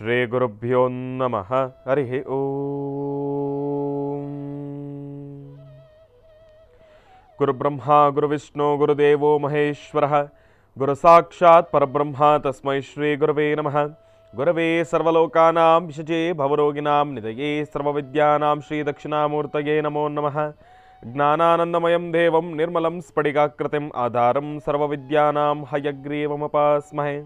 ಶ್ರೀ ಗುರುಭ್ಯೋ ನಮಃ. ಹರಿ ಓಂ. ಗುರುಬ್ರಹ್ಮ ಗುರುವಿಷ್ಣು ಗುರುದೇವೋ ಮಹೇಶ್ವರ ಗುರು ಸಾಕ್ಷಾತ್ ಪರಬ್ರಹ್ಮ ತಸ್ಮೈ ಶ್ರೀ ಗುರವೇ ನಮಃ. ಗುರವೇ ಸರ್ವಲೋಕಾನಾಂ ವಿಷಜೇ ಭವರೋಗಿಣಾಂ ನಿಧಯೇ ಸರ್ವವಿದ್ಯಾನಾಂ ಶ್ರೀ ದಕ್ಷಿಣಾಮೂರ್ತಯೇ ನಮೋ ನಮಃ. ಜ್ಞಾನಾನಂದಮಯಂ ದೇವಂ ನಿರ್ಮಲಂ ಸ್ಫಟಿಕಾಕೃತಿಂ ಆಧಾರಂ ಸರ್ವವಿದ್ಯಾನಾಂ ಹಯಗ್ರೀವಮಪಾಸ್ಮಹೇ.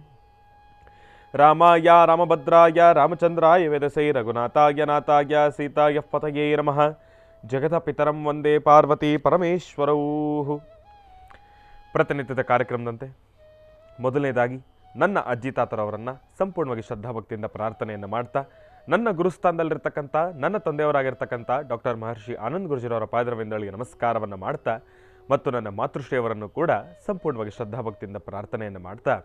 ರಾಮಾಯ ರಾಮಭದ್ರಾಯ ರಾಮಚಂದ್ರಾಯ ವೇದಸೈ ರಘುನಾಥಾಯ ನಾಥಾಯ ಸೀತಾಯ ಪತಯೇ ನಮಃ. ಜಗದಪಿತರಂ ವಂದೇ ಪಾರ್ವತಿ ಪರಮೇಶ್ವರೌ. ಪ್ರತಿನಿತ್ಯದ ಕಾರ್ಯಕ್ರಮದಂತೆ ಮೊದಲನೇದಾಗಿ ನನ್ನ ಅಜ್ಜಿ ತಾತರವರನ್ನು ಸಂಪೂರ್ಣವಾಗಿ ಶ್ರದ್ಧಾಭಕ್ತಿಯಿಂದ ಪ್ರಾರ್ಥನೆಯನ್ನು ಮಾಡ್ತಾ, ನನ್ನ ಗುರುಸ್ಥಾನದಲ್ಲಿರ್ತಕ್ಕಂಥ ನನ್ನ ತಂದೆಯವರಾಗಿರ್ತಕ್ಕಂಥ ಡಾಕ್ಟರ್ ಮಹರ್ಷಿ ಆನಂದ್ ಗುರುಜಿರವರ ಪಾದರವಿಂದಳಿಗೆ ನಮಸ್ಕಾರವನ್ನು ಮಾಡ್ತಾ, ಮತ್ತು ನನ್ನ ಮಾತೃಶ್ರೀಯವರನ್ನು ಕೂಡ ಸಂಪೂರ್ಣವಾಗಿ ಶ್ರದ್ಧಾಭಕ್ತಿಯಿಂದ ಪ್ರಾರ್ಥನೆಯನ್ನು ಮಾಡ್ತಾ,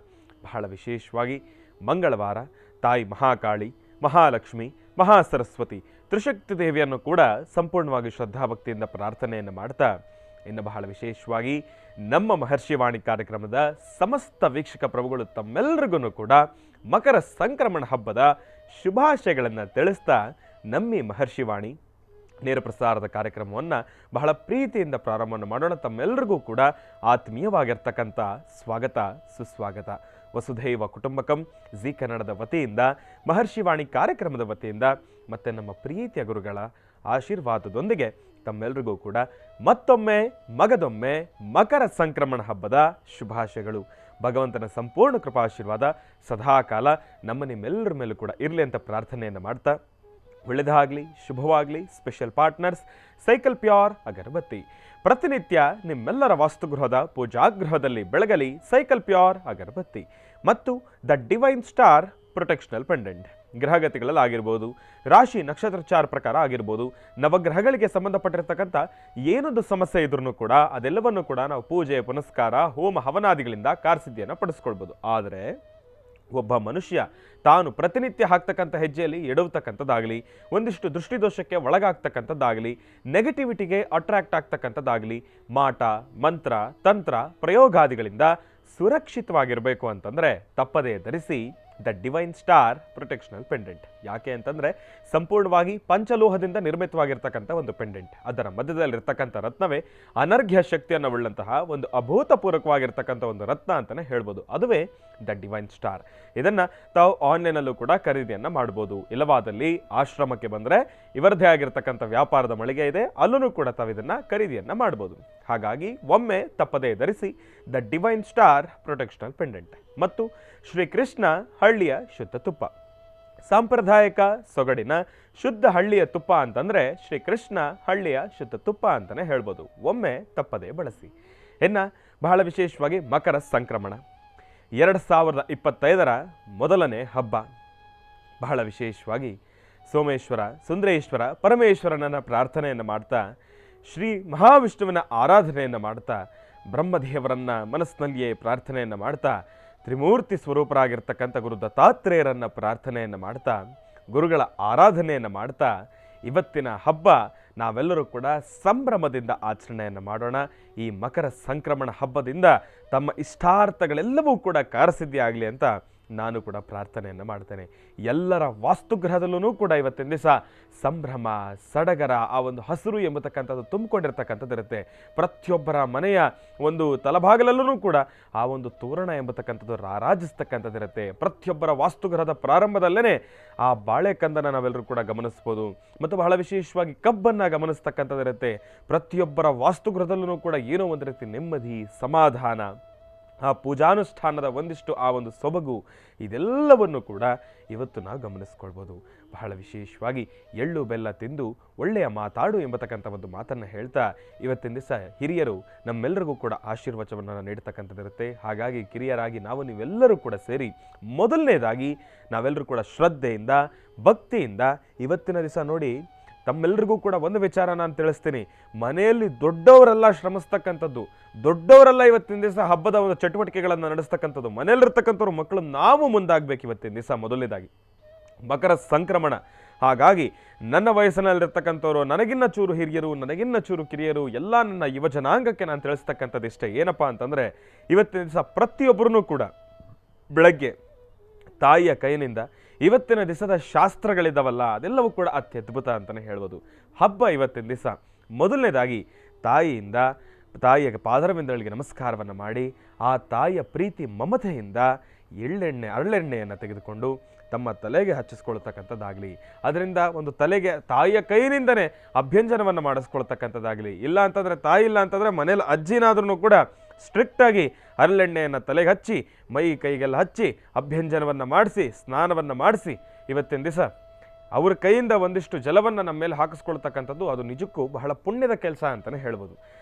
ಬಹಳ ವಿಶೇಷವಾಗಿ ಮಂಗಳವಾರ ತಾಯಿ ಮಹಾಕಾಳಿ, ಮಹಾಲಕ್ಷ್ಮಿ, ಮಹಾಸರಸ್ವತಿ, ತ್ರಿಶಕ್ತಿ ದೇವಿಯನ್ನು ಕೂಡ ಸಂಪೂರ್ಣವಾಗಿ ಶ್ರದ್ಧಾಭಕ್ತಿಯಿಂದ ಪ್ರಾರ್ಥನೆಯನ್ನು ಮಾಡ್ತಾ, ಇನ್ನು ಬಹಳ ವಿಶೇಷವಾಗಿ ನಮ್ಮ ಮಹರ್ಷಿವಾಣಿ ಕಾರ್ಯಕ್ರಮದ ಸಮಸ್ತ ವೀಕ್ಷಕ ಪ್ರಭುಗಳು ತಮ್ಮೆಲ್ಲರಿಗೂ ಕೂಡ ಮಕರ ಸಂಕ್ರಮಣ ಹಬ್ಬದ ಶುಭಾಶಯಗಳನ್ನು ತಿಳಿಸ್ತಾ, ನಮ್ಮ ಮಹರ್ಷಿವಾಣಿ ನೇರ ಪ್ರಸಾರದ ಕಾರ್ಯಕ್ರಮವನ್ನು ಬಹಳ ಪ್ರೀತಿಯಿಂದ ಪ್ರಾರಂಭವನ್ನು ಮಾಡೋಣ. ತಮ್ಮೆಲ್ಲರಿಗೂ ಕೂಡ ಆತ್ಮೀಯವಾಗಿರ್ತಕ್ಕಂಥ ಸ್ವಾಗತ, ಸುಸ್ವಾಗತ. ವಸುಧೈವ ಕುಟುಂಬಕಂ ಜಿ ಕನ್ನಡದ ವತಿಯಿಂದ, ಮಹರ್ಷಿವಾಣಿ ಕಾರ್ಯಕ್ರಮದ ವತಿಯಿಂದ, ಮತ್ತು ನಮ್ಮ ಪ್ರೀತಿಯ ಗುರುಗಳ ಆಶೀರ್ವಾದದೊಂದಿಗೆ ತಮ್ಮೆಲ್ಲರಿಗೂ ಕೂಡ ಮತ್ತೊಮ್ಮೆ ಮಗದೊಮ್ಮೆ ಮಕರ ಸಂಕ್ರಮಣ ಹಬ್ಬದ ಶುಭಾಶಯಗಳು. ಭಗವಂತನ ಸಂಪೂರ್ಣ ಕೃಪಾಶೀರ್ವಾದ ಸದಾಕಾಲ ನಮ್ಮ ನಿಮ್ಮೆಲ್ಲರ ಮೇಲೂ ಕೂಡ ಇರಲಿ ಅಂತ ಪ್ರಾರ್ಥನೆಯನ್ನು ಮಾಡ್ತಾ, ಒಳ್ಳೆಯದಾಗಲಿ, ಶುಭವಾಗಲಿ. ಸ್ಪೆಷಲ್ ಪಾರ್ಟ್ನರ್ಸ್ ಸೈಕಲ್ ಪ್ಯೂರ್ ಅಗರಬತ್ತಿ. ಪ್ರತಿನಿತ್ಯ ನಿಮ್ಮೆಲ್ಲರ ವಾಸ್ತುಗೃಹದ ಪೂಜಾಗೃಹದಲ್ಲಿ ಬೆಳಗಲಿ ಸೈಕಲ್ ಪ್ಯೂರ್ ಅಗರಬತ್ತಿ. ಮತ್ತು ದ ಡಿವೈನ್ ಸ್ಟಾರ್ ಪ್ರೊಟೆಕ್ಷನಲ್ ಪೆಂಡೆಂಟ್. ಗ್ರಹಗತಿಗಳಲ್ಲಿ ಆಗಿರ್ಬೋದು, ರಾಶಿ ನಕ್ಷತ್ರಚಾರ ಪ್ರಕಾರ ಆಗಿರ್ಬೋದು, ನವಗ್ರಹಗಳಿಗೆ ಸಂಬಂಧಪಟ್ಟಿರ್ತಕ್ಕಂಥ ಏನೊಂದು ಸಮಸ್ಯೆ ಇದ್ರೂ ಕೂಡ ಅದೆಲ್ಲವನ್ನು ಕೂಡ ನಾವು ಪೂಜೆ, ಪುನಸ್ಕಾರ, ಹೋಮ ಹವನಾದಿಗಳಿಂದ ಕಾರ್ಸಿದ್ಧಿಯನ್ನು ಪಡಿಸ್ಕೊಳ್ಬೋದು. ಆದರೆ ಒಬ್ಬ ಮನುಷ್ಯ ತಾನು ಪ್ರತಿನಿತ್ಯ ಹಾಕ್ತಕ್ಕಂಥ ಹೆಜ್ಜೆಯಲ್ಲಿ ಎಡವತಕ್ಕಂಥದ್ದಾಗಲಿ, ಒಂದಿಷ್ಟು ದೃಷ್ಟಿದೋಷಕ್ಕೆ ಒಳಗಾಗ್ತಕ್ಕಂಥದ್ದಾಗಲಿ, ನೆಗೆಟಿವಿಟಿಗೆ ಅಟ್ರಾಕ್ಟ್ ಆಗ್ತಕ್ಕಂಥದ್ದಾಗಲಿ, ಮಾಟ, ಮಂತ್ರ, ತಂತ್ರ, ಪ್ರಯೋಗಾದಿಗಳಿಂದ ಸುರಕ್ಷಿತವಾಗಿರಬೇಕು ಅಂತಂದರೆ ತಪ್ಪದೇ ಧರಿಸಿ ದ ಡಿವೈನ್ ಸ್ಟಾರ್ ಪ್ರೊಟೆಕ್ಷನಲ್ ಪೆಂಡೆಂಟ್. ಯಾಕೆ ಅಂತಂದರೆ ಸಂಪೂರ್ಣವಾಗಿ ಪಂಚಲೋಹದಿಂದ ನಿರ್ಮಿತವಾಗಿರ್ತಕ್ಕಂಥ ಒಂದು ಪೆಂಡೆಂಟ್. ಅದರ ಮಧ್ಯದಲ್ಲಿರ್ತಕ್ಕಂಥ ರತ್ನವೇ ಅನರ್ಘ್ಯ ಶಕ್ತಿಯನ್ನು ಉಳ್ಳಂತಹ ಒಂದು ಅಭೂತಪೂರ್ವಕವಾಗಿರ್ತಕ್ಕಂಥ ಒಂದು ರತ್ನ ಅಂತಲೇ ಹೇಳ್ಬೋದು. ಅದುವೇ ದ ಡಿವೈನ್ ಸ್ಟಾರ್. ಇದನ್ನು ತಾವು ಆನ್ಲೈನಲ್ಲೂ ಕೂಡ ಖರೀದಿಯನ್ನು ಮಾಡ್ಬೋದು. ಇಲ್ಲವಾದಲ್ಲಿ ಆಶ್ರಮಕ್ಕೆ ಬಂದರೆ ಇವರದೇ ಆಗಿರ್ತಕ್ಕಂಥ ವ್ಯಾಪಾರದ ಮಳಿಗೆ ಇದೆ, ಅಲ್ಲೂ ಕೂಡ ತಾವು ಇದನ್ನು ಖರೀದಿಯನ್ನು ಮಾಡ್ಬೋದು. ಹಾಗಾಗಿ ಒಮ್ಮೆ ತಪ್ಪದೇ ಧರಿಸಿ ದ ಡಿವೈನ್ ಸ್ಟಾರ್ ಪ್ರೊಟೆಕ್ಷನಲ್ ಪೆಂಡೆಂಟ್. ಮತ್ತು ಶ್ರೀಕೃಷ್ಣ ಹಳ್ಳಿಯ ಶುದ್ಧ ತುಪ್ಪ. ಸಾಂಪ್ರದಾಯಿಕ ಸೊಗಡಿನ ಶುದ್ಧ ಹಳ್ಳಿಯ ತುಪ್ಪ ಅಂತಂದರೆ ಶ್ರೀಕೃಷ್ಣ ಹಳ್ಳಿಯ ಶುದ್ಧ ತುಪ್ಪ ಅಂತಲೇ ಹೇಳ್ಬೋದು. ಒಮ್ಮೆ ತಪ್ಪದೇ ಬಳಸಿ. ಇನ್ನು ಬಹಳ ವಿಶೇಷವಾಗಿ ಮಕರ ಸಂಕ್ರಮಣ 2025ರ ಮೊದಲನೇ ಹಬ್ಬ. ಬಹಳ ವಿಶೇಷವಾಗಿ ಸೋಮೇಶ್ವರ, ಸುಂದರೇಶ್ವರ, ಪರಮೇಶ್ವರನ ಪ್ರಾರ್ಥನೆಯನ್ನು ಮಾಡ್ತಾ, ಶ್ರೀ ಮಹಾವಿಷ್ಣುವಿನ ಆರಾಧನೆಯನ್ನು ಮಾಡ್ತಾ, ಬ್ರಹ್ಮದೇವರನ್ನ ಮನಸ್ಸಿನಲ್ಲಿಯೇ ಪ್ರಾರ್ಥನೆಯನ್ನು ಮಾಡ್ತಾ, ತ್ರಿಮೂರ್ತಿ ಸ್ವರೂಪರಾಗಿರ್ತಕ್ಕಂಥ ಗುರು ದತ್ತಾತ್ರೇಯರನ್ನು ಪ್ರಾರ್ಥನೆಯನ್ನು ಮಾಡ್ತಾ, ಗುರುಗಳ ಆರಾಧನೆಯನ್ನು ಮಾಡ್ತಾ, ಇವತ್ತಿನ ಹಬ್ಬ ನಾವೆಲ್ಲರೂ ಕೂಡ ಸಂಭ್ರಮದಿಂದ ಆಚರಣೆಯನ್ನು ಮಾಡೋಣ. ಈ ಮಕರ ಸಂಕ್ರಮಣ ಹಬ್ಬದಿಂದ ತಮ್ಮ ಇಷ್ಟಾರ್ಥಗಳೆಲ್ಲವೂ ಕೂಡ ಕಾರ್ಯಸಿದ್ಧಿ ಆಗಲಿ ಅಂತ ನಾನು ಕೂಡ ಪ್ರಾರ್ಥನೆಯನ್ನು ಮಾಡ್ತೇನೆ. ಎಲ್ಲರ ವಾಸ್ತುಗ್ರಹದಲ್ಲೂ ಕೂಡ ಇವತ್ತಿನ ದಿವಸ ಸಂಭ್ರಮ, ಸಡಗರ, ಆ ಒಂದು ಹಸಿರು ಎಂಬತಕ್ಕಂಥದ್ದು ತುಂಬಿಕೊಂಡಿರ್ತಕ್ಕಂಥದ್ದು ಇರುತ್ತೆ. ಪ್ರತಿಯೊಬ್ಬರ ಮನೆಯ ಒಂದು ತಲಭಾಗಲಲ್ಲೂ ಕೂಡ ಆ ಒಂದು ತೋರಣ ಎಂಬತಕ್ಕಂಥದ್ದು ರಾರಾಜಿಸ್ತಕ್ಕಂಥದ್ದು ಇರುತ್ತೆ. ಪ್ರತಿಯೊಬ್ಬರ ವಾಸ್ತುಗ್ರಹದ ಪ್ರಾರಂಭದಲ್ಲೇ ಆ ಬಾಳೆಕಂದನ ನಾವೆಲ್ಲರೂ ಕೂಡ ಗಮನಿಸ್ಬೋದು. ಮತ್ತು ಬಹಳ ವಿಶೇಷವಾಗಿ ಕಬ್ಬನ್ನು ಗಮನಿಸ್ತಕ್ಕಂಥದ್ದು ಇರುತ್ತೆ. ಪ್ರತಿಯೊಬ್ಬರ ವಾಸ್ತುಗೃಹದಲ್ಲೂ ಕೂಡ ಏನೋ ಒಂದು ರೀತಿ ನೆಮ್ಮದಿ, ಸಮಾಧಾನ, ಆ ಪೂಜಾನುಷ್ಠಾನದ ಒಂದಿಷ್ಟು ಆ ಒಂದು ಸೊಬಗು, ಇದೆಲ್ಲವನ್ನು ಕೂಡ ಇವತ್ತು ನಾವು ಗಮನಿಸ್ಕೊಳ್ಬೋದು. ಬಹಳ ವಿಶೇಷವಾಗಿ ಎಳ್ಳು ಬೆಲ್ಲ ತಿಂದು ಒಳ್ಳೆಯ ಮಾತಾಡು ಎಂಬತಕ್ಕಂಥ ಒಂದು ಮಾತನ್ನು ಹೇಳ್ತಾ, ಇವತ್ತಿನ ದಿವಸ ಹಿರಿಯರು ನಮ್ಮೆಲ್ಲರಿಗೂ ಕೂಡ ಆಶೀರ್ವಚನವನ್ನು ನೀಡ್ತಕ್ಕಂಥದ್ದಿರುತ್ತೆ. ಹಾಗಾಗಿ ಕಿರಿಯರಾಗಿ ನೀವೆಲ್ಲರೂ ಕೂಡ ಸೇರಿ ಮೊದಲನೇದಾಗಿ ನಾವೆಲ್ಲರೂ ಕೂಡ ಶ್ರದ್ಧೆಯಿಂದ, ಭಕ್ತಿಯಿಂದ ಇವತ್ತಿನ ದಿವಸ ನೋಡಿ, ತಮ್ಮೆಲ್ಲರಿಗೂ ಕೂಡ ಒಂದು ವಿಚಾರ ನಾನು ತಿಳಿಸ್ತೀನಿ. ಮನೆಯಲ್ಲಿ ದೊಡ್ಡವರೆಲ್ಲ ಶ್ರಮಿಸ್ತಕ್ಕಂಥದ್ದು, ದೊಡ್ಡವರೆಲ್ಲ ಇವತ್ತಿನ ದಿವಸ ಹಬ್ಬದ ಒಂದು ಚಟುವಟಿಕೆಗಳನ್ನು ನಡೆಸ್ತಕ್ಕಂಥದ್ದು, ಮನೆಯಲ್ಲಿರ್ತಕ್ಕಂಥವ್ರು ಮಕ್ಕಳು ನಾವು ಮುಂದಾಗಬೇಕು ಇವತ್ತಿನ ದಿವಸ ಮೊದಲನೇದಾಗಿ ಮಕರ ಸಂಕ್ರಮಣ. ಹಾಗಾಗಿ ನನ್ನ ವಯಸ್ಸಿನಲ್ಲಿರ್ತಕ್ಕಂಥವ್ರು, ನನಗಿನ್ನ ಚೂರು ಹಿರಿಯರು, ನನಗಿನ್ನ ಚೂರು ಕಿರಿಯರು, ಎಲ್ಲ ನನ್ನ ಯುವ ಜನಾಂಗಕ್ಕೆ ನಾನು ತಿಳಿಸ್ತಕ್ಕಂಥದ್ದು ಇಷ್ಟೇ. ಏನಪ್ಪ ಅಂತಂದರೆ, ಇವತ್ತಿನ ದಿವಸ ಪ್ರತಿಯೊಬ್ಬರೂ ಕೂಡ ಬೆಳಗ್ಗೆ ತಾಯಿಯ ಕೈನಿಂದ ಇವತ್ತಿನ ದಿವಸದ ಶಾಸ್ತ್ರಗಳಿದ್ದಾವಲ್ಲ ಅದೆಲ್ಲವೂ ಕೂಡ ಅತ್ಯದ್ಭುತ ಅಂತಲೇ ಹೇಳ್ಬೋದು. ಹಬ್ಬ ಇವತ್ತಿನ ದಿವಸ ಮೊದಲನೇದಾಗಿ ತಾಯಿಯ ಪಾದರವಿಂದಗಳಿಗೆ ನಮಸ್ಕಾರವನ್ನು ಮಾಡಿ ಆ ತಾಯಿಯ ಪ್ರೀತಿ ಮಮತೆಯಿಂದ ಅರಳೆಣ್ಣೆಯನ್ನು ತೆಗೆದುಕೊಂಡು ತಮ್ಮ ತಲೆಗೆ ಹಚ್ಚಿಸ್ಕೊಳ್ತಕ್ಕಂಥದ್ದಾಗಲಿ, ಅದರಿಂದ ಒಂದು ತಲೆಗೆ ತಾಯಿಯ ಕೈಯಿಂದನೇ ಅಭ್ಯಂಜನವನ್ನು ಮಾಡಿಸ್ಕೊಳ್ತಕ್ಕಂಥದ್ದಾಗಲಿ, ಇಲ್ಲ ಅಂತಂದರೆ ತಾಯಿ ಇಲ್ಲ ಅಂತಂದರೆ ಮನೇಲಿ ಅಜ್ಜಿನಾದ್ರೂ ಕೂಡ ಸ್ಟ್ರಿಕ್ಟಾಗಿ ಹರಳೆಣ್ಣೆಯನ್ನು ತಲೆಗೆ ಹಚ್ಚಿ ಮೈ ಕೈಗೆಲ್ಲ ಹಚ್ಚಿ ಅಭ್ಯಂಜನವನ್ನು ಮಾಡಿಸಿ ಸ್ನಾನವನ್ನು ಮಾಡಿಸಿ ಇವತ್ತಿನ ದಿವಸ ಅವ್ರ ಕೈಯಿಂದ ಒಂದಿಷ್ಟು ಜಲವನ್ನು ನಮ್ಮ ಮೇಲೆ ಹಾಕಿಸ್ಕೊಳ್ತಕ್ಕಂಥದ್ದು ಅದು ನಿಜಕ್ಕೂ ಬಹಳ ಪುಣ್ಯದ ಕೆಲಸ ಅಂತಲೇ ಹೇಳ್ಬೋದು.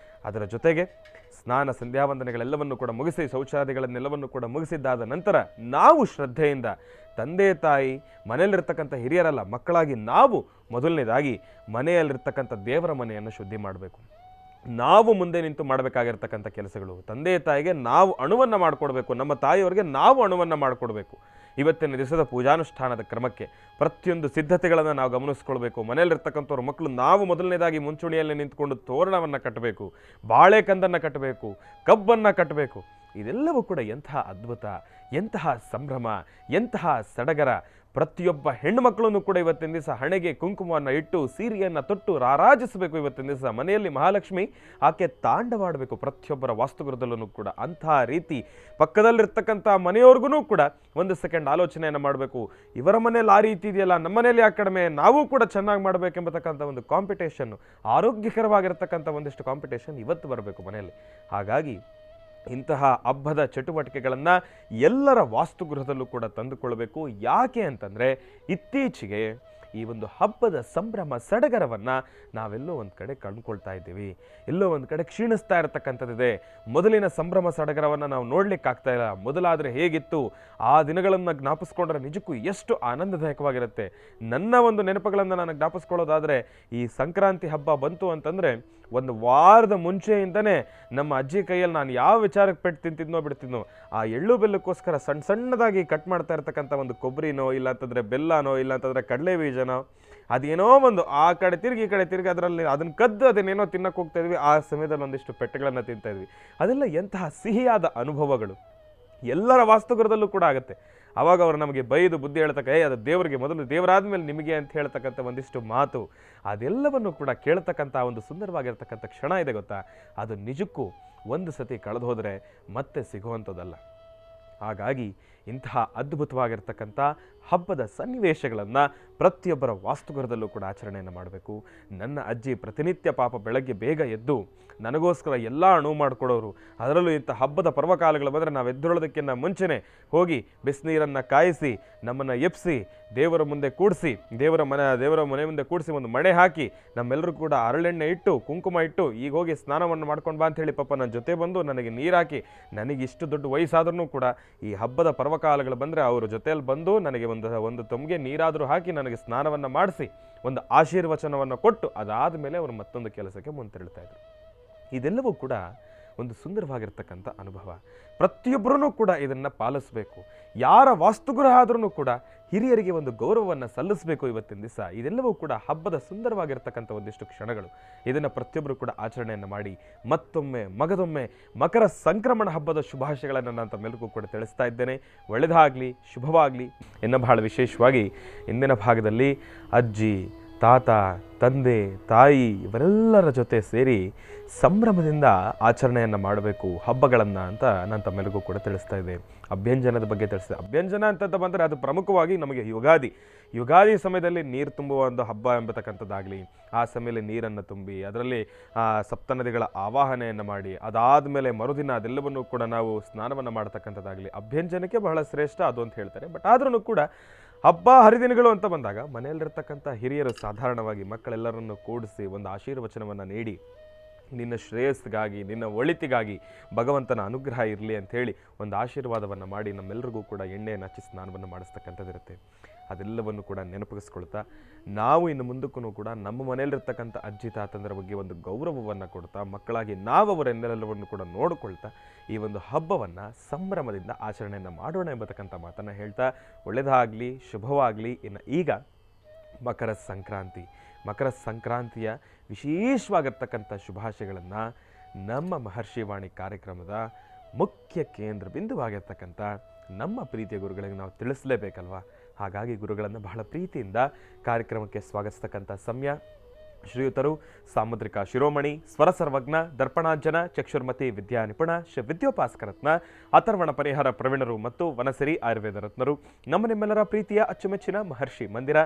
ಅದರ ಜೊತೆಗೆ ಸ್ನಾನ ಸಂಧ್ಯಾವಂದನೆಗಳೆಲ್ಲವನ್ನು ಕೂಡ ಮುಗಿಸಿ ಶೌಚಾದಿಗಳನ್ನೆಲ್ಲವನ್ನು ಕೂಡ ಮುಗಿಸಿದ್ದಾದ ನಂತರ ನಾವು ಶ್ರದ್ಧೆಯಿಂದ ತಂದೆ ತಾಯಿ ಮನೆಯಲ್ಲಿರ್ತಕ್ಕಂಥ ಹಿರಿಯರಲ್ಲ ಮಕ್ಕಳಾಗಿ ನಾವು ಮೊದಲನೇದಾಗಿ ಮನೆಯಲ್ಲಿರ್ತಕ್ಕಂಥ ದೇವರ ಮನೆಯನ್ನು ಶುದ್ಧಿ ಮಾಡಬೇಕು. ನಾವು ಮುಂದೆ ನಿಂತು ಮಾಡಬೇಕಾಗಿರ್ತಕ್ಕಂಥ ಕೆಲಸಗಳು ತಂದೆ ತಾಯಿಗೆ ನಾವು ಅಣುವನ್ನು ಮಾಡಿಕೊಡ್ಬೇಕು, ನಮ್ಮ ತಾಯಿಯವರಿಗೆ ನಾವು ಅಣುವನ್ನು ಮಾಡಿಕೊಡ್ಬೇಕು. ಇವತ್ತಿನ ದಿವಸದ ಪೂಜಾನುಷ್ಠಾನದ ಕ್ರಮಕ್ಕೆ ಪ್ರತಿಯೊಂದು ಸಿದ್ಧತೆಗಳನ್ನು ನಾವು ಗಮನಿಸ್ಕೊಳ್ಬೇಕು. ಮನೆಯಲ್ಲಿರ್ತಕ್ಕಂಥವ್ರ ಮಕ್ಕಳು ನಾವು ಮೊದಲನೇದಾಗಿ ಮುಂಚೂಣಿಯಲ್ಲಿ ನಿಂತ್ಕೊಂಡು ತೋರಣವನ್ನು ಕಟ್ಟಬೇಕು, ಬಾಳೆಕಂದನ್ನು ಕಟ್ಟಬೇಕು, ಕಬ್ಬನ್ನು ಕಟ್ಟಬೇಕು. ಇದೆಲ್ಲವೂ ಕೂಡ ಎಂತಹ ಅದ್ಭುತ, ಎಂತಹ ಸಂಭ್ರಮ, ಎಂತಹ ಸಡಗರ. ಪ್ರತಿಯೊಬ್ಬ ಹೆಣ್ಣು ಮಕ್ಕಳನ್ನು ಕೂಡ ಇವತ್ತಿನ ದಿವಸ ಹಣೆಗೆ ಕುಂಕುಮವನ್ನು ಇಟ್ಟು ಸೀರೆಯನ್ನು ತೊಟ್ಟು ರಾರಾಜಿಸಬೇಕು. ಇವತ್ತಿನ ದಿವಸ ಮನೆಯಲ್ಲಿ ಮಹಾಲಕ್ಷ್ಮಿ ಆಕೆ ತಾಂಡವಾಡಬೇಕು ಪ್ರತಿಯೊಬ್ಬರ ವಾಸ್ತುಗೃಹದಲ್ಲೂ ಕೂಡ. ಅಂತಹ ರೀತಿ ಪಕ್ಕದಲ್ಲಿರ್ತಕ್ಕಂಥ ಮನೆಯವ್ರಿಗೂ ಕೂಡ ಒಂದು ಸೆಕೆಂಡ್ ಆಲೋಚನೆಯನ್ನು ಮಾಡಬೇಕು. ಇವರ ಮನೇಲಿ ಆ ರೀತಿ ಇದೆಯಲ್ಲ, ನಮ್ಮ ಮನೇಲಿ ಆ ಕಡಿಮೆ, ನಾವು ಕೂಡ ಚೆನ್ನಾಗಿ ಮಾಡಬೇಕೆಂಬತಕ್ಕಂಥ ಒಂದು ಕಾಂಪಿಟೇಷನ್ನು, ಆರೋಗ್ಯಕರವಾಗಿರ್ತಕ್ಕಂಥ ಒಂದಿಷ್ಟು ಕಾಂಪಿಟೇಷನ್ ಇವತ್ತು ಬರಬೇಕು ಮನೆಯಲ್ಲಿ. ಹಾಗಾಗಿ ಇಂತಹ ಹಬ್ಬದ ಚಟುವಟಿಕೆಗಳನ್ನು ಎಲ್ಲರ ವಾಸ್ತುಗೃಹದಲ್ಲೂ ಕೂಡ ತಂದುಕೊಳ್ಬೇಕು. ಯಾಕೆ ಅಂತಂದರೆ ಇತ್ತೀಚೆಗೆ ಈ ಒಂದು ಹಬ್ಬದ ಸಂಭ್ರಮ ಸಡಗರವನ್ನು ನಾವೆಲ್ಲೋ ಒಂದು ಕಡೆ ಕಂಡುಕೊಳ್ತಾ ಇದ್ದೀವಿ, ಎಲ್ಲೋ ಒಂದು ಕಡೆ ಕ್ಷೀಣಿಸ್ತಾ ಇರತಕ್ಕಂಥದ್ದಿದೆ. ಮೊದಲಿನ ಸಂಭ್ರಮ ಸಡಗರವನ್ನು ನಾವು ನೋಡಲಿಕ್ಕಾಗ್ತಾ ಇಲ್ಲ. ಮೊದಲಾದರೆ ಹೇಗಿತ್ತು ಆ ದಿನಗಳನ್ನು ಜ್ಞಾಪಿಸ್ಕೊಂಡ್ರೆ ನಿಜಕ್ಕೂ ಎಷ್ಟು ಆನಂದದಾಯಕವಾಗಿರುತ್ತೆ. ನನ್ನ ಒಂದು ನೆನಪುಗಳನ್ನು ನಾನು ಜ್ಞಾಪಿಸ್ಕೊಳ್ಳೋದಾದರೆ ಈ ಸಂಕ್ರಾಂತಿ ಹಬ್ಬ ಬಂತು ಅಂತಂದರೆ ಒಂದು ವಾರದ ಮುಂಚೆಯಿಂದನೇ ನಮ್ಮ ಅಜ್ಜಿ ಕೈಯಲ್ಲಿ ನಾನು ಯಾವ ವಿಚಾರಕ್ಕೆ ಪೆಟ್ಟು ತಿಂತಿದ್ನೋ ಬಿಡ್ತಿದ್ನೋ ಆ ಎಳ್ಳು ಬೆಲ್ಲಕ್ಕೋಸ್ಕರ ಸಣ್ಣದಾಗಿ ಕಟ್ ಮಾಡ್ತಾ ಇರ್ತಕ್ಕಂಥ ಒಂದು ಕೊಬ್ಬರಿನೋ ಇಲ್ಲ ಅಂತಂದರೆ ಬೆಲ್ಲನೋ ಇಲ್ಲ ಅಂತಂದರೆ ಕಡಲೆ ಬೀಜನೋ ಅದೇನೋ ಒಂದು ಆ ಕಡೆ ತಿರುಗಿ ಈ ಕಡೆ ತಿರುಗಿ ಅದರಲ್ಲಿ ಅದನ್ನು ಕದ್ದು ಅದನ್ನೇನೋ ತಿನ್ನಕ್ಕೆ ಹೋಗ್ತಾ ಇದ್ವಿ. ಆ ಸಮಯದಲ್ಲಿ ಒಂದಿಷ್ಟು ಪೆಟ್ಟುಗಳನ್ನು ತಿಂತಾ ಇದ್ವಿ. ಅದೆಲ್ಲ ಎಂತಹ ಸಿಹಿಯಾದ ಅನುಭವಗಳು ಎಲ್ಲರ ವಾಸ್ತುಗೃಹದಲ್ಲೂ ಕೂಡ ಆಗುತ್ತೆ. ಆವಾಗ ಅವರು ನಮಗೆ ಬೈದು ಬುದ್ಧಿ ಹೇಳ್ತಕ್ಕ ಅದು ದೇವರಿಗೆ ಮೊದಲು ದೇವರಾದ್ಮೇಲೆ ನಿಮಗೆ ಅಂತ ಹೇಳ್ತಕ್ಕಂಥ ಒಂದಿಷ್ಟು ಮಾತು, ಅದೆಲ್ಲವನ್ನು ಕೂಡ ಕೇಳ್ತಕ್ಕಂಥ ಒಂದು ಸುಂದರವಾಗಿರ್ತಕ್ಕಂಥ ಕ್ಷಣ ಇದೆ ಗೊತ್ತಾ. ಅದು ನಿಜಕ್ಕೂ ಒಂದು ಸತಿ ಕಳೆದು ಹೋದರೆ ಮತ್ತೆ ಸಿಗುವಂಥದ್ದಲ್ಲ. ಹಾಗಾಗಿ ಇಂತಹ ಅದ್ಭುತವಾಗಿರ್ತಕ್ಕಂಥ ಹಬ್ಬದ ಸನ್ನಿವೇಶಗಳನ್ನು ಪ್ರತಿಯೊಬ್ಬರ ವಾಸ್ತುಗೃಹದಲ್ಲೂ ಕೂಡ ಆಚರಣೆಯನ್ನು ಮಾಡಬೇಕು. ನನ್ನ ಅಜ್ಜಿ ಪ್ರತಿನಿತ್ಯ ಪಾಪ ಬೆಳಗ್ಗೆ ಬೇಗ ಎದ್ದು ನನಗೋಸ್ಕರ ಎಲ್ಲ ಅಣು ಮಾಡಿಕೊಡೋರು. ಅದರಲ್ಲೂ ಇಂಥ ಹಬ್ಬದ ಪರ್ವಕಾಲಗಳು ಬಂದರೆ ನಾವು ಎದ್ದೊಳೋದಕ್ಕಿಂತ ಮುಂಚೆನೇ ಹೋಗಿ ಬಿಸಿನೀರನ್ನು ಕಾಯಿಸಿ ನಮ್ಮನ್ನು ಎಪ್ಪಿಸಿ ದೇವರ ಮುಂದೆ ಕೂಡಿಸಿ ದೇವರ ಮನೆ ಮುಂದೆ ಕೂಡಿಸಿ ಒಂದು ಮಣೆ ಹಾಕಿ ನಮ್ಮೆಲ್ಲರೂ ಕೂಡ ಹರಳೆಣ್ಣೆ ಇಟ್ಟು ಕುಂಕುಮ ಇಟ್ಟು ಈಗ ಹೋಗಿ ಸ್ನಾನವನ್ನು ಮಾಡ್ಕೊಂಡು ಬಾ ಅಂಥೇಳಿ ಪಾಪ ನನ್ನ ಜೊತೆ ಬಂದು ನನಗೆ ನೀರು ಹಾಕಿ, ನನಗೆ ಇಷ್ಟು ದೊಡ್ಡ ವಯಸ್ಸಾದ್ರೂ ಕೂಡ ಈ ಹಬ್ಬದ ಪರ್ವಕಾಲಗಳು ಬಂದರೆ ಅವ್ರ ಜೊತೆಯಲ್ಲಿ ಬಂದು ನನಗೆ ಒಂದು ತೊಮ್ಗೆ ನೀರಾದರೂ ಹಾಕಿ ನನಗೆ ಸ್ನಾನವನ್ನು ಮಾಡಿಸಿ ಒಂದು ಆಶೀರ್ವಚನವನ್ನು ಕೊಟ್ಟು ಅದಾದ ಮೇಲೆ ಅವರು ಮತ್ತೊಂದು ಕೆಲಸಕ್ಕೆ ಮುಂತೆರಳ್ತಾ ಇದ್ರು. ಇದೆಲ್ಲವೂ ಕೂಡ ಒಂದು ಸುಂದರವಾಗಿರ್ತಕ್ಕಂಥ ಅನುಭವ. ಪ್ರತಿಯೊಬ್ಬರೂ ಕೂಡ ಇದನ್ನು ಪಾಲಿಸಬೇಕು. ಯಾರ ವಾಸ್ತುಗೃಹ ಆದ್ರೂ ಕೂಡ ಹಿರಿಯರಿಗೆ ಒಂದು ಗೌರವವನ್ನು ಸಲ್ಲಿಸಬೇಕು ಇವತ್ತಿನ ದಿವಸ. ಇದೆಲ್ಲವೂ ಕೂಡ ಹಬ್ಬದ ಸುಂದರವಾಗಿರ್ತಕ್ಕಂಥ ಒಂದಿಷ್ಟು ಕ್ಷಣಗಳು. ಇದನ್ನು ಪ್ರತಿಯೊಬ್ಬರು ಕೂಡ ಆಚರಣೆಯನ್ನು ಮಾಡಿ ಮತ್ತೊಮ್ಮೆ ಮಗದೊಮ್ಮೆ ಮಕರ ಸಂಕ್ರಮಣ ಹಬ್ಬದ ಶುಭಾಶಯಗಳನ್ನು ನಾನು ತಮ್ಮೆಲ್ಲರಿಗೂ ಕೂಡ ತಿಳಿಸ್ತಾ ಇದ್ದೇನೆ. ಒಳ್ಳೆಯದಾಗಲಿ, ಶುಭವಾಗಲಿ. ಇನ್ನು ಬಹಳ ವಿಶೇಷವಾಗಿ ಇಂದಿನ ಭಾಗದಲ್ಲಿ ಅಜ್ಜಿ, ತಾತ, ತಂದೆ, ತಾಯಿ ಇವರೆಲ್ಲರ ಜೊತೆ ಸೇರಿ ಸಂಭ್ರಮದಿಂದ ಆಚರಣೆಯನ್ನು ಮಾಡಬೇಕು ಹಬ್ಬಗಳನ್ನು ಅಂತ ನಾನು ತಮ್ಮೆಲ್ಲರಿಗೂ ಕೂಡ ತಿಳಿಸ್ತಾ ಇದ್ದೆ. ಅಭ್ಯಂಜನದ ಬಗ್ಗೆ ತಿಳಿಸಿದೆ. ಅಭ್ಯಂಜನ ಅಂತ ಬಂದರೆ ಅದು ಪ್ರಮುಖವಾಗಿ ನಮಗೆ ಯುಗಾದಿ ಸಮಯದಲ್ಲಿ ನೀರು ತುಂಬುವ ಒಂದು ಹಬ್ಬ ಎಂಬತಕ್ಕಂಥದ್ದಾಗಲಿ, ಆ ಸಮಯದಲ್ಲಿ ನೀರನ್ನು ತುಂಬಿ ಅದರಲ್ಲಿ ಸಪ್ತನದಿಗಳ ಆವಾಹನೆಯನ್ನು ಮಾಡಿ ಅದಾದ ಮೇಲೆ ಮರುದಿನ ಅದೆಲ್ಲವನ್ನೂ ಕೂಡ ನಾವು ಸ್ನಾನವನ್ನು ಮಾಡ್ತಕ್ಕಂಥದ್ದಾಗಲಿ ಅಭ್ಯಂಜನಕ್ಕೆ ಬಹಳ ಶ್ರೇಷ್ಠ ಅದು ಅಂತ ಹೇಳ್ತಾರೆ. ಬಟ್ ಆದ್ರೂ ಕೂಡ ಹಬ್ಬ ಹರಿದಿನಗಳು ಅಂತ ಬಂದಾಗ ಮನೆಯಲ್ಲಿರ್ತಕ್ಕಂಥ ಹಿರಿಯರು ಸಾಧಾರಣವಾಗಿ ಮಕ್ಕಳೆಲ್ಲರನ್ನು ಕೂಡಿಸಿ ಒಂದು ಆಶೀರ್ವಚನವನ್ನು ನೀಡಿ ನಿನ್ನ ಶ್ರೇಯಸ್ಸಿಗಾಗಿ ನಿನ್ನ ಒಳಿತಿಗಾಗಿ ಭಗವಂತನ ಅನುಗ್ರಹ ಇರಲಿ ಅಂಥೇಳಿ ಒಂದು ಆಶೀರ್ವಾದವನ್ನು ಮಾಡಿ ನಮ್ಮೆಲ್ಲರಿಗೂ ಕೂಡ ಎಣ್ಣೆಯನ್ನು ಹಚ್ಚಿ ಸ್ನಾನವನ್ನು ಮಾಡಿಸ್ತಕ್ಕಂಥದ್ದಿರುತ್ತೆ. ಅದೆಲ್ಲವನ್ನು ಕೂಡ ನೆನಪಿಸ್ಕೊಳ್ತಾ ನಾವು ಇನ್ನು ಮುಂದಕ್ಕೂ ಕೂಡ ನಮ್ಮ ಮನೆಯಲ್ಲಿರ್ತಕ್ಕಂಥ ಅಜ್ಜಿ ತಾತಂದರ ಬಗ್ಗೆ ಒಂದು ಗೌರವವನ್ನು ಕೊಡ್ತಾ ಮಕ್ಕಳಾಗಿ ನಾವು ಅವರೆಲ್ಲವನ್ನು ಕೂಡ ನೋಡಿಕೊಳ್ತಾ ಈ ಒಂದು ಹಬ್ಬವನ್ನು ಸಂಭ್ರಮದಿಂದ ಆಚರಣೆಯನ್ನು ಮಾಡೋಣ ಎಂಬತಕ್ಕಂಥ ಮಾತನ್ನು ಹೇಳ್ತಾ ಒಳ್ಳೆಯದಾಗಲಿ, ಶುಭವಾಗಲಿ. ಇನ್ನು ಈಗ ಮಕರ ಸಂಕ್ರಾಂತಿಯ ವಿಶೇಷವಾಗಿರ್ತಕ್ಕಂಥ ಶುಭಾಶಯಗಳನ್ನು ನಮ್ಮ ಮಹರ್ಷಿವಾಣಿ ಕಾರ್ಯಕ್ರಮದ ಮುಖ್ಯ ಕೇಂದ್ರ ಬಿಂದುವಾಗಿರ್ತಕ್ಕಂಥ ನಮ್ಮ ಪ್ರೀತಿಯ ಗುರುಗಳಿಗೆ ನಾವು ತಿಳಿಸಲೇಬೇಕಲ್ವಾ. ಹಾಗಾಗಿ ಗುರುಗಳನ್ನು ಬಹಳ ಪ್ರೀತಿಯಿಂದ ಕಾರ್ಯಕ್ರಮಕ್ಕೆ ಸ್ವಾಗತಿಸ್ತಕ್ಕಂಥ ಸಮಯ ಶ್ರೀಯುತರು ಸಾಮುದ್ರಿಕ ಶಿರೋಮಣಿ, ಸ್ವರ ಸರ್ವಜ್ಞ, ದರ್ಪಣಾಂಜನ, ಚಕ್ಷುರ್ಮತಿ ವಿದ್ಯಾ ನಿಪುಣ, ಶ್ರೀ ವಿದ್ಯೋಪಾಸಕರತ್ನ, ಅಥರ್ವಣ ಪರಿಹಾರ ಪ್ರವೀಣರು ಮತ್ತು ವನಸಿರಿ ಆಯುರ್ವೇದ ರತ್ನರು, ನಿಮ್ಮೆಲ್ಲರ ಪ್ರೀತಿಯ ಅಚ್ಚುಮೆಚ್ಚಿನ ಮಹರ್ಷಿ ಮಂದಿರ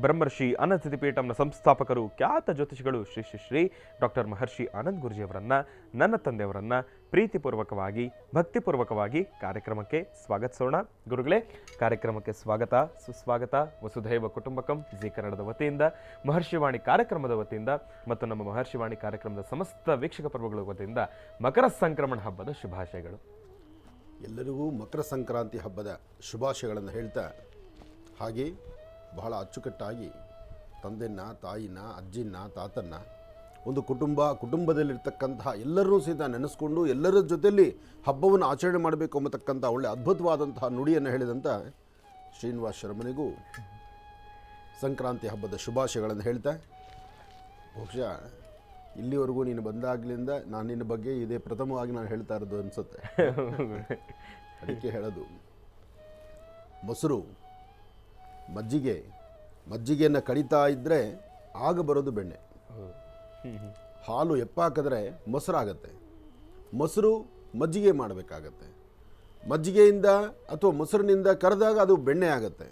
ಬ್ರಹ್ಮರ್ಷಿ ಅನಂತ ಪೀಠಂನ ಸಂಸ್ಥಾಪಕರು, ಖ್ಯಾತ ಜ್ಯೋತಿಷಿಗಳು ಶ್ರೀ ಶ್ರೀ ಶ್ರೀ ಡಾಕ್ಟರ್ ಮಹರ್ಷಿ ಆನಂದ್ ಗುರೂಜಿಯವರನ್ನ, ನನ್ನ ತಂದೆಯವರನ್ನ ಪ್ರೀತಿಪೂರ್ವಕವಾಗಿ ಭಕ್ತಿಪೂರ್ವಕವಾಗಿ ಕಾರ್ಯಕ್ರಮಕ್ಕೆ ಸ್ವಾಗತಿಸೋಣ. ಗುರುಗಳೇ, ಕಾರ್ಯಕ್ರಮಕ್ಕೆ ಸ್ವಾಗತ, ಸುಸ್ವಾಗತ. ವಸುಧೈವ ಕುಟುಂಬಕಂ ಜಿ ಕನ್ನಡದ ವತಿಯಿಂದ, ಮಹರ್ಷಿವಾಣಿ ಕಾರ್ಯಕ್ರಮದ ವತಿಯಿಂದ ಮತ್ತು ನಮ್ಮ ಮಹರ್ಷಿವಾಣಿ ಕಾರ್ಯಕ್ರಮದ ಸಮಸ್ತ ವೀಕ್ಷಕ ಪ್ರಭುಗಳ ವತಿಯಿಂದ ಮಕರ ಸಂಕ್ರಮಣ ಹಬ್ಬದ ಶುಭಾಶಯಗಳು. ಎಲ್ಲರಿಗೂ ಮಕರ ಸಂಕ್ರಾಂತಿ ಹಬ್ಬದ ಶುಭಾಶಯಗಳನ್ನು ಹೇಳ್ತಾ, ಹಾಗೆ ಬಹಳ ಅಚ್ಚುಕಟ್ಟಾಗಿ ತಂದೆನ, ತಾಯಿನ, ಅಜ್ಜಿನ, ತಾತನ್ನ, ಒಂದು ಕುಟುಂಬದಲ್ಲಿರ್ತಕ್ಕಂತಹ ಎಲ್ಲರೂ ಸಹಿತ ನೆನೆಸ್ಕೊಂಡು ಎಲ್ಲರ ಜೊತೆಯಲ್ಲಿ ಹಬ್ಬವನ್ನು ಆಚರಣೆ ಮಾಡಬೇಕು ಅನ್ನತಕ್ಕಂಥ ಒಳ್ಳೆ ಅದ್ಭುತವಾದಂತಹ ನುಡಿಯನ್ನು ಹೇಳಿದಂಥ ಶ್ರೀನಿವಾಸ ಶರ್ಮನಿಗೂ ಸಂಕ್ರಾಂತಿ ಹಬ್ಬದ ಶುಭಾಶಯಗಳನ್ನು ಹೇಳ್ತಾ, ಬಹುಶಃ ಇಲ್ಲಿವರೆಗೂ ನೀನು ಬಂದಾಗಲಿಂದ ನಾನು ನಿನ್ನ ಬಗ್ಗೆ ಇದೇ ಪ್ರಥಮವಾಗಿ ನಾನು ಹೇಳ್ತಾ ಇರೋದು ಅನಿಸುತ್ತೆ. ಅದಕ್ಕೆ ಹೇಳೋದು, ಮೊಸರು ಮಜ್ಜಿಗೆಯನ್ನು ಕಡಿತಾ ಇದ್ದರೆ ಆಗ ಬರೋದು ಬೆಣ್ಣೆ. ಹಾಲು ಎಪ್ಪಾಕಿದ್ರೆ ಮೊಸರಾಗತ್ತೆ, ಮೊಸರು ಮಜ್ಜಿಗೆ ಮಾಡಬೇಕಾಗತ್ತೆ, ಮಜ್ಜಿಗೆಯಿಂದ ಅಥವಾ ಮೊಸರಿನಿಂದ ಕರೆದಾಗ ಅದು ಬೆಣ್ಣೆ ಆಗುತ್ತೆ.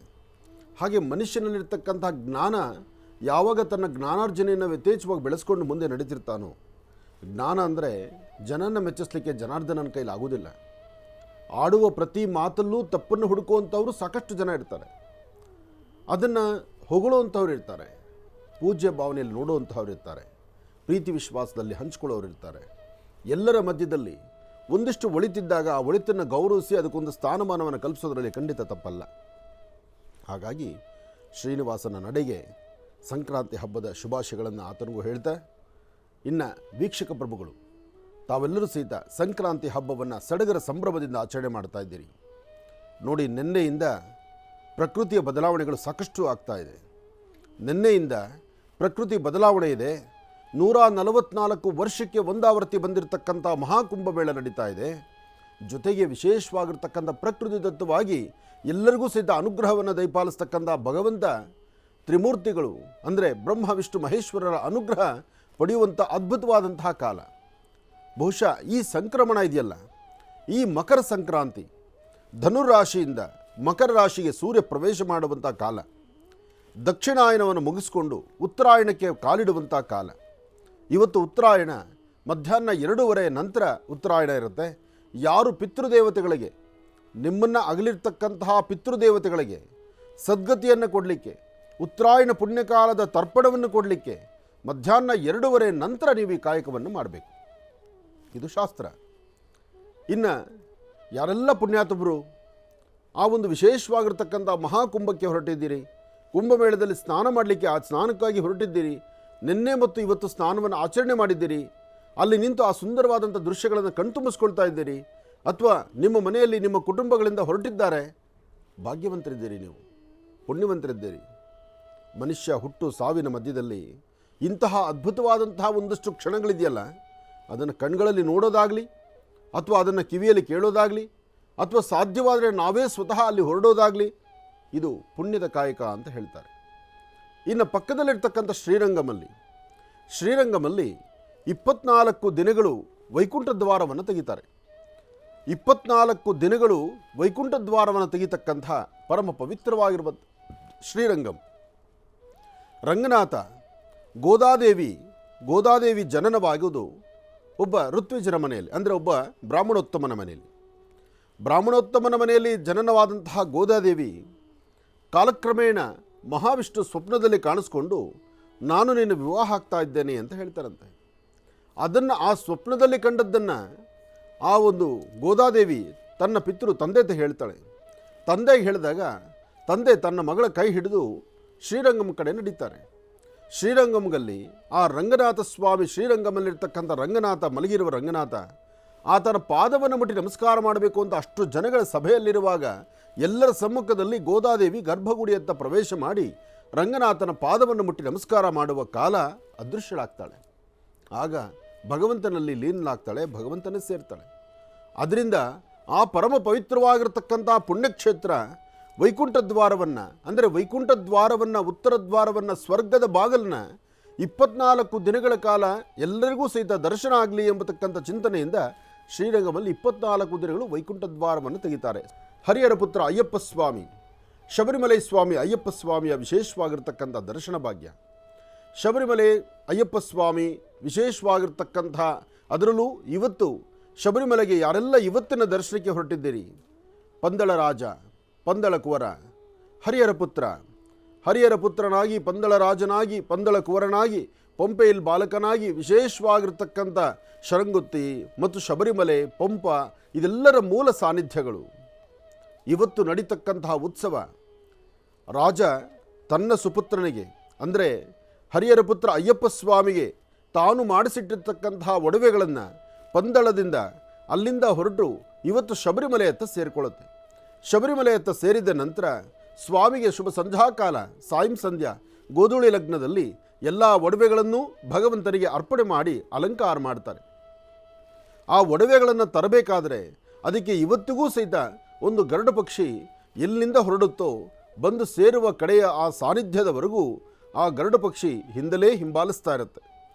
ಹಾಗೆ ಮನುಷ್ಯನಲ್ಲಿರ್ತಕ್ಕಂಥ ಜ್ಞಾನ ಯಾವಾಗ ತನ್ನ ಜ್ಞಾನಾರ್ಜನೆಯನ್ನು ಯಥೇಚ್ಛವಾಗಿ ಬೆಳೆಸ್ಕೊಂಡು ಮುಂದೆ ನಡೀತಿರ್ತಾನೋ, ಜ್ಞಾನ ಅಂದರೆ ಜನನ ಮೆಚ್ಚಿಸ್ಲಿಕ್ಕೆ ಜನಾರ್ದನನ ಕೈಲಿ ಆಗೋದಿಲ್ಲ. ಆಡುವ ಪ್ರತಿ ಮಾತಲ್ಲೂ ತಪ್ಪನ್ನು ಹುಡುಕುವಂಥವ್ರು ಸಾಕಷ್ಟು ಜನ ಇರ್ತಾರೆ, ಅದನ್ನು ಹೊಗಳುವಂಥವ್ರು ಇರ್ತಾರೆ, ಪೂಜ್ಯ ಭಾವನೆಯಲ್ಲಿ ನೋಡುವಂಥವ್ರು ಇರ್ತಾರೆ, ಪ್ರೀತಿ ವಿಶ್ವಾಸದಲ್ಲಿ ಹಂಚ್ಕೊಳ್ಳೋರು ಇರ್ತಾರೆ. ಎಲ್ಲರ ಮಧ್ಯದಲ್ಲಿ ಒಂದಿಷ್ಟು ಒಳಿತಿದ್ದಾಗ ಆ ಒಳಿತನ್ನು ಗೌರವಿಸಿ ಅದಕ್ಕೊಂದು ಸ್ಥಾನಮಾನವನ್ನು ಕಲ್ಪಿಸೋದ್ರಲ್ಲಿ ಖಂಡಿತ ತಪ್ಪಲ್ಲ. ಹಾಗಾಗಿ ಶ್ರೀನಿವಾಸನ ನಡೆಗೆ ಸಂಕ್ರಾಂತಿ ಹಬ್ಬದ ಶುಭಾಶಯಗಳನ್ನು ಆತನಿಗೂ ಹೇಳ್ತಾ, ಇನ್ನು ವೀಕ್ಷಕ ಪ್ರಭುಗಳು ತಾವೆಲ್ಲರೂ ಸಹಿತ ಸಂಕ್ರಾಂತಿ ಹಬ್ಬವನ್ನು ಸಡಗರ ಸಂಭ್ರಮದಿಂದ ಆಚರಣೆ ಮಾಡ್ತಾ ಇದ್ದೀರಿ. ನೋಡಿ, ನಿನ್ನೆಯಿಂದ ಪ್ರಕೃತಿಯ ಬದಲಾವಣೆಗಳು ಸಾಕಷ್ಟು ಆಗ್ತಾ ಇದೆ. ನಿನ್ನೆಯಿಂದ ಪ್ರಕೃತಿ ಬದಲಾವಣೆ ಇದೆ. 144 ವರ್ಷಕ್ಕೆ ಒಂದಾವರ್ತಿ ಬಂದಿರತಕ್ಕಂಥ ಮಹಾಕುಂಭಮೇಳ ನಡೀತಾ ಇದೆ. ಜೊತೆಗೆ ವಿಶೇಷವಾಗಿರ್ತಕ್ಕಂಥ ಪ್ರಕೃತಿ ದತ್ತವಾಗಿ ಎಲ್ಲರಿಗೂ ಸಹಿತ ಅನುಗ್ರಹವನ್ನು ದಯಪಾಲಿಸ್ತಕ್ಕಂಥ ಭಗವಂತ ತ್ರಿಮೂರ್ತಿಗಳು ಅಂದರೆ ಬ್ರಹ್ಮ ವಿಷ್ಣು ಮಹೇಶ್ವರರ ಅನುಗ್ರಹ ಪಡೆಯುವಂಥ ಅದ್ಭುತವಾದಂತಹ ಕಾಲ. ಬಹುಶಃ ಈ ಸಂಕ್ರಮಣ ಇದೆಯಲ್ಲ, ಈ ಮಕರ ಸಂಕ್ರಾಂತಿ, ಧನುರಾಶಿಯಿಂದ ಮಕರ ರಾಶಿಗೆ ಸೂರ್ಯ ಪ್ರವೇಶ ಮಾಡುವಂಥ ಕಾಲ, ದಕ್ಷಿಣಾಯನವನ್ನು ಮುಗಿಸ್ಕೊಂಡು ಉತ್ತರಾಯಣಕ್ಕೆ ಕಾಲಿಡುವಂಥ ಕಾಲ. ಇವತ್ತು ಉತ್ತರಾಯಣ ಮಧ್ಯಾಹ್ನ 2:30 ನಂತರ ಉತ್ತರಾಯಣ ಇರುತ್ತೆ. ಯಾರು ಪಿತೃದೇವತೆಗಳಿಗೆ, ನಿಮ್ಮನ್ನು ಅಗಲಿರ್ತಕ್ಕಂತಹ ಪಿತೃದೇವತೆಗಳಿಗೆ ಸದ್ಗತಿಯನ್ನು ಕೊಡಲಿಕ್ಕೆ, ಉತ್ತರಾಯಣ ಪುಣ್ಯಕಾಲದ ತರ್ಪಣವನ್ನು ಕೊಡಲಿಕ್ಕೆ ಮಧ್ಯಾಹ್ನ 2:30 ನಂತರ ನೀವು ಈ ಕಾಯಕವನ್ನು ಮಾಡಬೇಕು. ಇದು ಶಾಸ್ತ್ರ. ಇನ್ನು ಯಾರೆಲ್ಲ ಪುಣ್ಯಾತುಬರು ಆ ಒಂದು ವಿಶೇಷವಾಗಿರ್ತಕ್ಕಂಥ ಮಹಾಕುಂಭಕ್ಕೆ ಹೊರಟಿದ್ದೀರಿ, ಕುಂಭಮೇಳದಲ್ಲಿ ಸ್ನಾನ ಮಾಡಲಿಕ್ಕೆ ಆ ಸ್ನಾನಕ್ಕಾಗಿ ಹೊರಟಿದ್ದೀರಿ, ನಿನ್ನೆ ಮತ್ತು ಇವತ್ತು ಸ್ನಾನವನ್ನು ಆಚರಣೆ ಮಾಡಿದ್ದೀರಿ, ಅಲ್ಲಿ ನಿಂತು ಆ ಸುಂದರವಾದಂಥ ದೃಶ್ಯಗಳನ್ನು ಕಣ್ತುಂಬಿಸ್ಕೊಳ್ತಾ ಇದ್ದೀರಿ, ಅಥವಾ ನಿಮ್ಮ ಮನೆಯಲ್ಲಿ ನಿಮ್ಮ ಕುಟುಂಬಗಳಿಂದ ಹೊರಟಿದ್ದಾರೆ, ಭಾಗ್ಯವಂತರಿದ್ದೀರಿ, ನೀವು ಪುಣ್ಯವಂತರಿದ್ದೀರಿ. ಮನುಷ್ಯ ಹುಟ್ಟು ಸಾವಿನ ಮಧ್ಯದಲ್ಲಿ ಇಂತಹ ಅದ್ಭುತವಾದಂತಹ ಒಂದಷ್ಟು ಕ್ಷಣಗಳಿದೆಯಲ್ಲ, ಅದನ್ನು ಕಣ್ಗಳಲ್ಲಿ ನೋಡೋದಾಗಲಿ ಅಥವಾ ಅದನ್ನು ಕಿವಿಯಲ್ಲಿ ಕೇಳೋದಾಗಲಿ ಅಥವಾ ಸಾಧ್ಯವಾದರೆ ನಾವೇ ಸ್ವತಃ ಅಲ್ಲಿ ಹೊರಡೋದಾಗಲಿ, ಇದು ಪುಣ್ಯದ ಕಾಯಕ ಅಂತ ಹೇಳ್ತಾರೆ. ಇನ್ನು ಪಕ್ಕದಲ್ಲಿರ್ತಕ್ಕಂಥ ಶ್ರೀರಂಗಮಲ್ಲಿ 24 ದಿನಗಳು ವೈಕುಂಠ ದ್ವಾರವನ್ನು ತೆಗಿತಾರೆ. 24 ದಿನಗಳು ವೈಕುಂಠ ದ್ವಾರವನ್ನು ತೆಗಿತಕ್ಕಂಥ ಪರಮ ಪವಿತ್ರವಾಗಿರುವ ಶ್ರೀರಂಗಂ. ರಂಗನಾಥ ಗೋದಾದೇವಿ ಜನನವಾಗುವುದು ಒಬ್ಬ ಋತ್ವಿಜನ ಮನೆಯಲ್ಲಿ, ಅಂದರೆ ಒಬ್ಬ ಬ್ರಾಹ್ಮಣೋತ್ತಮನ ಮನೆಯಲ್ಲಿ ಜನನವಾದಂತಹ ಗೋದಾದೇವಿ ಕಾಲಕ್ರಮೇಣ ಮಹಾವಿಷ್ಣು ಸ್ವಪ್ನದಲ್ಲಿ ಕಾಣಿಸ್ಕೊಂಡು ನಾನು ನಿನ್ನ ವಿವಾಹ ಆಗ್ತಾ ಇದ್ದೇನೆ ಅಂತ ಹೇಳ್ತಾರಂತೆ. ಅದನ್ನು ಆ ಸ್ವಪ್ನದಲ್ಲಿ ಕಂಡದ್ದನ್ನು ಆ ಒಂದು ಗೋದಾದೇವಿ ತನ್ನ ತಂದೆ ಹೇಳ್ತಾಳೆ. ತಂದೆಗೆ ಹೇಳಿದಾಗ ತಂದೆ ತನ್ನ ಮಗಳ ಕೈ ಹಿಡಿದು ಶ್ರೀರಂಗಂ ಕಡೆ ನಡೀತಾರೆ. ಶ್ರೀರಂಗಂನಲ್ಲಿ ಆ ರಂಗನಾಥ ಸ್ವಾಮಿ, ಶ್ರೀರಂಗಮಲ್ಲಿರ್ತಕ್ಕಂಥ ರಂಗನಾಥ, ಮಲಗಿರುವ ರಂಗನಾಥ, ಆತನ ಪಾದವನ್ನು ಮುಟ್ಟಿ ನಮಸ್ಕಾರ ಮಾಡಬೇಕು ಅಂತ ಅಷ್ಟು ಜನಗಳ ಸಭೆಯಲ್ಲಿರುವಾಗ ಎಲ್ಲರ ಸಮ್ಮುಖದಲ್ಲಿ ಗೋದಾದೇವಿ ಗರ್ಭಗುಡಿಯತ್ತ ಪ್ರವೇಶ ಮಾಡಿ ರಂಗನಾಥನ ಪಾದವನ್ನು ಮುಟ್ಟಿ ನಮಸ್ಕಾರ ಮಾಡುವ ಕಾಲ ಅದೃಶ್ಯಳಾಗ್ತಾಳೆ. ಆಗ ಭಗವಂತನಲ್ಲಿ ಲೀನಲಾಗ್ತಾಳೆ, ಭಗವಂತನೇ ಸೇರ್ತಾಳೆ. ಅದರಿಂದ ಆ ಪರಮ ಪವಿತ್ರವಾಗಿರ್ತಕ್ಕಂಥ ಪುಣ್ಯಕ್ಷೇತ್ರ ವೈಕುಂಠ ದ್ವಾರವನ್ನು, ಅಂದರೆ ವೈಕುಂಠ ದ್ವಾರವನ್ನು, ಉತ್ತರ ದ್ವಾರವನ್ನು, ಸ್ವರ್ಗದ ಬಾಗಲನ್ನ 24 ದಿನಗಳ ಕಾಲ ಎಲ್ಲರಿಗೂ ಸಹಿತ ದರ್ಶನ ಆಗಲಿ ಎಂಬತಕ್ಕಂಥ ಚಿಂತನೆಯಿಂದ ಶ್ರೀರಂಗಮಲ್ಲಿ 24 ದಿನಗಳು ವೈಕುಂಠ ದ್ವಾರವನ್ನು ತೆಗಿತಾರೆ. ಹರಿಹರ ಪುತ್ರ ಅಯ್ಯಪ್ಪ ಸ್ವಾಮಿ, ಶಬರಿಮಲೈ ಸ್ವಾಮಿ ಅಯ್ಯಪ್ಪ ಸ್ವಾಮಿಯ ವಿಶೇಷವಾಗಿರ್ತಕ್ಕಂಥ ದರ್ಶನ ಭಾಗ್ಯ. ಶಬರಿಮಲೆ ಅಯ್ಯಪ್ಪ ಸ್ವಾಮಿ ವಿಶೇಷವಾಗಿರ್ತಕ್ಕಂಥ, ಅದರಲ್ಲೂ ಇವತ್ತು ಶಬರಿಮಲೆಗೆ ಯಾರೆಲ್ಲ ಇವತ್ತಿನ ದರ್ಶನಕ್ಕೆ ಹೊರಟಿದ್ದೀರಿ, ಪಂದಳ ರಾಜ, ಪಂದಳ ಕುವರ, ಹರಿಹರ ಪುತ್ರ, ಹರಿಹರ ಪುತ್ರನಾಗಿ, ಪಂದಳ ರಾಜನಾಗಿ, ಪಂದಳ ಕುವರನಾಗಿ, ಪಂಪೆಯಲ್ಲಿ ಬಾಲಕನಾಗಿ ವಿಶೇಷವಾಗಿರ್ತಕ್ಕಂಥ ಶರಂಗುತ್ತಿ ಮತ್ತು ಶಬರಿಮಲೆ, ಪಂಪ ಇದೆಲ್ಲರ ಮೂಲ ಸಾನ್ನಿಧ್ಯಗಳು. ಇವತ್ತು ನಡೀತಕ್ಕಂತಹ ಉತ್ಸವ, ರಾಜ ತನ್ನ ಸುಪುತ್ರನಿಗೆ, ಅಂದರೆ ಹರಿಹರ ಪುತ್ರ ಅಯ್ಯಪ್ಪ ಸ್ವಾಮಿಗೆ ತಾನು ಮಾಡಿಸಿಟ್ಟಿರ್ತಕ್ಕಂತಹ ಒಡವೆಗಳನ್ನು ಪಂದಳದಿಂದ ಅಲ್ಲಿಂದ ಹೊರಟು ಇವತ್ತು ಶಬರಿಮಲೆಯತ್ತ ಸೇರಿಕೊಳ್ಳುತ್ತೆ. ಶಬರಿಮಲೆಯತ್ತ ಸೇರಿದ ನಂತರ ಸ್ವಾಮಿಗೆ ಶುಭ ಸಂಧ್ಯಾಕಾಲ, ಸಾಯಂ ಸಂಧ್ಯಾ ಗೋಧೂಳಿ ಲಗ್ನದಲ್ಲಿ ಎಲ್ಲ ಒಡವೆಗಳನ್ನು ಭಗವಂತನಿಗೆ ಅರ್ಪಣೆ ಮಾಡಿ ಅಲಂಕಾರ ಮಾಡ್ತಾರೆ. ಆ ಒಡವೆಗಳನ್ನು ತರಬೇಕಾದರೆ ಅದಕ್ಕೆ ಇವತ್ತಿಗೂ ಸಹಿತ ಒಂದು ಗರುಡ ಪಕ್ಷಿ ಎಲ್ಲಿಂದ ಹೊರಡುತ್ತೋ ಬಂದು ಸೇರುವ ಕಡೆಯ ಆ ಸಾನ್ನಿಧ್ಯದವರೆಗೂ ಆ ಗರುಡ ಪಕ್ಷಿ ಹಿಂದಲೇ ಹಿಂಬಾಲಿಸ್ತಾ ಇರುತ್ತೆ.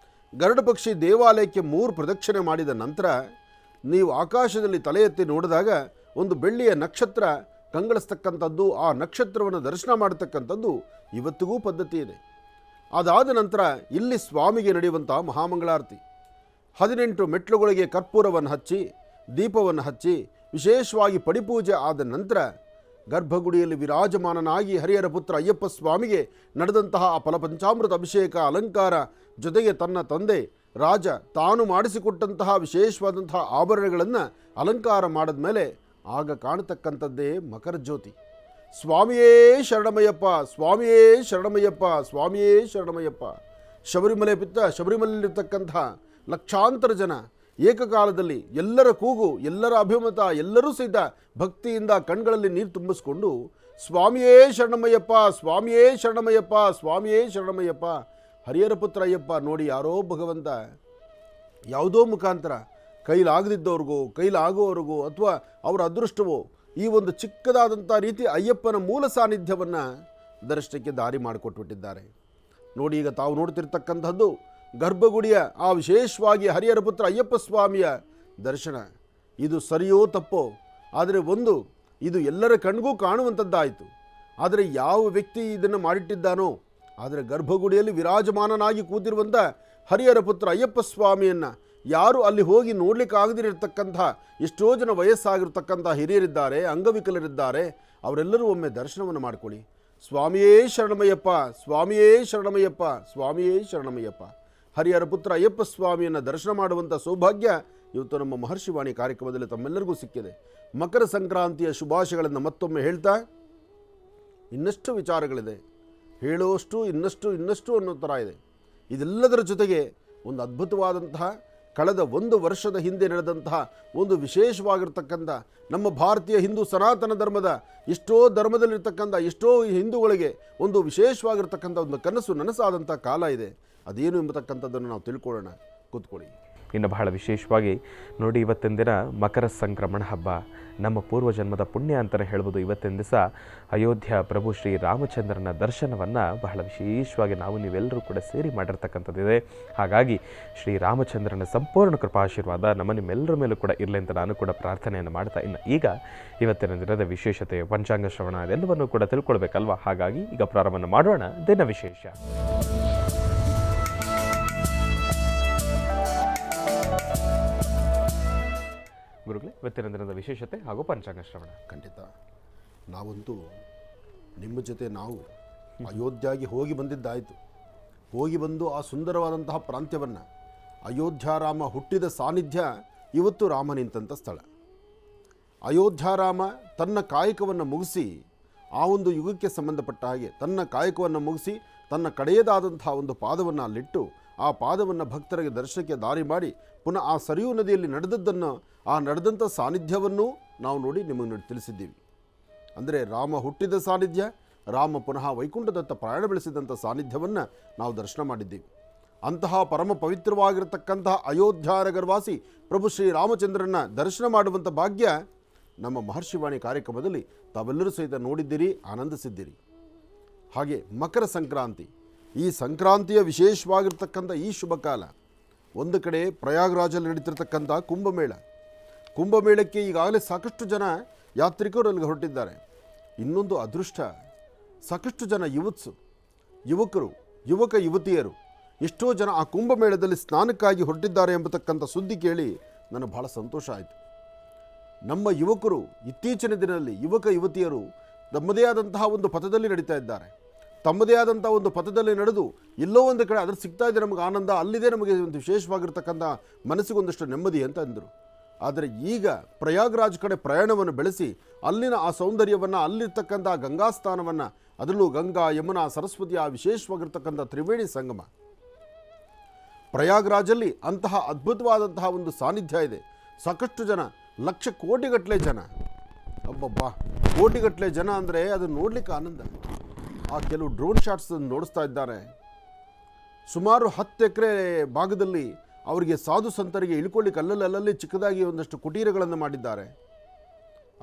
ಗರುಡ ಪಕ್ಷಿ ದೇವಾಲಯಕ್ಕೆ 3 ಪ್ರದಕ್ಷಿಣೆ ಮಾಡಿದ ನಂತರ ನೀವು ಆಕಾಶದಲ್ಲಿ ತಲೆ ಎತ್ತಿ ನೋಡಿದಾಗ ಒಂದು ಬೆಳ್ಳಿಯ ನಕ್ಷತ್ರ ಕಂಗಳಿಸ್ತಕ್ಕಂಥದ್ದು, ಆ ನಕ್ಷತ್ರವನ್ನು ದರ್ಶನ ಮಾಡತಕ್ಕಂಥದ್ದು ಇವತ್ತಿಗೂ ಪದ್ಧತಿ ಇದೆ. ಅದಾದ ನಂತರ ಇಲ್ಲಿ ಸ್ವಾಮಿಗೆ ನಡೆಯುವಂಥ ಮಹಾಮಂಗಳಾರತಿ, 18 ಮೆಟ್ಲುಗಳಿಗೆ ಕರ್ಪೂರವನ್ನು ಹಚ್ಚಿ, ದೀಪವನ್ನು ಹಚ್ಚಿ, ವಿಶೇಷವಾಗಿ ಪಡಿಪೂಜೆ ಆದ ನಂತರ ಗರ್ಭಗುಡಿಯಲ್ಲಿ ವಿರಾಜಮಾನನಾಗಿ ಹರಿಹರ ಪುತ್ರ ಅಯ್ಯಪ್ಪ ಸ್ವಾಮಿಗೆ ನಡೆದಂತಹ ಆ ಫಲಪಂಚಾಮೃತ ಅಭಿಷೇಕ, ಅಲಂಕಾರ, ಜೊತೆಗೆ ತನ್ನ ತಂದೆ ರಾಜ ತಾನು ಮಾಡಿಸಿಕೊಟ್ಟಂತಹ ವಿಶೇಷವಾದಂತಹ ಆಭರಣಗಳನ್ನು ಅಲಂಕಾರ ಮಾಡಿದ ಮೇಲೆ ಆಗ ಕಾಣತಕ್ಕಂಥದ್ದೇ ಮಕರ ಜ್ಯೋತಿ. ಸ್ವಾಮಿಯೇ ಶರಣಮಯ್ಯಪ್ಪ, ಸ್ವಾಮಿಯೇ ಶರಣಮಯ್ಯಪ್ಪ, ಸ್ವಾಮಿಯೇ ಶರಣಮಯ್ಯಪ್ಪ. ಶಬರಿಮಲೆಯಲ್ಲಿರ್ತಕ್ಕಂಥ ಲಕ್ಷಾಂತರ ಜನ ಏಕಕಾಲದಲ್ಲಿ ಎಲ್ಲರ ಕೂಗು, ಎಲ್ಲರ ಅಭಿಮತ, ಎಲ್ಲರೂ ಸಹಿತ ಭಕ್ತಿಯಿಂದ ಕಣ್ಗಳಲ್ಲಿ ನೀರು ತುಂಬಿಸ್ಕೊಂಡು ಸ್ವಾಮಿಯೇ ಶರಣಮಯ್ಯಪ್ಪ, ಸ್ವಾಮಿಯೇ ಶರಣಮಯ್ಯಪ್ಪ, ಸ್ವಾಮಿಯೇ ಶರಣಮಯ್ಯಪ್ಪ. ಹರಿಹರ ಪುತ್ರ ಅಯ್ಯಪ್ಪ ನೋಡಿ, ಯಾರೋ ಭಗವಂತ ಯಾವುದೋ ಮುಖಾಂತರ ಕೈಲಾಗದಿದ್ದವ್ರಿಗೋ, ಕೈಲಾಗೋವರೆಗೋ, ಅಥವಾ ಅವರ ಅದೃಷ್ಟವೋ ಈ ಒಂದು ಚಿಕ್ಕದಾದಂಥ ರೀತಿ ಅಯ್ಯಪ್ಪನ ಮೂಲ ಸಾನ್ನಿಧ್ಯವನ್ನು ದರ್ಶನಕ್ಕೆ ದಾರಿ ಮಾಡಿಕೊಟ್ಬಿಟ್ಟಿದ್ದಾರೆ. ನೋಡಿ, ಈಗ ತಾವು ನೋಡ್ತಿರ್ತಕ್ಕಂಥದ್ದು ಗರ್ಭಗುಡಿಯ ಆ ವಿಶೇಷವಾಗಿ ಹರಿಹರ ಪುತ್ರ ಅಯ್ಯಪ್ಪ ಸ್ವಾಮಿಯ ದರ್ಶನ. ಇದು ಸರಿಯೋ ತಪ್ಪೋ, ಆದರೆ ಇದು ಎಲ್ಲರ ಕಣ್ಗೂ ಕಾಣುವಂಥದ್ದಾಯಿತು. ಆದರೆ ಯಾವ ವ್ಯಕ್ತಿ ಇದನ್ನು ಮಾಡಿಟ್ಟಿದ್ದಾನೋ, ಆದರೆ ಗರ್ಭಗುಡಿಯಲ್ಲಿ ವಿರಾಜಮಾನನಾಗಿ ಕೂತಿರುವಂಥ ಹರಿಹರ ಪುತ್ರ ಅಯ್ಯಪ್ಪ ಸ್ವಾಮಿಯನ್ನು ಯಾರು ಅಲ್ಲಿ ಹೋಗಿ ನೋಡಲಿಕ್ಕಾಗದಿರತಕ್ಕಂಥ ಎಷ್ಟೋ ಜನ ವಯಸ್ಸಾಗಿರ್ತಕ್ಕಂಥ ಹಿರಿಯರಿದ್ದಾರೆ, ಅಂಗವಿಕಲರಿದ್ದಾರೆ, ಅವರೆಲ್ಲರೂ ಒಮ್ಮೆ ದರ್ಶನವನ್ನು ಮಾಡಿಕೊಳ್ಳಿ. ಸ್ವಾಮಿಯೇ ಶರಣಮಯ್ಯಪ್ಪ, ಸ್ವಾಮಿಯೇ ಶರಣಮಯ್ಯಪ್ಪ, ಸ್ವಾಮಿಯೇ ಶರಣಮಯ್ಯಪ್ಪ. ಹರಿಹರ ಪುತ್ರ ಅಯ್ಯಪ್ಪ ಸ್ವಾಮಿಯನ್ನು ದರ್ಶನ ಮಾಡುವಂಥ ಸೌಭಾಗ್ಯ ಇವತ್ತು ನಮ್ಮ ಮಹರ್ಷಿವಾಣಿ ಕಾರ್ಯಕ್ರಮದಲ್ಲಿ ತಮ್ಮೆಲ್ಲರಿಗೂ ಸಿಕ್ಕಿದೆ. ಮಕರ ಸಂಕ್ರಾಂತಿಯ ಶುಭಾಶಯಗಳನ್ನು ಮತ್ತೊಮ್ಮೆ ಹೇಳ್ತಾ, ಇನ್ನಷ್ಟು ವಿಚಾರಗಳಿದೆ, ಹೇಳೋಷ್ಟು ಇನ್ನಷ್ಟು ಅನ್ನೋ ಥರ ಇದೆ. ಇದೆಲ್ಲದರ ಜೊತೆಗೆ ಒಂದು ಅದ್ಭುತವಾದಂತಹ ಕಳೆದ 1 ವರ್ಷದ ಹಿಂದೆ ನಡೆದಂತಹ ಒಂದು ವಿಶೇಷವಾಗಿರ್ತಕ್ಕಂಥ ನಮ್ಮ ಭಾರತೀಯ ಹಿಂದೂ ಸನಾತನ ಧರ್ಮದ ಎಷ್ಟೋ ಧರ್ಮದಲ್ಲಿರ್ತಕ್ಕಂಥ ಎಷ್ಟೋ ಹಿಂದೂಗಳಿಗೆ ಒಂದು ವಿಶೇಷವಾಗಿರ್ತಕ್ಕಂಥ ಒಂದು ಕನಸು ನನಸಾದಂಥ ಕಾಲ ಇದೆ. ಅದೇನು ಎಂಬತಕ್ಕಂಥದ್ದನ್ನು ನಾವು ತಿಳ್ಕೊಳ್ಳೋಣ. ಕೂತ್ಕೊಳ್ಳಿ. ಇನ್ನು ಬಹಳ ವಿಶೇಷವಾಗಿ ನೋಡಿ, ಇವತ್ತಿನ ದಿನ ಮಕರ ಸಂಕ್ರಮಣ ಹಬ್ಬ, ನಮ್ಮ ಪೂರ್ವಜನ್ಮದ ಪುಣ್ಯ ಅಂತಲೇ ಹೇಳ್ಬೋದು. ಇವತ್ತಿನ ದಿವಸ ಅಯೋಧ್ಯ ಪ್ರಭು ಶ್ರೀ ರಾಮಚಂದ್ರನ ದರ್ಶನವನ್ನು ಬಹಳ ವಿಶೇಷವಾಗಿ ನೀವೆಲ್ಲರೂ ಕೂಡ ಸೇರಿ ಮಾಡಿರ್ತಕ್ಕಂಥದ್ದಿದೆ. ಹಾಗಾಗಿ ಶ್ರೀ ರಾಮಚಂದ್ರನ ಸಂಪೂರ್ಣ ಕೃಪಾಶೀರ್ವಾದ ನಿಮ್ಮೆಲ್ಲರ ಮೇಲೂ ಕೂಡ ಇರಲಿ ಅಂತ ನಾನು ಕೂಡ ಪ್ರಾರ್ಥನೆಯನ್ನು ಮಾಡ್ತಾ, ಇನ್ನು ಈಗ ಇವತ್ತಿನ ದಿನದ ವಿಶೇಷತೆ, ಪಂಚಾಂಗ ಶ್ರವಣ ಅದೆಲ್ಲವನ್ನೂ ಕೂಡ ತಿಳ್ಕೊಳ್ಬೇಕಲ್ವ. ಹಾಗಾಗಿ ಈಗ ಪ್ರಾರಂಭವನ್ನು ಮಾಡೋಣ ದಿನ ವಿಶೇಷ. ಗುರುಗಳೇ, ಇವತ್ತಿನ ದಿನದ ವಿಶೇಷತೆ ಹಾಗೂ ಪಂಚಾಂಗ ಶ್ರವಣ. ಖಂಡಿತ. ನಾವಂತೂ ನಿಮ್ಮ ಜೊತೆ ನಾವು ಅಯೋಧ್ಯೆಗೆ ಹೋಗಿ ಬಂದಿದ್ದಾಯಿತು. ಹೋಗಿ ಬಂದು ಆ ಸುಂದರವಾದಂತಹ ಪ್ರಾಂತ್ಯವನ್ನು, ಅಯೋಧ್ಯಾರಾಮ ಹುಟ್ಟಿದ ಸಾನ್ನಿಧ್ಯ ಇವತ್ತು ರಾಮ ನಿಂತಂಥ ಸ್ಥಳ. ಅಯೋಧ್ಯಾರಾಮ ತನ್ನ ಕಾಯಕವನ್ನು ಮುಗಿಸಿ, ಆ ಒಂದು ಯುಗಕ್ಕೆ ಸಂಬಂಧಪಟ್ಟ ಹಾಗೆ ತನ್ನ ಕಾಯಕವನ್ನು ಮುಗಿಸಿ ತನ್ನ ಕಡೆಯದಾದಂಥ ಒಂದು ಪಾದವನ್ನು ಅಲ್ಲಿಟ್ಟು, ಆ ಪಾದವನ್ನು ಭಕ್ತರಿಗೆ ದರ್ಶನಕ್ಕೆ ದಾರಿ ಮಾಡಿ ಪುನಃ ಆ ಸರಿಯೂ ನದಿಯಲ್ಲಿ ನಡೆದಂಥ ಸಾನ್ನಿಧ್ಯವನ್ನು ನಾವು ನೋಡಿ ನಿಮಗೆ ತಿಳಿಸಿದ್ದೀವಿ. ಅಂದರೆ ರಾಮ ಹುಟ್ಟಿದ ಸಾನ್ನಿಧ್ಯ, ರಾಮ ಪುನಃ ವೈಕುಂಠದತ್ತ ಪ್ರಯಾಣ ಬೆಳೆಸಿದಂಥ ಸಾನ್ನಿಧ್ಯವನ್ನು ನಾವು ದರ್ಶನ ಮಾಡಿದ್ದೀವಿ. ಅಂತಹ ಪರಮ ಪವಿತ್ರವಾಗಿರತಕ್ಕಂತಹ ಅಯೋಧ್ಯ ನಗರವಾಸಿ ಪ್ರಭು ಶ್ರೀ ರಾಮಚಂದ್ರನ ದರ್ಶನ ಮಾಡುವಂಥ ಭಾಗ್ಯ ನಮ್ಮ ಮಹರ್ಷಿವಾಣಿ ಕಾರ್ಯಕ್ರಮದಲ್ಲಿ ತಾವೆಲ್ಲರೂ ಸಹಿತ ನೋಡಿದ್ದೀರಿ, ಆನಂದಿಸಿದ್ದೀರಿ. ಹಾಗೆ ಮಕರ ಸಂಕ್ರಾಂತಿ, ಈ ಸಂಕ್ರಾಂತಿಯ ವಿಶೇಷವಾಗಿರ್ತಕ್ಕಂಥ ಈ ಶುಭ ಕಾಲ, ಒಂದು ಕಡೆ ಪ್ರಯಾಗ್ರಾಜಲ್ಲಿ ನಡೀತಿರ್ತಕ್ಕಂಥ ಕುಂಭಮೇಳಕ್ಕೆ ಈಗಾಗಲೇ ಸಾಕಷ್ಟು ಜನ ಯಾತ್ರಿಕರು ಅಲ್ಲಿಗೆ ಹೊರಟಿದ್ದಾರೆ. ಇನ್ನೊಂದು ಅದೃಷ್ಟ, ಸಾಕಷ್ಟು ಜನ ಯುವಕರು ಯುವಕ ಯುವತಿಯರು ಎಷ್ಟೋ ಜನ ಆ ಕುಂಭಮೇಳದಲ್ಲಿ ಸ್ನಾನಕ್ಕಾಗಿ ಹೊರಟಿದ್ದಾರೆ ಎಂಬತಕ್ಕಂಥ ಸುದ್ದಿ ಕೇಳಿ ನನಗೆ ಬಹಳ ಸಂತೋಷ ಆಯಿತು. ನಮ್ಮ ಯುವಕರು ಇತ್ತೀಚಿನ ದಿನದಲ್ಲಿ ಯುವಕ ಯುವತಿಯರು ತಮ್ಮದೇ ಆದಂತಹ ಒಂದು ಪಥದಲ್ಲಿ ನಡೀತಾ ಇದ್ದಾರೆ. ತಮ್ಮದೇ ಆದಂಥ ಒಂದು ಪಥದಲ್ಲಿ ನಡೆದು ಎಲ್ಲೋ ಒಂದು ಕಡೆ ಅದ್ರ ಸಿಗ್ತಾ ಇದೆ ನಮಗೆ ಆನಂದ, ಅಲ್ಲಿದೆ ನಮಗೆ ಒಂದು ವಿಶೇಷವಾಗಿರ್ತಕ್ಕಂಥ ಮನಸ್ಸಿಗೊಂದಷ್ಟು ನೆಮ್ಮದಿ ಅಂತ ಅಂದರು. ಆದರೆ ಈಗ ಪ್ರಯಾಗ್ರಾಜ್ ಕಡೆ ಪ್ರಯಾಣವನ್ನು ಬೆಳೆಸಿ ಅಲ್ಲಿನ ಆ ಸೌಂದರ್ಯವನ್ನು, ಅಲ್ಲಿರ್ತಕ್ಕಂಥ ಗಂಗಾ ಸ್ಥಾನವನ್ನು, ಅದರಲ್ಲೂ ಗಂಗಾ ಯಮುನಾ ಸರಸ್ವತಿಯ ವಿಶೇಷವಾಗಿರ್ತಕ್ಕಂಥ ತ್ರಿವೇಣಿ ಸಂಗಮ, ಪ್ರಯಾಗ್ರಾಜಲ್ಲಿ ಅಂತಹ ಅದ್ಭುತವಾದಂತಹ ಒಂದು ಸಾನ್ನಿಧ್ಯ ಇದೆ. ಸಾಕಷ್ಟು ಜನ, ಲಕ್ಷ ಕೋಟಿಗಟ್ಟಲೆ ಜನ, ಅಬ್ಬಬ್ಬಾ ಕೋಟಿಗಟ್ಟಲೆ ಜನ ಅಂದರೆ ಅದನ್ನು ನೋಡಲಿಕ್ಕೆ ಆನಂದ. ಆ ಕೆಲವು ಡ್ರೋನ್ ಶಾಟ್ಸ್ ನೋಡಿಸ್ತಾ ಇದ್ದಾರೆ. ಸುಮಾರು 10 ಎಕರೆ ಭಾಗದಲ್ಲಿ ಅವರಿಗೆ ಸಾಧು ಸಂತರಿಗೆ ಇಳ್ಕೊಳ್ಳಿಕ್ಕೆ ಅಲ್ಲಲ್ಲಿ ಚಿಕ್ಕದಾಗಿ ಒಂದಷ್ಟು ಕುಟೀರಗಳನ್ನು ಮಾಡಿದ್ದಾರೆ.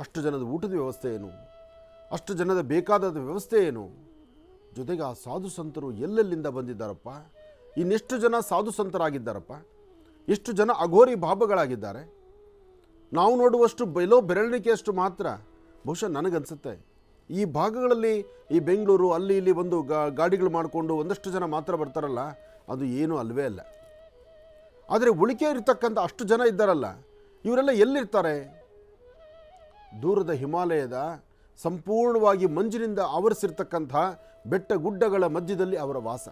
ಅಷ್ಟು ಜನದ ಊಟದ ವ್ಯವಸ್ಥೆ ಏನು, ಅಷ್ಟು ಜನದ ಬೇಕಾದ ವ್ಯವಸ್ಥೆ ಏನು, ಜೊತೆಗೆ ಆ ಸಾಧು ಸಂತರು ಎಲ್ಲೆಲ್ಲಿಂದ ಬಂದಿದ್ದಾರಪ್ಪ, ಇನ್ನೆಷ್ಟು ಜನ ಸಾಧು ಸಂತರಾಗಿದ್ದಾರಪ್ಪ, ಎಷ್ಟು ಜನ ಅಘೋರಿ ಬಾಬಾಗಳಾಗಿದ್ದಾರೆ. ನಾವು ನೋಡುವಷ್ಟು ಬೆರಳಿಕೆಯಷ್ಟು ಮಾತ್ರ ಬಹುಶಃ ನನಗನ್ಸುತ್ತೆ. ಈ ಭಾಗಗಳಲ್ಲಿ ಈ ಬೆಂಗಳೂರು ಅಲ್ಲಿ ಇಲ್ಲಿ ಒಂದು ಗಾಡಿಗಳು ಮಾಡಿಕೊಂಡು ಒಂದಷ್ಟು ಜನ ಮಾತ್ರ ಬರ್ತಾರಲ್ಲ, ಅದು ಏನೂ ಅಲ್ವೇ ಅಲ್ಲ. ಆದರೆ ಉಳಿಕೆ ಇರ್ತಕ್ಕಂಥ ಅಷ್ಟು ಜನ ಇದ್ದಾರಲ್ಲ, ಇವರೆಲ್ಲ ಎಲ್ಲಿರ್ತಾರೆ? ದೂರದ ಹಿಮಾಲಯದ ಸಂಪೂರ್ಣವಾಗಿ ಮಂಜಿನಿಂದ ಆವರಿಸಿರ್ತಕ್ಕಂಥ ಬೆಟ್ಟ ಗುಡ್ಡಗಳ ಮಧ್ಯದಲ್ಲಿ ಅವರ ವಾಸ.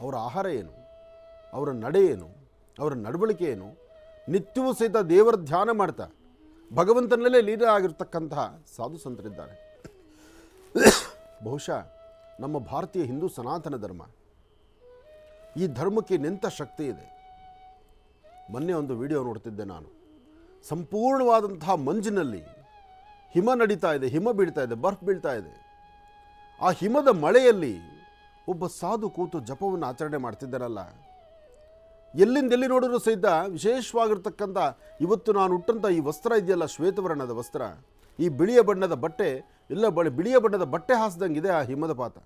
ಅವರ ಆಹಾರ ಏನು, ಅವರ ನಡೆ ಏನು, ಅವರ ನಡವಳಿಕೆ ಏನು, ನಿತ್ಯವೂ ಸಹಿತ ದೇವರ ಧ್ಯಾನ ಮಾಡ್ತಾ ಭಗವಂತನಲ್ಲೇ ಲೀನ ಆಗಿರ್ತಕ್ಕಂತಹ ಸಾಧು ಸಂತರಿದ್ದಾರೆ. ಬಹುಶಃ ನಮ್ಮ ಭಾರತೀಯ ಹಿಂದೂ ಸನಾತನ ಧರ್ಮ, ಈ ಧರ್ಮಕ್ಕೆ ನಿಂತ ಶಕ್ತಿ ಇದೆ. ಮೊನ್ನೆ ಒಂದು ವಿಡಿಯೋ ನೋಡ್ತಿದ್ದೆ ನಾನು. ಸಂಪೂರ್ಣವಾದಂತಹ ಮಂಜಿನಲ್ಲಿ ಹಿಮ ನಡೀತಾ ಇದೆ, ಹಿಮ ಬೀಳ್ತಾ ಇದೆ, ಬರ್ಫ್ ಬೀಳ್ತಾ ಇದೆ. ಆ ಹಿಮದ ಮಳೆಯಲ್ಲಿ ಒಬ್ಬ ಸಾಧು ಕೂತು ಜಪವನ್ನು ಆಚರಣೆ ಮಾಡ್ತಿದ್ದಾರಲ್ಲ, ಎಲ್ಲಿಂದೆಲ್ಲಿ ನೋಡಿದ್ರು ಸಹಿತ ವಿಶೇಷವಾಗಿರ್ತಕ್ಕಂಥ ಇವತ್ತು ನಾನು ಉಟ್ಟಂಥ ಈ ವಸ್ತ್ರ ಇದೆಯಲ್ಲ, ಶ್ವೇತವರ್ಣದ ವಸ್ತ್ರ, ಈ ಬಿಳಿಯ ಬಣ್ಣದ ಬಟ್ಟೆ ಎಲ್ಲ ಬಿಳಿಯ ಬಣ್ಣದ ಬಟ್ಟೆ ಹಾಸಿದಂಗಿದೆ ಆ ಹಿಮದ ಪಾತ.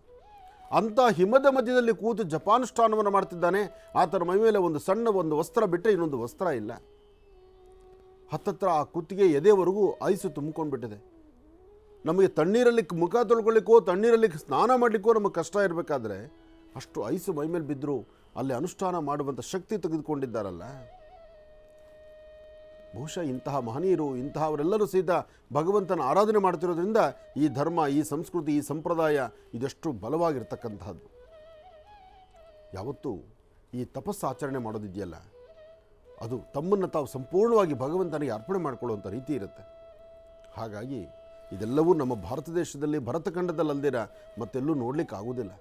ಅಂಥ ಹಿಮದ ಮಧ್ಯದಲ್ಲಿ ಕೂತು ಜಪಾನುಷ್ಠಾನವನ್ನು ಮಾಡ್ತಿದ್ದಾನೆ. ಆತನ ಮೈ ಮೇಲೆ ಒಂದು ಸಣ್ಣ ಒಂದು ವಸ್ತ್ರ ಬಿಟ್ಟರೆ ಇನ್ನೊಂದು ವಸ್ತ್ರ ಇಲ್ಲ. ಹತ್ತತ್ರ ಆ ಕುತ್ತಿಗೆ ಎದೆವರೆಗೂ ಐಸು ತುಂಬಿಕೊಂಡ್ಬಿಟ್ಟಿದೆ. ನಮಗೆ ತಣ್ಣೀರಲ್ಲಿ ಮುಖ ತೊಳ್ಕೊಳ್ಳಿಕ್ಕೋ ತಣ್ಣೀರಲ್ಲಿ ಸ್ನಾನ ಮಾಡಲಿಕ್ಕೋ ನಮಗೆ ಕಷ್ಟ ಇರಬೇಕಾದ್ರೆ ಅಷ್ಟು ಐಸು ಮೈ ಮೇಲೆ ಬಿದ್ದರೂ ಅಲ್ಲಿ ಅನುಷ್ಠಾನ ಮಾಡುವಂಥ ಶಕ್ತಿ ತೆಗೆದುಕೊಂಡಿದ್ದಾರಲ್ಲ. ಬಹುಶಃ ಇಂತಹ ಮಹನೀಯರು, ಇಂತಹವರೆಲ್ಲರೂ ಸಹಿತ ಭಗವಂತನ ಆರಾಧನೆ ಮಾಡ್ತಿರೋದ್ರಿಂದ ಈ ಧರ್ಮ, ಈ ಸಂಸ್ಕೃತಿ, ಈ ಸಂಪ್ರದಾಯ ಇದೆಷ್ಟು ಬಲವಾಗಿರ್ತಕ್ಕಂಥದ್ದು. ಯಾವತ್ತೂ ಈ ತಪಸ್ಸು ಆಚರಣೆ ಮಾಡೋದಿದೆಯಲ್ಲ, ಅದು ತಮ್ಮನ್ನು ತಾವು ಸಂಪೂರ್ಣವಾಗಿ ಭಗವಂತನಿಗೆ ಅರ್ಪಣೆ ಮಾಡಿಕೊಳ್ಳುವಂಥ ರೀತಿ ಇರುತ್ತೆ. ಹಾಗಾಗಿ ಇದೆಲ್ಲವೂ ನಮ್ಮ ಭಾರತ ದೇಶದಲ್ಲಿ, ಭರತಖಂಡದಲ್ಲಲ್ದಿರ ಮತ್ತೆಲ್ಲೂ ನೋಡಲಿಕ್ಕೆ ಆಗೋದಿಲ್ಲ.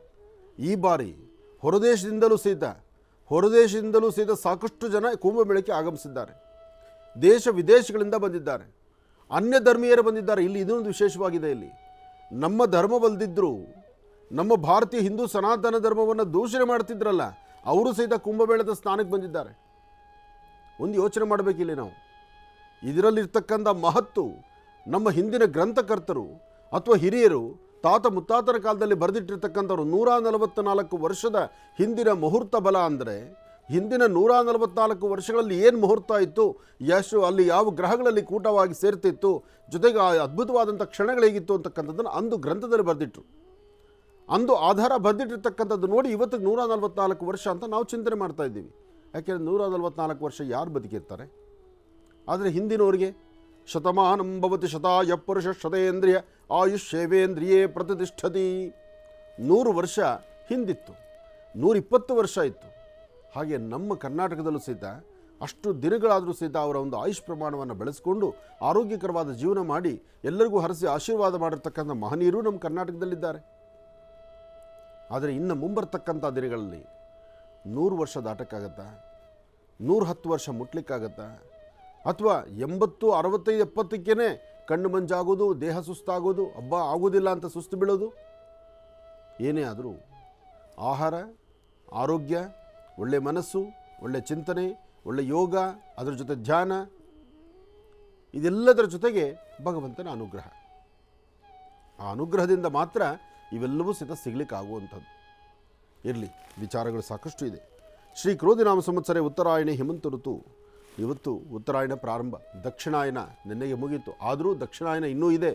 ಈ ಬಾರಿ ಹೊರದೇಶದಿಂದಲೂ ಸಹಿತ ಸಾಕಷ್ಟು ಜನ ಕುಂಭಮೇಳಕ್ಕೆ ಆಗಮಿಸಿದ್ದಾರೆ. ದೇಶ ವಿದೇಶಗಳಿಂದ ಬಂದಿದ್ದಾರೆ, ಅನ್ಯ ಧರ್ಮೀಯರು ಬಂದಿದ್ದಾರೆ. ಇಲ್ಲಿ ಇದೊಂದು ವಿಶೇಷವಾಗಿದೆ. ಇಲ್ಲಿ ನಮ್ಮ ಧರ್ಮವಲ್ಲದಿದ್ದರೂ ನಮ್ಮ ಭಾರತೀಯ ಹಿಂದೂ ಸನಾತನ ಧರ್ಮವನ್ನು ದೂಷಣೆ ಮಾಡ್ತಿದ್ರಲ್ಲ, ಅವರು ಸಹಿತ ಕುಂಭಮೇಳದ ಸ್ನಾನಕ್ಕೆ ಬಂದಿದ್ದಾರೆ. ಒಂದು ಯೋಚನೆ ಮಾಡಬೇಕಿಲ್ಲಿ ನಾವು. ಇದರಲ್ಲಿರ್ತಕ್ಕಂಥ ಮಹತ್ತು ನಮ್ಮ ಹಿಂದಿನ ಗ್ರಂಥಕರ್ತರು ಅಥವಾ ಹಿರಿಯರು ತಾತ ಮುತ್ತಾತರ ಕಾಲದಲ್ಲಿ ಬರೆದಿಟ್ಟಿರ್ತಕ್ಕಂಥವ್ರು 144 ವರ್ಷದ ಹಿಂದಿನ ಮುಹೂರ್ತ ಬಲ ಅಂದರೆ, ಹಿಂದಿನ 144 ವರ್ಷಗಳಲ್ಲಿ ಏನು ಮುಹೂರ್ತ ಇತ್ತು, ಎಷ್ಟು ಅಲ್ಲಿ ಯಾವ ಗ್ರಹಗಳಲ್ಲಿ ಕೂಟವಾಗಿ ಸೇರ್ತಿತ್ತು, ಜೊತೆಗೆ ಆ ಅದ್ಭುತವಾದಂಥ ಕ್ಷಣಗಳು ಹೇಗಿತ್ತು ಅಂತಕ್ಕಂಥದ್ದನ್ನು ಅಂದು ಗ್ರಂಥದಲ್ಲಿ ಬರೆದಿಟ್ಟರು. ಅಂದು ಆಧಾರ ಬರೆದಿಟ್ಟಿರ್ತಕ್ಕಂಥದ್ದು ನೋಡಿ ಇವತ್ತಿಗೆ 144 ವರ್ಷ ಅಂತ ನಾವು ಚಿಂತನೆ ಮಾಡ್ತಾ ಇದ್ದೀವಿ. ಯಾಕೆಂದರೆ 144 ವರ್ಷ ಯಾರು ಬದುಕಿರ್ತಾರೆ? ಆದರೆ ಹಿಂದಿನವರಿಗೆ ಶತಮಾನಂ ಭವತಿ ಶತಾಯ ಪುರುಷ ಶತೇಂದ್ರಿಯ ಆಯುಷ್ಯೇವೇಂದ್ರಿಯೇ ಪ್ರತಿಷ್ಠತಿ. 100 ವರ್ಷ ಹಿಂದಿತ್ತು, 120 ವರ್ಷ ಇತ್ತು. ಹಾಗೆ ನಮ್ಮ ಕರ್ನಾಟಕದಲ್ಲೂ ಸಹಿತ ಅಷ್ಟು ದಿನಗಳಾದರೂ ಸಹಿತ ಅವರ ಒಂದು ಆಯುಷ್ ಪ್ರಮಾಣವನ್ನು ಬೆಳೆಸ್ಕೊಂಡು ಆರೋಗ್ಯಕರವಾದ ಜೀವನ ಮಾಡಿ ಎಲ್ಲರಿಗೂ ಹರಸಿ ಆಶೀರ್ವಾದ ಮಾಡಿರ್ತಕ್ಕಂಥ ಮಹನೀಯರು ನಮ್ಮ ಕರ್ನಾಟಕದಲ್ಲಿದ್ದಾರೆ. ಆದರೆ ಇನ್ನು ಮುಂಬರ್ತಕ್ಕಂಥ ದಿನಗಳಲ್ಲಿ 100 ವರ್ಷ ದಾಟಕ್ಕಾಗತ್ತಾ? 110 ವರ್ಷ ಮುಟ್ಲಿಕ್ಕಾಗತ್ತಾ? ಅಥವಾ 80, 65, 70ಕ್ಕೇ ಕಣ್ಣು ಮಂಜಾಗೋದು, ದೇಹ ಸುಸ್ತಾಗೋದು, ಆಗೋದಿಲ್ಲ ಅಂತ ಸುಸ್ತು ಬೀಳೋದು? ಏನೇ ಆದರೂ ಆಹಾರ, ಆರೋಗ್ಯ, ಒಳ್ಳೆ ಮನಸ್ಸು, ಒಳ್ಳೆ ಚಿಂತನೆ, ಒಳ್ಳೆ ಯೋಗ, ಅದರ ಜೊತೆ ಧ್ಯಾನ, ಇದೆಲ್ಲದರ ಜೊತೆಗೆ ಭಗವಂತನ ಅನುಗ್ರಹ. ಆ ಅನುಗ್ರಹದಿಂದ ಮಾತ್ರ ಇವೆಲ್ಲವೂ ಸಹಿತ ಸಿಗಲಿಕ್ಕಾಗುವಂಥದ್ದು. ಇರಲಿ, ವಿಚಾರಗಳು ಸಾಕಷ್ಟು ಇದೆ. ಶ್ರೀ ಕ್ರೋಧಿನಾಮ ಸಂವತ್ಸರ ಉತ್ತರಾಯಣ ಹೇಮಂತ ಋತು. ಇವತ್ತು ಉತ್ತರಾಯಣ ಪ್ರಾರಂಭ, ದಕ್ಷಿಣಾಯನ ನಿನ್ನೆಗೆ ಮುಗೀತು. ಆದರೂ ದಕ್ಷಿಣಾಯನ ಇನ್ನೂ ಇದೆ.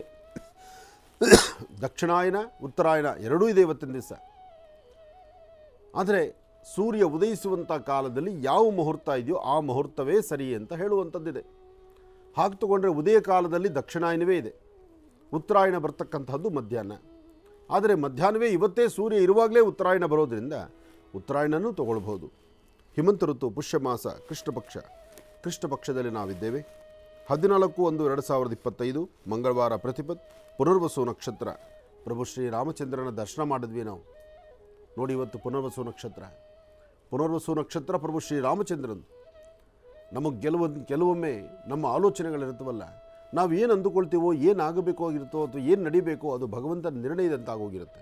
ದಕ್ಷಿಣಾಯನ ಉತ್ತರಾಯಣ ಎರಡೂ ಇದೆ ಇವತ್ತಿನ ದಿವಸ. ಆದರೆ ಸೂರ್ಯ ಉದಯಿಸುವಂಥ ಕಾಲದಲ್ಲಿ ಯಾವ ಮುಹೂರ್ತ ಇದೆಯೋ ಆ ಮುಹೂರ್ತವೇ ಸರಿ ಅಂತ ಹೇಳುವಂಥದ್ದಿದೆ. ಹಾಗೆ ತಗೊಂಡ್ರೆ ಉದಯ ಕಾಲದಲ್ಲಿ ದಕ್ಷಿಣಾಯನವೇ ಇದೆ, ಉತ್ತರಾಯಣ ಬರ್ತಕ್ಕಂಥದ್ದು ಮಧ್ಯಾಹ್ನ. ಆದರೆ ಮಧ್ಯಾಹ್ನವೇ ಇವತ್ತೇ ಸೂರ್ಯ ಇರುವಾಗಲೇ ಉತ್ತರಾಯಣ ಬರೋದರಿಂದ ಉತ್ತರಾಯಣನೂ ತಗೊಳ್ಬೋದು. ಹಿಮಂತ ಋತು, ಪುಷ್ಯಮಾಸ, ಕೃಷ್ಣಪಕ್ಷ. ಕೃಷ್ಣಪಕ್ಷದಲ್ಲಿ ನಾವಿದ್ದೇವೆ. 14/1/2025 ಮಂಗಳವಾರ ಪ್ರತಿಪತ್, ಪುನರ್ವಸು ನಕ್ಷತ್ರ. ಪ್ರಭು ಶ್ರೀರಾಮಚಂದ್ರನ ದರ್ಶನ ಮಾಡಿದ್ವಿ ನಾವು. ನೋಡಿ, ಇವತ್ತು ಪುನರ್ವಸು ನಕ್ಷತ್ರ. ಪುನರ್ವಸು ನಕ್ಷತ್ರ ಪ್ರಭು ಶ್ರೀರಾಮಚಂದ್ರನ್. ನಮಗೆ ಕೆಲವೊಮ್ಮೆ ನಮ್ಮ ಆಲೋಚನೆಗಳಿರ್ತವಲ್ಲ, ನಾವು ಏನು ಅಂದುಕೊಳ್ತೀವೋ, ಏನು ಆಗಬೇಕಾಗಿರುತ್ತೋ ಅಥವಾ ಏನು ನಡಿಬೇಕೋ ಅದು ಭಗವಂತನ ನಿರ್ಣಯದಂತಾಗೋಗಿರುತ್ತೆ.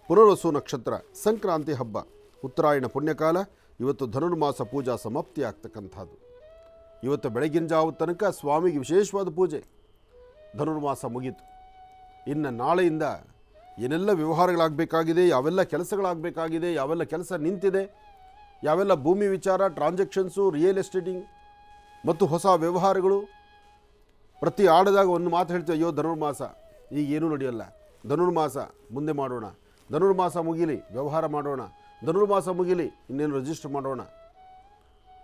ಪುನರ್ವಸು ನಕ್ಷತ್ರ, ಸಂಕ್ರಾಂತಿ ಹಬ್ಬ, ಉತ್ತರಾಯಣ ಪುಣ್ಯಕಾಲ. ಇವತ್ತು ಧನುರ್ಮಾಸ ಪೂಜಾ ಸಮಾಪ್ತಿ ಆಗ್ತಕ್ಕಂಥದ್ದು. ಇವತ್ತು ಬೆಳಗಿನ ಜಾವ ತನಕ ಸ್ವಾಮಿಗೆ ವಿಶೇಷವಾದ ಪೂಜೆ. ಧನುರ್ಮಾಸ ಮುಗೀತು. ಇನ್ನು ನಾಳೆಯಿಂದ ಏನೆಲ್ಲ ವ್ಯವಹಾರಗಳಾಗಬೇಕಾಗಿದೆ, ಯಾವೆಲ್ಲ ಕೆಲಸಗಳಾಗಬೇಕಾಗಿದೆ, ಯಾವೆಲ್ಲ ಕೆಲಸ ನಿಂತಿದೆ, ಯಾವೆಲ್ಲ ಭೂಮಿ ವಿಚಾರ, ಟ್ರಾನ್ಸಾಕ್ಷನ್ಸು, ರಿಯಲ್ ಎಸ್ಟೇಟಿಂಗ್ ಮತ್ತು ಹೊಸ ವ್ಯವಹಾರಗಳು. ಪ್ರತಿ ಆಡದಾಗ ಒಂದು ಮಾತು ಹೇಳ್ತೀವಿ, ಅಯ್ಯೋ ಧನುರ್ಮಾಸ ಈಗ ಏನೂ ನಡೆಯಲ್ಲ, ಧನುರ್ಮಾಸ ಮುಂದೆ ಮಾಡೋಣ, ಧನುರ್ಮಾಸ ಮುಗಿಲಿ ವ್ಯವಹಾರ ಮಾಡೋಣ, ಧನುರ್ಮಾಸ ಮುಗಿಲಿ ಇನ್ನೇನು ರಿಜಿಸ್ಟರ್ ಮಾಡೋಣ.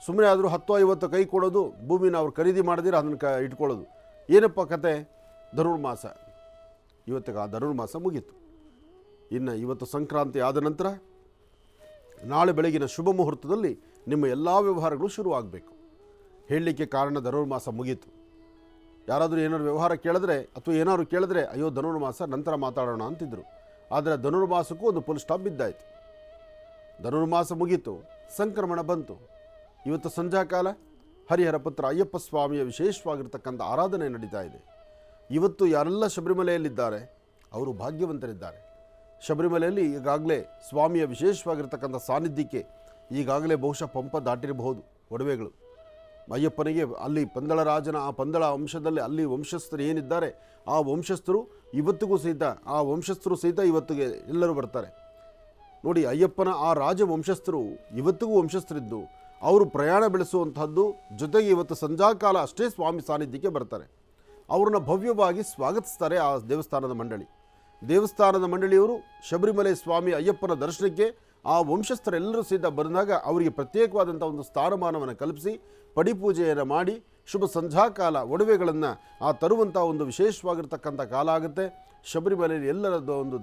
ಸುಮ್ಮನೆ ಆದರೂ 10-50 ಕೈ ಕೊಡೋದು, ಭೂಮಿನ ಅವ್ರು ಖರೀದಿ ಮಾಡಿದಿರ ಅದನ್ನು ಇಟ್ಕೊಳ್ಳೋದು. ಏನಪ್ಪ ಕತೆ? ಧನುರ್ಮಾಸ. ಇವತ್ತಿಗೆ ಆ ಧನುರ್ಮಾಸ ಮುಗೀತು. ಇನ್ನು ಇವತ್ತು ಸಂಕ್ರಾಂತಿ ಆದ ನಂತರ ನಾಳೆ ಬೆಳಗಿನ ಶುಭ ಮುಹೂರ್ತದಲ್ಲಿ ನಿಮ್ಮ ಎಲ್ಲ ವ್ಯವಹಾರಗಳು ಶುರುವಾಗಬೇಕು. ಹೇಳಲಿಕ್ಕೆ ಕಾರಣ ಧನುರ್ಮಾಸ ಮುಗೀತು. ಯಾರಾದರೂ ಏನಾದ್ರು ವ್ಯವಹಾರ ಕೇಳಿದ್ರೆ ಅಥವಾ ಏನಾದ್ರು ಕೇಳಿದ್ರೆ ಅಯ್ಯೋ ಧನುರ್ಮಾಸ ನಂತರ ಮಾತಾಡೋಣ ಅಂತಿದ್ರು. ಆದರೆ ಧನುರ್ಮಾಸಕ್ಕೂ ಒಂದು ಫುಲ್ ಸ್ಟಾಪ್ ಬಿದ್ದಾಯಿತು. ಧನುರ್ಮಾಸ ಮುಗೀತು, ಸಂಕ್ರಮಣ ಬಂತು. ಇವತ್ತು ಸಂಧ್ಯಾಕಾಲ ಹರಿಹರ ಪುತ್ರ ಅಯ್ಯಪ್ಪ ಸ್ವಾಮಿಯ ವಿಶೇಷವಾಗಿರ್ತಕ್ಕಂಥ ಆರಾಧನೆ ನಡೀತಾ ಇದೆ. ಇವತ್ತು ಯಾರೆಲ್ಲ ಶಬರಿಮಲೆಯಲ್ಲಿದ್ದಾರೆ ಅವರು ಭಾಗ್ಯವಂತರಿದ್ದಾರೆ. ಶಬರಿಮಲೆಯಲ್ಲಿ ಈಗಾಗಲೇ ಸ್ವಾಮಿಯ ವಿಶೇಷವಾಗಿರ್ತಕ್ಕಂಥ ಸಾನ್ನಿಧ್ಯಕ್ಕೆ ಈಗಾಗಲೇ ಬಹುಶಃ ಪಂಪ ದಾಟಿರಬಹುದು ಒಡವೆಗಳು. ಅಯ್ಯಪ್ಪನಿಗೆ ಅಲ್ಲಿ ಪಂದಳ ರಾಜನ ಆ ಪಂದಳ ವಂಶದಲ್ಲಿ ಅಲ್ಲಿ ವಂಶಸ್ಥರು ಏನಿದ್ದಾರೆ ಆ ವಂಶಸ್ಥರು ಇವತ್ತಿಗೂ ಸಹಿತ ಆ ವಂಶಸ್ಥರು ಸಹಿತ ಇವತ್ತಿಗೆ ಎಲ್ಲರೂ ಬರ್ತಾರೆ. ನೋಡಿ, ಅಯ್ಯಪ್ಪನ ಆ ರಾಜ ವಂಶಸ್ಥರು ಇವತ್ತಿಗೂ ವಂಶಸ್ಥರಿದ್ದು ಅವರು ಪ್ರಯಾಣ ಬೆಳೆಸುವಂಥದ್ದು. ಜೊತೆಗೆ ಇವತ್ತು ಸಂಧ್ಯಾಕಾಲ ಅಷ್ಟೇ ಸ್ವಾಮಿ ಸಾನ್ನಿಧ್ಯಕ್ಕೆ ಬರ್ತಾರೆ. ಅವ್ರನ್ನ ಭವ್ಯವಾಗಿ ಸ್ವಾಗತಿಸ್ತಾರೆ ಆ ದೇವಸ್ಥಾನದ ಮಂಡಳಿ. ದೇವಸ್ಥಾನದ ಮಂಡಳಿಯವರು ಶಬರಿಮಲೆ ಸ್ವಾಮಿ ಅಯ್ಯಪ್ಪನ ದರ್ಶನಕ್ಕೆ ಆ ವಂಶಸ್ಥರೆಲ್ಲರೂ ಸಹಿತ ಬಂದಾಗ ಅವರಿಗೆ ಪ್ರತ್ಯೇಕವಾದಂಥ ಒಂದು ಸ್ಥಾನಮಾನವನ್ನು ಕಲ್ಪಿಸಿ ಪಡಿಪೂಜೆಯನ್ನು ಮಾಡಿ ಶುಭ ಸಂಧ್ಯಾಕಾಲ ಒಡವೆಗಳನ್ನು ತರುವಂಥ ಒಂದು ವಿಶೇಷವಾಗಿರ್ತಕ್ಕಂಥ ಕಾಲ ಆಗುತ್ತೆ. ಶಬರಿಮಲೆಯಲ್ಲಿ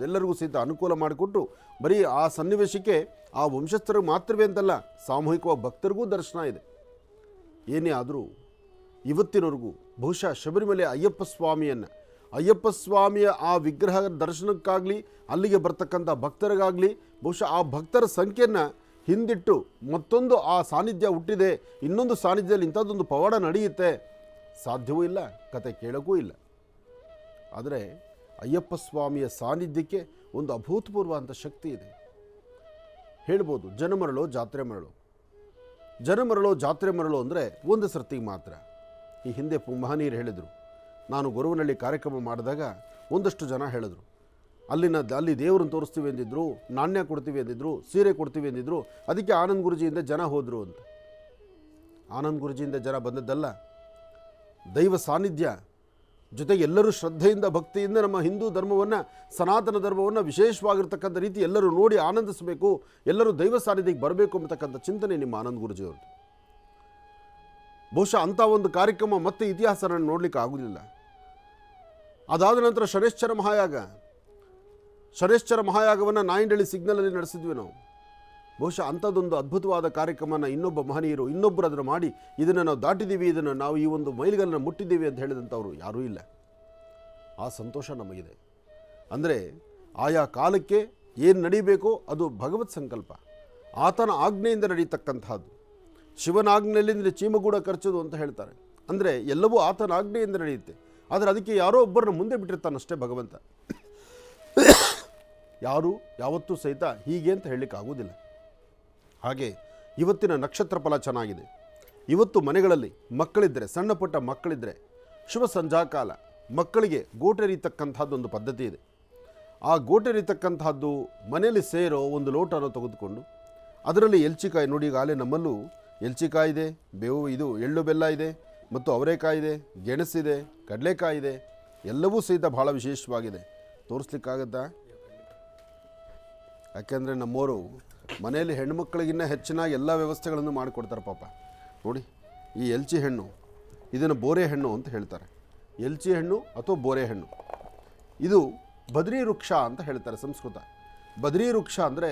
ಎಲ್ಲರಿಗೂ ಸಹಿತ ಅನುಕೂಲ ಮಾಡಿಕೊಟ್ಟು ಬರೀ ಆ ಸನ್ನಿವೇಶಕ್ಕೆ ಆ ವಂಶಸ್ಥರಿಗೆ ಮಾತ್ರವೇ ಅಂತಲ್ಲ, ಸಾಮೂಹಿಕವಾಗಿ ಭಕ್ತರಿಗೂ ದರ್ಶನ ಇದೆ. ಏನೇ ಆದರೂ ಇವತ್ತಿನವರೆಗೂ ಬಹುಶಃ ಶಬರಿಮಲೆ ಅಯ್ಯಪ್ಪ ಸ್ವಾಮಿಯ ಆ ವಿಗ್ರಹ ದರ್ಶನಕ್ಕಾಗಲಿ ಅಲ್ಲಿಗೆ ಬರ್ತಕ್ಕಂಥ ಭಕ್ತರಿಗಾಗಲಿ ಬಹುಶಃ ಆ ಭಕ್ತರ ಸಂಖ್ಯೆಯನ್ನು ಹಿಂದಿಟ್ಟು ಮತ್ತೊಂದು ಆ ಸಾನ್ನಿಧ್ಯ ಹುಟ್ಟಿದೆ, ಇನ್ನೊಂದು ಸಾನ್ನಿಧ್ಯದಲ್ಲಿ ಇಂಥದ್ದೊಂದು ಪವಾಡ ನಡೆಯುತ್ತೆ, ಸಾಧ್ಯವೂ ಇಲ್ಲ, ಕತೆ ಕೇಳೋಕ್ಕೂ ಇಲ್ಲ. ಆದರೆ ಅಯ್ಯಪ್ಪ ಸ್ವಾಮಿಯ ಸಾನ್ನಿಧ್ಯಕ್ಕೆ ಒಂದು ಅಭೂತಪೂರ್ವ ಅಂತ ಶಕ್ತಿ ಇದೆ. ಹೇಳ್ಬೋದು ಜನ ಮರಳೋ ಜಾತ್ರೆ ಮರಳೋ ಅಂದರೆ ಒಂದು ಸರ್ತಿಗೆ ಮಾತ್ರ. ಈ ಹಿಂದೆ ಮಹನೀಯರು ಹೇಳಿದರು. ನಾನು ಗೊರವನಹಳ್ಳಿ ಕಾರ್ಯಕ್ರಮ ಮಾಡಿದಾಗ ಒಂದಷ್ಟು ಜನ ಹೇಳಿದ್ರು, ಅಲ್ಲಿ ದೇವರನ್ನು ತೋರಿಸ್ತೀವಿ ಅಂದಿದ್ರು, ನಾಣ್ಯ ಕೊಡ್ತೀವಿ ಅಂದಿದ್ರು, ಸೀರೆ ಕೊಡ್ತೀವಿ ಅಂದಿದ್ರು, ಅದಕ್ಕೆ ಆನಂದ್ ಗುರುಜಿಯಿಂದ ಜನ ಹೋದರು ಅಂತ. ಆನಂದ್ ಗುರುಜಿಯಿಂದ ಜನ ಬಂದದ್ದಲ್ಲ, ದೈವ ಸಾನ್ನಿಧ್ಯ ಜೊತೆಗೆ ಎಲ್ಲರೂ ಶ್ರದ್ಧೆಯಿಂದ ಭಕ್ತಿಯಿಂದ ನಮ್ಮ ಹಿಂದೂ ಧರ್ಮವನ್ನು ಸನಾತನ ಧರ್ಮವನ್ನು ವಿಶೇಷವಾಗಿರ್ತಕ್ಕಂಥ ರೀತಿ ಎಲ್ಲರೂ ನೋಡಿ ಆನಂದಿಸಬೇಕು, ಎಲ್ಲರೂ ದೈವ ಸಾನ್ನಿಧ್ಯಕ್ಕೆ ಬರಬೇಕು ಅಂತಕ್ಕಂಥ ಚಿಂತನೆ ನಿಮ್ಮ ಆನಂದ್ ಗುರುಜಿಯವ್ರದ್ದು. ಬಹುಶಃ ಅಂಥ ಒಂದು ಕಾರ್ಯಕ್ರಮ ಮತ್ತೆ ಇತಿಹಾಸನ ನೋಡಲಿಕ್ಕೆ ಆಗೋದಿಲ್ಲ. ಅದಾದ ನಂತರ ಶನೇಶ್ಚರ ಮಹಾಯಾಗವನ್ನು ನಾಯಂಡಳ್ಳಿ ಸಿಗ್ನಲಲ್ಲಿ ನಡೆಸಿದ್ವಿ ನಾವು. ಬಹುಶಃ ಅಂಥದ್ದೊಂದು ಅದ್ಭುತವಾದ ಕಾರ್ಯಕ್ರಮನ ಇನ್ನೊಬ್ಬ ಮಹನೀಯರು ಇನ್ನೊಬ್ಬರು ಅದನ್ನು ಮಾಡಿ ಇದನ್ನು ನಾವು ದಾಟಿದ್ದೀವಿ, ಇದನ್ನು ನಾವು ಈ ಒಂದು ಮೈಲಿಗಲ್ಲನ್ನು ಮುಟ್ಟಿದ್ದೀವಿ ಅಂತ ಹೇಳಿದಂಥವ್ರು ಯಾರೂ ಇಲ್ಲ. ಆ ಸಂತೋಷ ನಮಗಿದೆ. ಅಂದರೆ ಆಯಾ ಕಾಲಕ್ಕೆ ಏನು ನಡೀಬೇಕೋ ಅದು ಭಗವತ್ ಸಂಕಲ್ಪ, ಆತನ ಆಜ್ಞೆಯಿಂದ ನಡೀತಕ್ಕಂಥದ್ದು. ಶಿವನ ಆಜ್ಞೆಯಲ್ಲಿ ಚೀಮಗೂಡ ಖರ್ಚೋದು ಅಂತ ಹೇಳ್ತಾರೆ. ಅಂದರೆ ಎಲ್ಲವೂ ಆತನ ಆಜ್ಞೆಯಿಂದ ನಡೆಯುತ್ತೆ. ಆದರೆ ಅದಕ್ಕೆ ಯಾರೋ ಒಬ್ಬರನ್ನ ಮುಂದೆ ಬಿಟ್ಟಿರ್ತಾನಷ್ಟೇ ಭಗವಂತ. ಯಾರೂ ಯಾವತ್ತೂ ಸಹಿತ ಹೀಗೆ ಅಂತ ಹೇಳಲಿಕ್ಕೆ ಆಗೋದಿಲ್ಲ. ಹಾಗೆ ಇವತ್ತಿನ ನಕ್ಷತ್ರ ಫಲ ಚೆನ್ನಾಗಿದೆ. ಇವತ್ತು ಮನೆಗಳಲ್ಲಿ ಮಕ್ಕಳಿದ್ದರೆ, ಸಣ್ಣ ಪುಟ್ಟ ಮಕ್ಕಳಿದ್ದರೆ ಶುಭ ಸಂಧ್ಯಾಕಾಲ ಮಕ್ಕಳಿಗೆ ಗೋಟೆರಿತಕ್ಕಂಥದ್ದೊಂದು ಪದ್ಧತಿ ಇದೆ. ಆ ಗೋಟೆರಿತಕ್ಕಂತಹದ್ದು ಮನೆಯಲ್ಲಿ ಸೇರೋ ಒಂದು ಲೋಟನ ತೆಗೆದುಕೊಂಡು ಅದರಲ್ಲಿ ಎಲ್ಚಿಕಾಯಿ, ನೋಡಿ ಈಗಾಗಲೇ ನಮ್ಮಲ್ಲೂ ಎಲ್ಚಿಕಾಯಿ ಇದೆ, ಬೇವು ಇದು ಎಳ್ಳು ಬೆಲ್ಲ ಇದೆ, ಮತ್ತು ಅವರೆಕಾಯಿ ಇದೆ, ಗೆಣಸಿದೆ, ಕಡಲೆಕಾಯಿ ಇದೆ, ಎಲ್ಲವೂ ಸಹಿತ ಭಾಳ ವಿಶೇಷವಾಗಿದೆ. ತೋರಿಸ್ಲಿಕ್ಕಾಗತ್ತಾ? ಯಾಕೆಂದರೆ ನಮ್ಮವರು ಮನೆಯಲ್ಲಿ ಹೆಣ್ಣುಮಕ್ಕಳಿಗಿನ್ನ ಹೆಚ್ಚಿನಾಗಿ ಎಲ್ಲ ವ್ಯವಸ್ಥೆಗಳನ್ನು ಮಾಡಿಕೊಡ್ತಾರೆ ಪಾಪ. ನೋಡಿ ಈ ಎಲ್ಚಿ ಹಣ್ಣು, ಇದನ್ನು ಬೋರೆ ಹಣ್ಣು ಅಂತ ಹೇಳ್ತಾರೆ. ಎಲ್ಚಿ ಹಣ್ಣು ಅಥವಾ ಬೋರೆ ಹಣ್ಣು, ಇದು ಬದ್ರಿ ವೃಕ್ಷ ಅಂತ ಹೇಳ್ತಾರೆ ಸಂಸ್ಕೃತ. ಬದ್ರಿ ವೃಕ್ಷ ಅಂದರೆ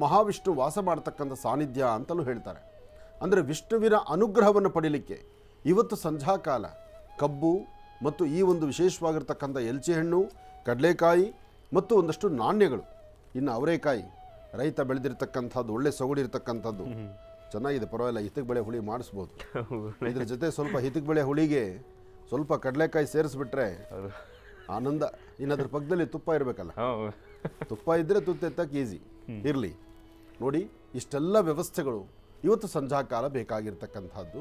ಮಹಾವಿಷ್ಣು ವಾಸ ಮಾಡ್ತಕ್ಕಂಥ ಸಾನ್ನಿಧ್ಯ ಅಂತಲೂ ಹೇಳ್ತಾರೆ. ಅಂದರೆ ವಿಷ್ಣುವಿನ ಅನುಗ್ರಹವನ್ನು ಪಡೀಲಿಕ್ಕೆ ಇವತ್ತು ಸಂಧ್ಯಾಕಾಲ ಕಬ್ಬು ಮತ್ತು ಈ ಒಂದು ವಿಶೇಷವಾಗಿರ್ತಕ್ಕಂಥ ಎಲ್ಚಿ ಹಣ್ಣು, ಕಡಲೆಕಾಯಿ ಮತ್ತು ಒಂದಷ್ಟು ನಾಣ್ಯಗಳು, ಇನ್ನು ಅವರೆಕಾಯಿ ರೈತ ಬೆಳೆದಿರ್ತಕ್ಕಂಥದ್ದು, ಒಳ್ಳೆ ಸೊಗಡಿರ್ತಕ್ಕಂಥದ್ದು, ಚೆನ್ನಾಗಿದೆ, ಪರವಾಗಿಲ್ಲ. ಹಿತಕ್ ಬೆಳೆ ಹುಳಿ ಮಾಡಿಸ್ಬೋದು. ಇದ್ರ ಜೊತೆ ಸ್ವಲ್ಪ ಹಿತಕ್ ಬೆಳೆ ಹುಳಿಗೆ ಸ್ವಲ್ಪ ಕಡಲೆಕಾಯಿ ಸೇರಿಸ್ಬಿಟ್ರೆ ಆನಂದ. ಇನ್ನು ಅದ್ರ ಪಕ್ಕದಲ್ಲಿ ತುಪ್ಪ ಇರಬೇಕಲ್ಲ, ತುಪ್ಪ ಇದ್ದರೆ ತುತ್ತ ಎತ್ತಕ್ಕೆ ಈಸಿ. ಇರಲಿ ನೋಡಿ, ಇಷ್ಟೆಲ್ಲ ವ್ಯವಸ್ಥೆಗಳು ಇವತ್ತು ಸಂಧ್ಯಾಕಾಲ ಬೇಕಾಗಿರ್ತಕ್ಕಂಥದ್ದು.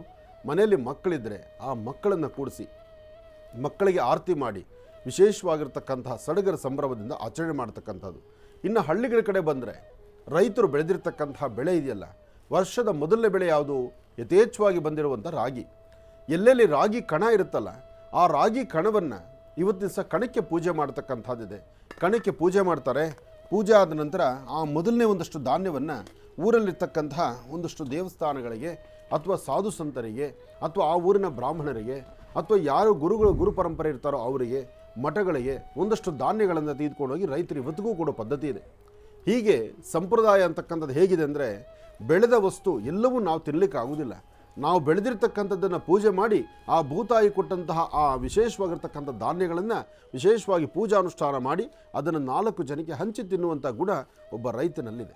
ಮನೆಯಲ್ಲಿ ಮಕ್ಕಳಿದ್ದರೆ ಆ ಮಕ್ಕಳನ್ನು ಕೂಡಿಸಿ ಮಕ್ಕಳಿಗೆ ಆರತಿ ಮಾಡಿ ವಿಶೇಷವಾಗಿರ್ತಕ್ಕಂತಹ ಸಡಗರ ಸಂಭ್ರಮದಿಂದ ಆಚರಣೆ ಮಾಡ್ತಕ್ಕಂಥದ್ದು. ಇನ್ನು ಹಳ್ಳಿಗಳ ಕಡೆ ಬಂದರೆ ರೈತರು ಬೆಳೆದಿರ್ತಕ್ಕಂತಹ ಬೆಳೆ ಇದೆಯಲ್ಲ, ವರ್ಷದ ಮೊದಲನೇ ಬೆಳೆ ಯಾವುದು? ಯಥೇಚ್ಛವಾಗಿ ಬಂದಿರುವಂಥ ರಾಗಿ. ಎಲ್ಲೆಲ್ಲಿ ರಾಗಿ ಕಣ ಇರುತ್ತಲ್ಲ, ಆ ರಾಗಿ ಕಣವನ್ನು ಇವತ್ತಿನ ದಿವಸ ಕಣಕ್ಕೆ ಪೂಜೆ ಮಾಡ್ತಕ್ಕಂಥದ್ದಿದೆ. ಕಣಕ್ಕೆ ಪೂಜೆ ಮಾಡ್ತಾರೆ. ಪೂಜೆ ಆದ ನಂತರ ಆ ಮೊದಲನೇ ಒಂದಷ್ಟು ಧಾನ್ಯವನ್ನು ಊರಲ್ಲಿರ್ತಕ್ಕಂತಹ ಒಂದಷ್ಟು ದೇವಸ್ಥಾನಗಳಿಗೆ ಅಥವಾ ಸಾಧು ಸಂತರಿಗೆ ಅಥವಾ ಆ ಊರಿನ ಬ್ರಾಹ್ಮಣರಿಗೆ ಅಥವಾ ಯಾರು ಗುರು ಪರಂಪರೆ ಇರ್ತಾರೋ ಅವರಿಗೆ, ಮಠಗಳಿಗೆ ಒಂದಷ್ಟು ಧಾನ್ಯಗಳನ್ನು ತೆಗೆದುಕೊಂಡೋಗಿ ರೈತರು ಇವತ್ತಿಗೂ ಕೊಡೋ ಪದ್ಧತಿ ಇದೆ. ಹೀಗೆ ಸಂಪ್ರದಾಯ ಅಂತಕ್ಕಂಥದ್ದು ಹೇಗಿದೆ ಅಂದರೆ, ಬೆಳೆದ ವಸ್ತು ಎಲ್ಲವೂ ನಾವು ತಿನ್ನಲಿಕ್ಕೆ ಆಗೋದಿಲ್ಲ. ನಾವು ಬೆಳೆದಿರ್ತಕ್ಕಂಥದ್ದನ್ನು ಪೂಜೆ ಮಾಡಿ ಆ ಭೂತಾಯಿ ಕೊಟ್ಟಂತಹ ಆ ವಿಶೇಷವಾಗಿರ್ತಕ್ಕಂಥ ಧಾನ್ಯಗಳನ್ನು ವಿಶೇಷವಾಗಿ ಪೂಜಾನುಷ್ಠಾನ ಮಾಡಿ ಅದನ್ನು 4 ಜನಕ್ಕೆ ಹಂಚಿ ತಿನ್ನುವಂಥ ಗುಣ ಒಬ್ಬ ರೈತನಲ್ಲಿದೆ.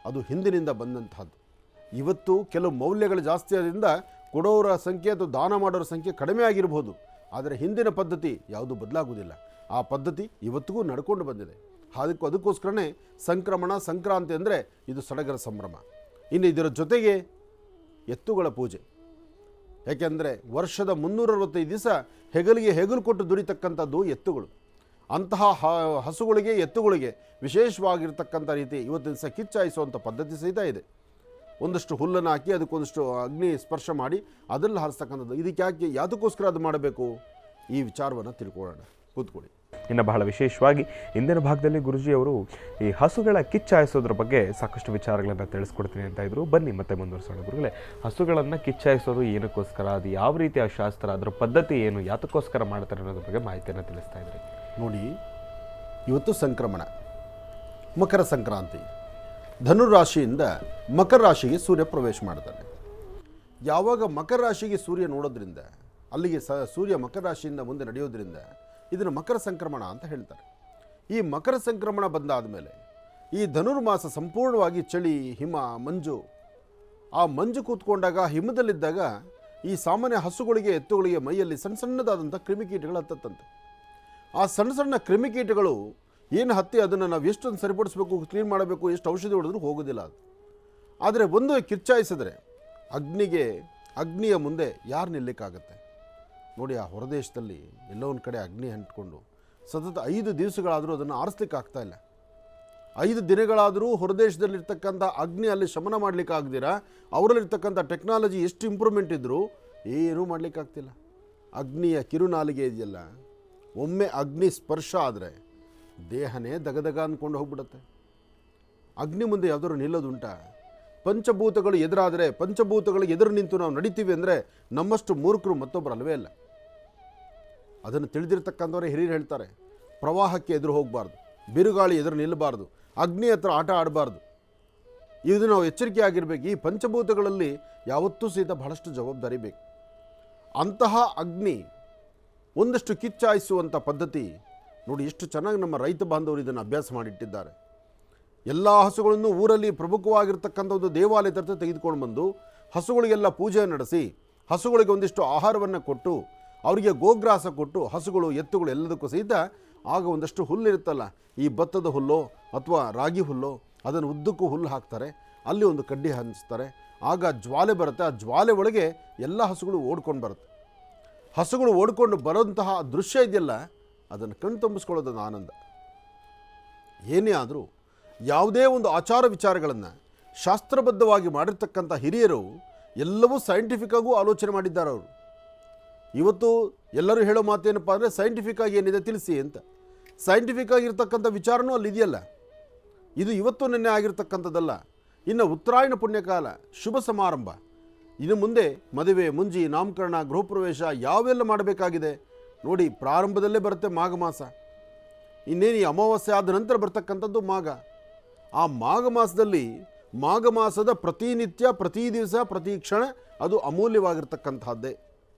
ಅದು ಹಿಂದಿನಿಂದ ಬಂದಂತಹದ್ದು. ಇವತ್ತು ಕೆಲವು ಮೌಲ್ಯಗಳು ಜಾಸ್ತಿ ಆದ್ರಿಂದ ಕೊಡೋರ ಸಂಖ್ಯೆ ಅಥವಾ ದಾನ ಮಾಡೋರ ಸಂಖ್ಯೆ ಕಡಿಮೆ ಆಗಿರ್ಬೋದು, ಆದರೆ ಹಿಂದಿನ ಪದ್ಧತಿ ಯಾವುದೂ ಬದಲಾಗುವುದಿಲ್ಲ. ಆ ಪದ್ಧತಿ ಇವತ್ತಿಗೂ ನಡ್ಕೊಂಡು ಬಂದಿದೆ. ಅದಕ್ಕೋಸ್ಕರನೇ ಸಂಕ್ರಾಂತಿ ಅಂದರೆ ಇದು ಸಡಗರ ಸಂಭ್ರಮ. ಇನ್ನು ಇದರ ಜೊತೆಗೆ ಎತ್ತುಗಳ ಪೂಜೆ. ಯಾಕೆಂದರೆ ವರ್ಷದ 365 ದಿವಸ ಹೆಗಲಿಗೆ ಹೆಗಲು ಕೊಟ್ಟು ದುಡಿತಕ್ಕಂಥದ್ದು ಎತ್ತುಗಳು. ಅಂತಹ ಹಸುಗಳಿಗೆ, ಎತ್ತುಗಳಿಗೆ ವಿಶೇಷವಾಗಿರ್ತಕ್ಕಂಥ ರೀತಿ ಇವತ್ತಿನ ದಿವಸ ಕಿಚ್ಚಾಯಿಸುವಂಥ ಪದ್ಧತಿ ಸಹಿತ ಇದೆ. ಒಂದಷ್ಟು ಹುಲ್ಲನ್ನು ಹಾಕಿ ಅದಕ್ಕೊಂದಷ್ಟು ಅಗ್ನಿ ಸ್ಪರ್ಶ ಮಾಡಿ ಅದರಲ್ಲಿ ಹಾರಿಸ್ತಕ್ಕಂಥದ್ದು. ಇದಕ್ಕೆ ಯಾವುದಕ್ಕೋಸ್ಕರ ಅದು ಮಾಡಬೇಕು? ಈ ವಿಚಾರವನ್ನು ತಿಳ್ಕೊಳ್ಳೋಣ, ಕೂತ್ಕೊಳ್ಳಿ. ಇನ್ನು ಬಹಳ ವಿಶೇಷವಾಗಿ ಇಂದಿನ ಭಾಗದಲ್ಲಿ ಗುರುಜಿಯವರು ಈ ಹಸುಗಳ ಕಿಚ್ಚಾಯಿಸೋದ್ರ ಬಗ್ಗೆ ಸಾಕಷ್ಟು ವಿಚಾರಗಳನ್ನು ತಿಳಿಸ್ಕೊಡ್ತೀನಿ ಅಂತ ಇದ್ರು. ಬನ್ನಿ ಮತ್ತೆ ಮುಂದುವರಿಸೋಣ ಗುರುಗಳೇ. ಹಸುಗಳನ್ನು ಕಿಚ್ಚಾಯಿಸೋದು ಏನಕ್ಕೋಸ್ಕರ, ಅದು ಯಾವ ರೀತಿಯ ಶಾಸ್ತ್ರ, ಅದರ ಪದ್ಧತಿ ಏನು, ಯಾತಕ್ಕೋಸ್ಕರ ಮಾಡ್ತಾರೆ ಅನ್ನೋದ್ರ ಬಗ್ಗೆ ಮಾಹಿತಿಯನ್ನು ತಿಳಿಸ್ತಾ ಇದ್ರಿ. ನೋಡಿ, ಇವತ್ತು ಸಂಕ್ರಮಣ, ಮಕರ ಸಂಕ್ರಾಂತಿ. ಧನುರಾಶಿಯಿಂದ ಮಕರ ರಾಶಿಗೆ ಸೂರ್ಯ ಪ್ರವೇಶ ಮಾಡ್ತಾನೆ. ಯಾವಾಗ ಮಕರ ರಾಶಿಗೆ ಸೂರ್ಯ ನೋಡೋದ್ರಿಂದ, ಅಲ್ಲಿಗೆ ಸೂರ್ಯ ಮಕರ ರಾಶಿಯಿಂದ ಮುಂದೆ ನಡೆಯೋದ್ರಿಂದ ಇದನ್ನು ಮಕರ ಸಂಕ್ರಮಣ ಅಂತ ಹೇಳ್ತಾರೆ. ಈ ಮಕರ ಸಂಕ್ರಮಣ ಬಂದಾದ ಮೇಲೆ ಈ ಧನುರ್ಮಾಸ ಸಂಪೂರ್ಣವಾಗಿ ಚಳಿ, ಹಿಮ, ಮಂಜು. ಆ ಮಂಜು ಕೂತ್ಕೊಂಡಾಗ, ಹಿಮದಲ್ಲಿದ್ದಾಗ ಈ ಸಾಮಾನ್ಯ ಹಸುಗಳಿಗೆ, ಎತ್ತುಗಳಿಗೆ ಮೈಯಲ್ಲಿ ಸಣ್ಣ ಸಣ್ಣದಾದಂಥ ಕ್ರಿಮಿಕೀಟಗಳು ಹತ್ತತ್ತಂತೆ. ಆ ಸಣ್ಣ ಸಣ್ಣ ಕ್ರಿಮಿಕೀಟಗಳು ಏನು ಹತ್ತಿ ಅದನ್ನು ನಾವು ಎಷ್ಟೊಂದು ಸರಿಪಡಿಸ್ಬೇಕು, ಕ್ಲೀನ್ ಮಾಡಬೇಕು, ಎಷ್ಟು ಔಷಧಿ ಹೊಡೆದ್ರೂ ಹೋಗೋದಿಲ್ಲ ಅದು. ಆದರೆ ಒಂದು ಕಿರ್ಚಾಯಿಸಿದ್ರೆ ಅಗ್ನಿಯ ಮುಂದೆ ಯಾರು ನಿಲ್ಲಕ್ಕಾಗತ್ತೆ? ನೋಡಿ, ಆ ಹೊರದೇಶದಲ್ಲಿ ಎಲ್ಲೋ ಒಂದು ಕಡೆ ಅಗ್ನಿ ಅಂಟ್ಕೊಂಡು ಸತತ 5 ದಿವಸಗಳಾದರೂ ಅದನ್ನು ಆರಿಸ್ಲಿಕ್ಕೆ ಆಗ್ತಾ ಇಲ್ಲ. 5 ದಿನಗಳಾದರೂ ಹೊರದೇಶದಲ್ಲಿರ್ತಕ್ಕಂಥ ಅಗ್ನಿ ಅಲ್ಲಿ ಶಮನ ಮಾಡಲಿಕ್ಕೆ ಆಗದಿರಾ, ಅವರಲ್ಲಿರ್ತಕ್ಕಂಥ ಟೆಕ್ನಾಲಜಿ ಎಷ್ಟು ಇಂಪ್ರೂವ್ಮೆಂಟ್ ಇದ್ದರೂ ಏನೂ ಮಾಡಲಿಕ್ಕಾಗ್ತಿಲ್ಲ. ಅಗ್ನಿಯ ಕಿರುನಾಲಿಗೆ ಇದೆಯಲ್ಲ, ಒಮ್ಮೆ ಅಗ್ನಿ ಸ್ಪರ್ಶ ಆದರೆ ದೇಹನೇ ದಗದಗ ಅಂದ್ಕೊಂಡು ಹೋಗ್ಬಿಡುತ್ತೆ. ಅಗ್ನಿ ಮುಂದೆ ಯಾವುದಾದ್ರು ನಿಲ್ಲೋದುಂಟಾ? ಪಂಚಭೂತಗಳು ಎದುರಾದರೆ, ಪಂಚಭೂತಗಳಿಗೆ ಎದುರು ನಿಂತು ನಾವು ನಡಿತೀವಿ ಅಂದರೆ ನಮ್ಮಷ್ಟು ಮೂರ್ಖರು ಮತ್ತೊಬ್ಬರು ಅಲ್ಲವೇ ಇಲ್ಲ. ಅದನ್ನು ತಿಳಿದಿರ್ತಕ್ಕಂಥವರೇ ಹಿರಿಯರು ಹೇಳ್ತಾರೆ, ಪ್ರವಾಹಕ್ಕೆ ಎದುರು ಹೋಗಬಾರ್ದು, ಬಿರುಗಾಳಿ ಎದುರು ನಿಲ್ಲಬಾರ್ದು, ಅಗ್ನಿ ಹತ್ರ ಆಟ ಆಡಬಾರ್ದು. ಇದು ನಾವು ಎಚ್ಚರಿಕೆಯಾಗಿರಬೇಕು. ಈ ಪಂಚಭೂತಗಳಲ್ಲಿ ಯಾವತ್ತೂ ಸಹಿತ ಬಹಳಷ್ಟು ಜವಾಬ್ದಾರಿ ಬೇಕು. ಅಂತಹ ಅಗ್ನಿ ಒಂದಷ್ಟು ಕಿಚ್ಚಾಯಿಸುವಂಥ ಪದ್ಧತಿ ನೋಡಿ, ಎಷ್ಟು ಚೆನ್ನಾಗಿ ನಮ್ಮ ರೈತ ಬಾಂಧವರು ಇದನ್ನು ಅಭ್ಯಾಸ ಮಾಡಿಟ್ಟಿದ್ದಾರೆ. ಎಲ್ಲ ಹಸುಗಳನ್ನು ಊರಲ್ಲಿ ಪ್ರಮುಖವಾಗಿರ್ತಕ್ಕಂಥ ಒಂದು ದೇವಾಲಯ ಹತ್ರ ತೆಗೆದುಕೊಂಡು ಬಂದು ಹಸುಗಳಿಗೆಲ್ಲ ಪೂಜೆ ನಡೆಸಿ, ಹಸುಗಳಿಗೆ ಒಂದಿಷ್ಟು ಆಹಾರವನ್ನು ಕೊಟ್ಟು, ಅವರಿಗೆ ಗೋಗ್ರಾಸ ಕೊಟ್ಟು, ಹಸುಗಳು, ಎತ್ತುಗಳು ಎಲ್ಲದಕ್ಕೂ ಸಹಿತ ಆಗ ಒಂದಷ್ಟು ಹುಲ್ಲಿರುತ್ತಲ್ಲ, ಈ ಭತ್ತದ ಹುಲ್ಲೋ ಅಥವಾ ರಾಗಿ ಹುಲ್ಲೋ, ಅದನ್ನು ಉದ್ದಕ್ಕೂ ಹುಲ್ಲು ಹಾಕ್ತಾರೆ. ಅಲ್ಲಿ ಒಂದು ಕಡ್ಡಿ ಹಂಚ್ತಾರೆ. ಆಗ ಜ್ವಾಲೆ ಬರುತ್ತೆ. ಆ ಜ್ವಾಲೆ ಒಳಗೆ ಎಲ್ಲ ಹಸುಗಳು ಓಡ್ಕೊಂಡು ಬರುತ್ತೆ. ಹಸುಗಳು ಓಡಿಕೊಂಡು ಬರೋಂತಹ ದೃಶ್ಯ ಇದೆಯಲ್ಲ, ಅದನ್ನು ಕಣ್ತುಂಬಿಸ್ಕೊಳ್ಳೋದನ್ನು ಆನಂದ. ಏನೇ ಆದರೂ ಯಾವುದೇ ಒಂದು ಆಚಾರ ವಿಚಾರಗಳನ್ನು ಶಾಸ್ತ್ರಬದ್ಧವಾಗಿ ಮಾಡಿರ್ತಕ್ಕಂಥ ಹಿರಿಯರು ಎಲ್ಲವೂ ಸೈಂಟಿಫಿಕ್ ಆಗೂ ಆಲೋಚನೆ ಮಾಡಿದ್ದಾರೆ ಅವರು. ಇವತ್ತು ಎಲ್ಲರೂ ಹೇಳೋ ಮಾತೇನಪ್ಪ ಅಂದರೆ ಸೈಂಟಿಫಿಕ್ ಆಗಿ ಏನಿದೆ ತಿಳಿಸಿ ಅಂತ. ಸೈಂಟಿಫಿಕ್ ಆಗಿರ್ತಕ್ಕಂಥ ವಿಚಾರನೂ ಅಲ್ಲಿದೆಯಲ್ಲ. ಇದು ಇವತ್ತು ನಿನ್ನೆ ಆಗಿರ್ತಕ್ಕಂಥದ್ದಲ್ಲ. ಇನ್ನು ಉತ್ತರಾಯಣ ಪುಣ್ಯಕಾಲ, ಶುಭ ಸಮಾರಂಭ, ಇನ್ನು ಮುಂದೆ ಮದುವೆ, ಮುಂಜಿ, ನಾಮಕರಣ, ಗೃಹಪ್ರವೇಶ ಯಾವೆಲ್ಲ ಮಾಡಬೇಕಾಗಿದೆ ನೋಡಿ. ಪ್ರಾರಂಭದಲ್ಲೇ ಬರುತ್ತೆ ಮಾಘ ಮಾಸ. ಇನ್ನೇನು ಈ ಅಮಾವಾಸ್ಯೆ ಆದ ನಂತರ ಬರ್ತಕ್ಕಂಥದ್ದು ಮಾಘ. ಆ ಮಾಘ ಮಾಸದಲ್ಲಿ ಮಾಘ ಮಾಸದ ಪ್ರತಿನಿತ್ಯ, ಪ್ರತಿ ದಿವಸ, ಪ್ರತಿ ಕ್ಷಣ ಅದು ಅಮೂಲ್ಯವಾಗಿರ್ತಕ್ಕಂಥದ್ದೇ.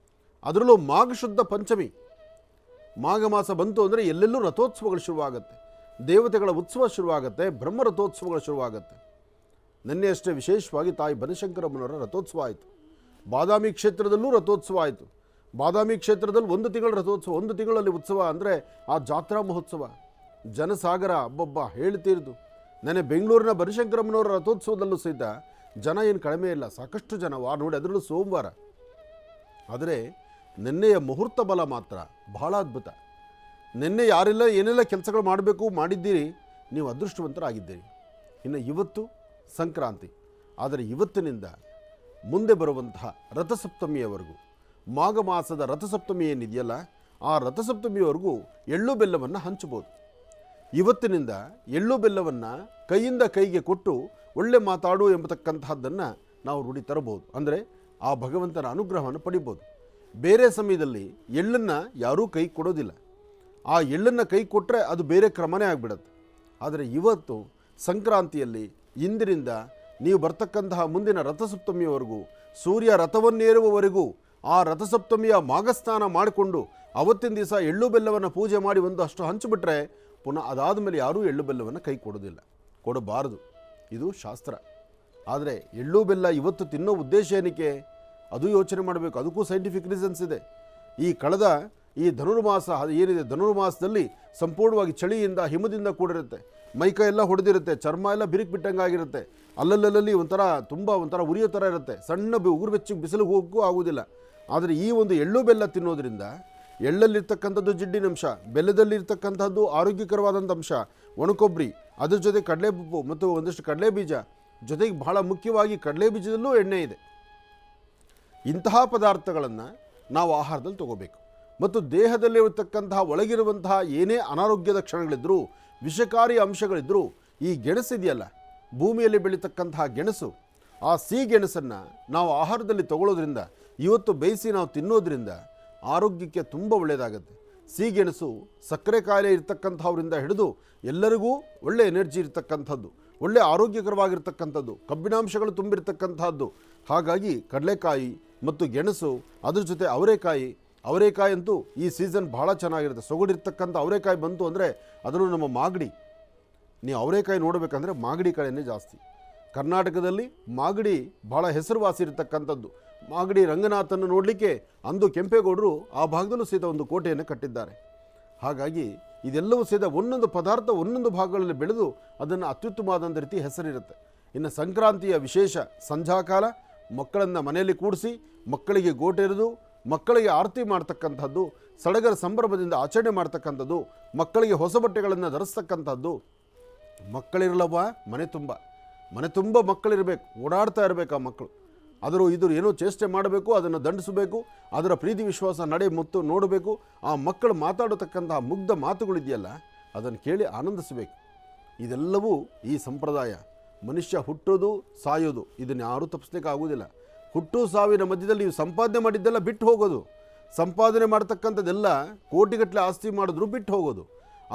ಅದರಲ್ಲೂ ಮಾಘ ಶುದ್ಧ ಪಂಚಮಿ, ಮಾಘ ಮಾಸ ಬಂತು ಅಂದರೆ ಎಲ್ಲೆಲ್ಲೂ ರಥೋತ್ಸವಗಳು ಶುರುವಾಗುತ್ತೆ, ದೇವತೆಗಳ ಉತ್ಸವ ಶುರುವಾಗುತ್ತೆ, ಬ್ರಹ್ಮ ರಥೋತ್ಸವಗಳು ಶುರುವಾಗುತ್ತೆ. ನಿನ್ನೆ ಅಷ್ಟೇ ವಿಶೇಷವಾಗಿ ತಾಯಿ ಬನಶಂಕರಮ್ಮನವರ ರಥೋತ್ಸವ ಆಯಿತು. ಬಾದಾಮಿ ಕ್ಷೇತ್ರದಲ್ಲೂ ರಥೋತ್ಸವ ಆಯಿತು. ಬಾದಾಮಿ ಕ್ಷೇತ್ರದಲ್ಲಿ 1 ತಿಂಗಳ ರಥೋತ್ಸವ, 1 ತಿಂಗಳಲ್ಲಿ ಉತ್ಸವ ಅಂದರೆ ಆ ಜಾತ್ರಾ ಮಹೋತ್ಸವ, ಜನಸಾಗರ ಅಬ್ಬಬ್ಬ ಹೇಳ್ತೀರ್ದು. ನೆನ್ನೆ ಬೆಂಗಳೂರಿನ ಬನಶಂಕರಮ್ಮನವರ ರಥೋತ್ಸವದಲ್ಲೂ ಸಹಿತ ಜನ ಏನು ಕಡಿಮೆ ಇಲ್ಲ, ಸಾಕಷ್ಟು ಜನ ನೋಡಿ. ಅದರಲ್ಲೂ ಸೋಮವಾರ. ಆದರೆ ನಿನ್ನೆಯ ಮುಹೂರ್ತ ಬಲ ಮಾತ್ರ ಬಹಳ ಅದ್ಭುತ. ನಿನ್ನೆ ಯಾರೆಲ್ಲ ಏನೆಲ್ಲ ಕೆಲಸಗಳು ಮಾಡಬೇಕು ಮಾಡಿದ್ದೀರಿ, ನೀವು ಅದೃಷ್ಟವಂತರಾಗಿದ್ದೀರಿ. ಇನ್ನು ಇವತ್ತು ಸಂಕ್ರಾಂತಿ. ಆದರೆ ಇವತ್ತಿನಿಂದ ಮುಂದೆ ಬರುವಂತಹ ರಥಸಪ್ತಮಿಯವರೆಗೂ, ಮಾಘ ಮಾಸದ ರಥಸಪ್ತಮಿ ಏನಿದೆಯಲ್ಲ, ಆ ರಥಸಪ್ತಮಿಯವರೆಗೂ ಎಳ್ಳು ಬೆಲ್ಲವನ್ನು ಹಂಚಬಹುದು. ಇವತ್ತಿನಿಂದ ಎಳ್ಳು ಬೆಲ್ಲವನ್ನು ಕೈಯಿಂದ ಕೈಗೆ ಕೊಟ್ಟು ಒಳ್ಳೆ ಮಾತಾಡು ಎಂಬತಕ್ಕಂತಹದ್ದನ್ನು ನಾವು ರೂಢಿ ತರಬಹುದು. ಅಂದರೆ ಆ ಭಗವಂತನ ಅನುಗ್ರಹವನ್ನು ಪಡಿಬೋದು. ಬೇರೆ ಸಮಯದಲ್ಲಿ ಎಳ್ಳನ್ನು ಯಾರೂ ಕೈ ಕೊಡೋದಿಲ್ಲ. ಆ ಎಳ್ಳನ್ನು ಕೈ ಕೊಟ್ಟರೆ ಅದು ಬೇರೆ ಕ್ರಮನೇ ಆಗಿಬಿಡುತ್ತೆ. ಆದರೆ ಇವತ್ತು ಸಂಕ್ರಾಂತಿಯಲ್ಲಿ ಇಂದಿನಿಂದ ನೀವು ಬರ್ತಕ್ಕಂತಹ ಮುಂದಿನ ರಥಸಪ್ತಮಿಯವರೆಗೂ, ಸೂರ್ಯ ರಥವನ್ನೇರುವವರೆಗೂ ಆ ರಥಸಪ್ತಮಿಯ ಮಾಘಸ್ನಾನ ಮಾಡಿಕೊಂಡು ಅವತ್ತಿನ ದಿವಸ ಎಳ್ಳು ಬೆಲ್ಲವನ್ನು ಪೂಜೆ ಮಾಡಿ ಒಂದಷ್ಟು ಹಂಚಿಬಿಟ್ರೆ ಪುನಃ ಅದಾದ ಮೇಲೆ ಯಾರೂ ಎಳ್ಳು ಬೆಲ್ಲವನ್ನು ಕೈ ಕೊಡೋದಿಲ್ಲ, ಕೊಡಬಾರದು. ಇದು ಶಾಸ್ತ್ರ. ಆದರೆ ಎಳ್ಳು ಬೆಲ್ಲ ಇವತ್ತು ತಿನ್ನೋ ಉದ್ದೇಶ ಏನಕ್ಕೆ ಅದು ಯೋಚನೆ ಮಾಡಬೇಕು. ಅದಕ್ಕೂ ಸೈಂಟಿಫಿಕ್ ರೀಸನ್ಸ್ ಇದೆ. ಈ ಧನುರ್ಮಾಸ ಏನಿದೆ, ಧನುರ್ಮಾಸದಲ್ಲಿ ಸಂಪೂರ್ಣವಾಗಿ ಚಳಿಯಿಂದ ಹಿಮದಿಂದ ಕೂಡಿರುತ್ತೆ, ಮೈಕೈ ಎಲ್ಲ ಹೊಡೆದಿರುತ್ತೆ, ಚರ್ಮ ಎಲ್ಲ ಬಿರುಕು ಬಿಟ್ಟಂಗಾಗಿರುತ್ತೆ, ಅಲ್ಲಲ್ಲಿ ಒಂಥರ ಉರಿಯೋ ಥರ ಇರುತ್ತೆ, ಸಣ್ಣ ಉಗುರು ಬೆಚ್ಚಗೆ ಬಿಸಿಲಿಗೆ ಹೋಗೋಕ್ಕೂ ಆಗೋದಿಲ್ಲ. ಆದರೆ ಈ ಒಂದು ಎಳ್ಳು ಬೆಲ್ಲ ತಿನ್ನೋದ್ರಿಂದ ಎಳ್ಳಲ್ಲಿರ್ತಕ್ಕಂಥದ್ದು ಜಿಡ್ಡಿನಂಶ, ಬೆಲ್ಲದಲ್ಲಿರ್ತಕ್ಕಂಥದ್ದು ಆರೋಗ್ಯಕರವಾದಂಥ ಅಂಶ, ಒಣಕೊಬ್ಬರಿ, ಅದ್ರ ಜೊತೆ ಕಡಲೆಪಪ್ಪು ಮತ್ತು ಒಂದಷ್ಟು ಕಡಲೆ ಬೀಜ, ಜೊತೆಗೆ ಬಹಳ ಮುಖ್ಯವಾಗಿ ಕಡಲೆ ಬೀಜದಲ್ಲೂ ಎಣ್ಣೆ ಇದೆ. ಇಂತಹ ಪದಾರ್ಥಗಳನ್ನು ನಾವು ಆಹಾರದಲ್ಲಿ ತಗೋಬೇಕು. ಮತ್ತು ದೇಹದಲ್ಲಿರತಕ್ಕಂತಹ ಒಳಗಿರುವಂತಹ ಏನೇ ಅನಾರೋಗ್ಯದ ಕ್ಷಣಗಳಿದ್ದರೂ, ವಿಷಕಾರಿ ಅಂಶಗಳಿದ್ದರೂ, ಈ ಗೆಣಸಿದೆಯಲ್ಲ, ಭೂಮಿಯಲ್ಲಿ ಬೆಳೀತಕ್ಕಂತಹ ಗೆಣಸು, ಆ ಸಿಹಿಗೆಣಸನ್ನು ನಾವು ಆಹಾರದಲ್ಲಿ ತಗೊಳ್ಳೋದ್ರಿಂದ, ಇವತ್ತು ಬೇಯಿಸಿ ನಾವು ತಿನ್ನೋದ್ರಿಂದ ಆರೋಗ್ಯಕ್ಕೆ ತುಂಬ ಒಳ್ಳೆಯದಾಗುತ್ತೆ. ಸಿಹಿಗೆಣಸು ಸಕ್ಕರೆ ಕಾಯಿಲೆ ಇರ್ತಕ್ಕಂಥವ್ರಿಂದ ಹಿಡಿದು ಎಲ್ಲರಿಗೂ ಒಳ್ಳೆ ಎನರ್ಜಿ ಇರ್ತಕ್ಕಂಥದ್ದು, ಒಳ್ಳೆ ಆರೋಗ್ಯಕರವಾಗಿರ್ತಕ್ಕಂಥದ್ದು, ಕಬ್ಬಿಣಾಂಶಗಳು ತುಂಬಿರ್ತಕ್ಕಂಥದ್ದು. ಹಾಗಾಗಿ ಕಡಲೆಕಾಯಿ ಮತ್ತು ಗೆಣಸು, ಅದ್ರ ಜೊತೆ ಅವರೆಕಾಯಿ ಅಂತೂ ಈ ಸೀಸನ್ ಭಾಳ ಚೆನ್ನಾಗಿರುತ್ತೆ. ಸೊಗಡಿರ್ತಕ್ಕಂಥ ಅವರೆಕಾಯಿ ಬಂತು ಅಂದರೆ, ಅದರಲ್ಲೂ ನಮ್ಮ ಮಾಗಡಿ, ನೀವು ಅವರೆಕಾಯಿ ನೋಡಬೇಕಂದ್ರೆ ಮಾಗಡಿ ಕಡೆಯೇ ಜಾಸ್ತಿ. ಕರ್ನಾಟಕದಲ್ಲಿ ಮಾಗಡಿ ಭಾಳ ಹೆಸರುವಾಸಿ ಇರತಕ್ಕಂಥದ್ದು. ಮಾಗಡಿ ರಂಗನಾಥನ್ನು ನೋಡಲಿಕ್ಕೆ ಅಂದು ಕೆಂಪೇಗೌಡರು ಆ ಭಾಗದಲ್ಲೂ ಸಹಿತ ಒಂದು ಕೋಟೆಯನ್ನು ಕಟ್ಟಿದ್ದಾರೆ. ಹಾಗಾಗಿ ಇದೆಲ್ಲವೂ ಸಹಿತ ಒಂದೊಂದು ಪದಾರ್ಥ ಒಂದೊಂದು ಭಾಗಗಳಲ್ಲಿ ಬೆಳೆದು ಅದನ್ನು ಅತ್ಯುತ್ತಮವಾದಂಥ ರೀತಿ ಹೆಸರಿರುತ್ತೆ. ಇನ್ನು ಸಂಕ್ರಾಂತಿಯ ವಿಶೇಷ ಸಂಧ್ಯಾಕಾಲ, ಮಕ್ಕಳನ್ನು ಮನೆಯಲ್ಲಿ ಕೂಡಿಸಿ ಮಕ್ಕಳಿಗೆ ಗೋಟೆರೆದು ಮಕ್ಕಳಿಗೆ ಆರತಿ ಮಾಡ್ತಕ್ಕಂಥದ್ದು, ಸಡಗರ ಸಂಭ್ರಮದಿಂದ ಆಚರಣೆ ಮಾಡ್ತಕ್ಕಂಥದ್ದು, ಮಕ್ಕಳಿಗೆ ಹೊಸ ಬಟ್ಟೆಗಳನ್ನು ಧರಿಸ್ತಕ್ಕಂಥದ್ದು. ಮಕ್ಕಳಿರಲವ ಮನೆ ತುಂಬ ಮಕ್ಕಳಿರಬೇಕು, ಓಡಾಡ್ತಾ ಇರಬೇಕು ಆ ಮಕ್ಕಳು. ಇದ್ರ ಏನೋ ಚೇಷ್ಟೆ ಮಾಡಬೇಕು, ಅದನ್ನು ದಂಡಿಸಬೇಕು, ಅದರ ಪ್ರೀತಿ ವಿಶ್ವಾಸ ನಡೆ ಮತ್ತು ನೋಡಬೇಕು. ಆ ಮಕ್ಕಳು ಮಾತಾಡತಕ್ಕಂತಹ ಮುಗ್ಧ ಮಾತುಗಳಿದೆಯಲ್ಲ, ಅದನ್ನು ಕೇಳಿ ಆನಂದಿಸಬೇಕು. ಇದೆಲ್ಲವೂ ಈ ಸಂಪ್ರದಾಯ. ಮನುಷ್ಯ ಹುಟ್ಟೋದು ಸಾಯೋದು ಇದನ್ನು ಯಾರೂ ತಪ್ಪಿಸ್ಲಿಕ್ಕೆ ಆಗೋದಿಲ್ಲ. ಹುಟ್ಟು ಸಾವಿನ ಮಧ್ಯದಲ್ಲಿ ನೀವು ಸಂಪಾದನೆ ಮಾಡಿದ್ದೆಲ್ಲ ಬಿಟ್ಟು ಹೋಗೋದು, ಸಂಪಾದನೆ ಮಾಡ್ತಕ್ಕಂಥದ್ದೆಲ್ಲ ಕೋಟಿಗಟ್ಟಲೆ ಆಸ್ತಿ ಮಾಡಿದ್ರು ಬಿಟ್ಟು ಹೋಗೋದು.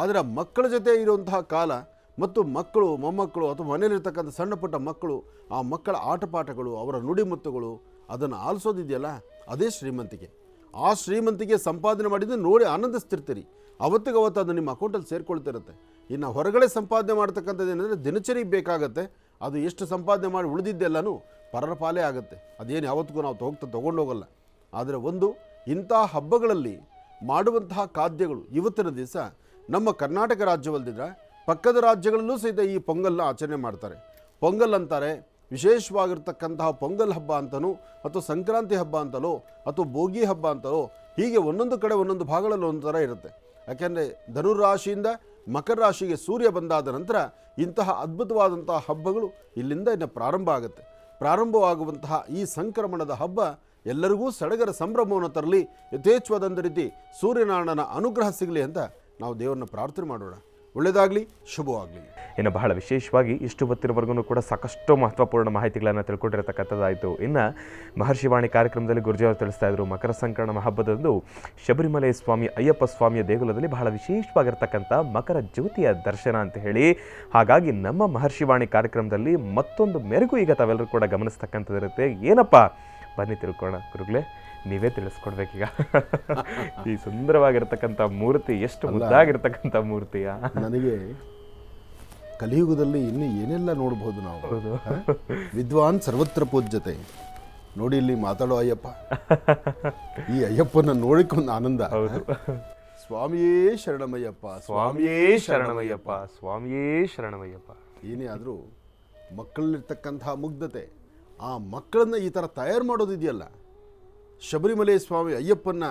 ಆದರೆ ಮಕ್ಕಳ ಜೊತೆ ಇರುವಂತಹ ಕಾಲ ಮತ್ತು ಮಕ್ಕಳು, ಮೊಮ್ಮಕ್ಕಳು ಅಥವಾ ಮನೆಯಲ್ಲಿರ್ತಕ್ಕಂಥ ಸಣ್ಣ ಪುಟ್ಟ ಮಕ್ಕಳು, ಆ ಮಕ್ಕಳ ಆಟಪಾಠಗಳು, ಅವರ ನುಡಿಮುತ್ತುಗಳು, ಅದನ್ನು ಆಲಿಸೋದಿದೆಯಲ್ಲ, ಅದೇ ಶ್ರೀಮಂತಿಕೆ. ಆ ಶ್ರೀಮಂತಿಕೆ ಸಂಪಾದನೆ ಮಾಡಿದ್ದು ನೋಡಿ ಆನಂದಿಸ್ತಿರ್ತೀರಿ. ಅವತ್ತಿಗವತ್ತು ಅದು ನಿಮ್ಮ ಅಕೌಂಟಲ್ಲಿ ಸೇರ್ಕೊಳ್ತಿರುತ್ತೆ. ಇನ್ನು ಹೊರಗಡೆ ಸಂಪಾದನೆ ಮಾಡ್ತಕ್ಕಂಥದ್ದು ಏನಂದರೆ ದಿನಚರಿಗೆ ಬೇಕಾಗತ್ತೆ. ಅದು ಎಷ್ಟು ಸಂಪಾದನೆ ಮಾಡಿ ಉಳಿದಿದ್ದೆಲ್ಲನೂ ಪರರ ಪಾಲೇ ಆಗುತ್ತೆ. ಅದೇನು ಯಾವತ್ತಿಗೂ ನಾವು ತೊಗೊಂಡೋಗಲ್ಲ. ಆದರೆ ಇಂಥ ಹಬ್ಬಗಳಲ್ಲಿ ಮಾಡುವಂತಹ ಖಾದ್ಯಗಳು ಇವತ್ತಿನ ದಿವಸ ನಮ್ಮ ಕರ್ನಾಟಕ ರಾಜ್ಯವಲ್ಲದಿದ್ದರೆ ಪಕ್ಕದ ರಾಜ್ಯಗಳಲ್ಲೂ ಸಹಿತ ಈ ಪೊಂಗಲ್ನ ಆಚರಣೆ ಮಾಡ್ತಾರೆ. ಪೊಂಗಲ್ ಅಂತಾರೆ, ವಿಶೇಷವಾಗಿರ್ತಕ್ಕಂತಹ ಪೊಂಗಲ್ ಹಬ್ಬ ಅಂತಲೂ ಅಥವಾ ಸಂಕ್ರಾಂತಿ ಹಬ್ಬ ಅಂತಲೋ ಅಥವಾ ಭೋಗಿ ಹಬ್ಬ ಅಂತಲೋ ಹೀಗೆ ಒಂದೊಂದು ಕಡೆ ಒಂದೊಂದು ಭಾಗಗಳಲ್ಲಿ ಒಂದು ಥರ ಇರುತ್ತೆ. ಯಾಕೆಂದರೆ ಧನುರಾಶಿಯಿಂದ ಮಕರ ರಾಶಿಗೆ ಸೂರ್ಯ ಬಂದಾದ ನಂತರ ಇಂತಹ ಅದ್ಭುತವಾದಂತಹ ಹಬ್ಬಗಳು ಇಲ್ಲಿಂದ ಇನ್ನು ಪ್ರಾರಂಭ ಆಗುತ್ತೆ. ಪ್ರಾರಂಭವಾಗುವಂತಹ ಈ ಸಂಕ್ರಮಣದ ಹಬ್ಬ ಎಲ್ಲರಿಗೂ ಸಡಗರ ಸಂಭ್ರಮವನ್ನು ತರಲಿ, ಯಥೇಚ್ಛವಾದಂಥ ರೀತಿ ಸೂರ್ಯನಾರಾಯಣನ ಅನುಗ್ರಹ ಸಿಗಲಿ ಅಂತ ನಾವು ದೇವರನ್ನ ಪ್ರಾರ್ಥನೆ ಮಾಡೋಣ. ಒಳ್ಳೆಯದಾಗಲಿ, ಶುಭವಾಗಲಿ. ಇನ್ನು ಬಹಳ ವಿಶೇಷವಾಗಿ ಇಷ್ಟು ಹೊತ್ತಿನವರೆಗೂ ಕೂಡ ಸಾಕಷ್ಟು ಮಹತ್ವಪೂರ್ಣ ಮಾಹಿತಿಗಳನ್ನು ತಿಳ್ಕೊಂಡಿರತಕ್ಕಂಥದ್ದಾಯಿತು. ಇನ್ನು ಮಹರ್ಷಿವಾಣಿ ಕಾರ್ಯಕ್ರಮದಲ್ಲಿ ಗುರುಜಿಯವರು ತಿಳಿಸ್ತಾ ಇದ್ರು, ಮಕರ ಸಂಕ್ರಮಣ ಹಬ್ಬದಂದು ಶಬರಿಮಲೆ ಸ್ವಾಮಿ ಅಯ್ಯಪ್ಪ ಸ್ವಾಮಿಯ ದೇಗುಲದಲ್ಲಿ ಬಹಳ ವಿಶೇಷವಾಗಿರ್ತಕ್ಕಂಥ ಮಕರ ಜ್ಯೋತಿಯ ದರ್ಶನ ಅಂತ ಹೇಳಿ. ಹಾಗಾಗಿ ನಮ್ಮ ಮಹರ್ಷಿವಾಣಿ ಕಾರ್ಯಕ್ರಮದಲ್ಲಿ ಮತ್ತೊಂದು ಮೆರುಗು ಈಗ ತಾವೆಲ್ಲರೂ ಕೂಡ ಗಮನಿಸ್ತಕ್ಕಂಥದ್ದಿರುತ್ತೆ. ಏನಪ್ಪ, ಬನ್ನಿ ತಿಳ್ಕೊಳ್ಳೋಣ. ಗುರುಗಳೇ, ನೀವೇ ತಿಳಿಸ್ಕೊಡ್ಬೇಕೀಗ. ಈ ಸುಂದರವಾಗಿರ್ತಕ್ಕಂಥ ಮೂರ್ತಿ ಎಷ್ಟು ಮುದ್ದಾಗಿರ್ತಕ್ಕಂಥ ಮೂರ್ತಿಯ. ನನಗೆ ಕಲಿಯುಗದಲ್ಲಿ ಇನ್ನು ಏನೆಲ್ಲ ನೋಡ್ಬೋದು ನಾವು. ವಿದ್ವಾನ್ ಸರ್ವತ್ರ ಪೂಜ್ಯತೆ. ನೋಡಿ ಇಲ್ಲಿ ಮಾತಾಡೋ ಅಯ್ಯಪ್ಪ, ಈ ಅಯ್ಯಪ್ಪನ ನೋಡಿಕೊಂಡು ಆನಂದ. ಸ್ವಾಮಿಯೇ ಶರಣಮಯ್ಯಪ್ಪ, ಸ್ವಾಮಿಯೇ ಶರಣಮಯ್ಯಪ್ಪ, ಸ್ವಾಮಿಯೇ ಶರಣಮಯ್ಯಪ್ಪ. ಏನೇ ಆದರೂ ಮಕ್ಕಳಲ್ಲಿರ್ತಕ್ಕಂತಹ ಮುಗ್ಧತೆ, ಆ ಮಕ್ಕಳನ್ನ ಈ ಥರ ತಯಾರು ಮಾಡೋದಿದೆಯಲ್ಲ, ಶಬರಿಮಲೆ ಸ್ವಾಮಿ ಅಯ್ಯಪ್ಪನ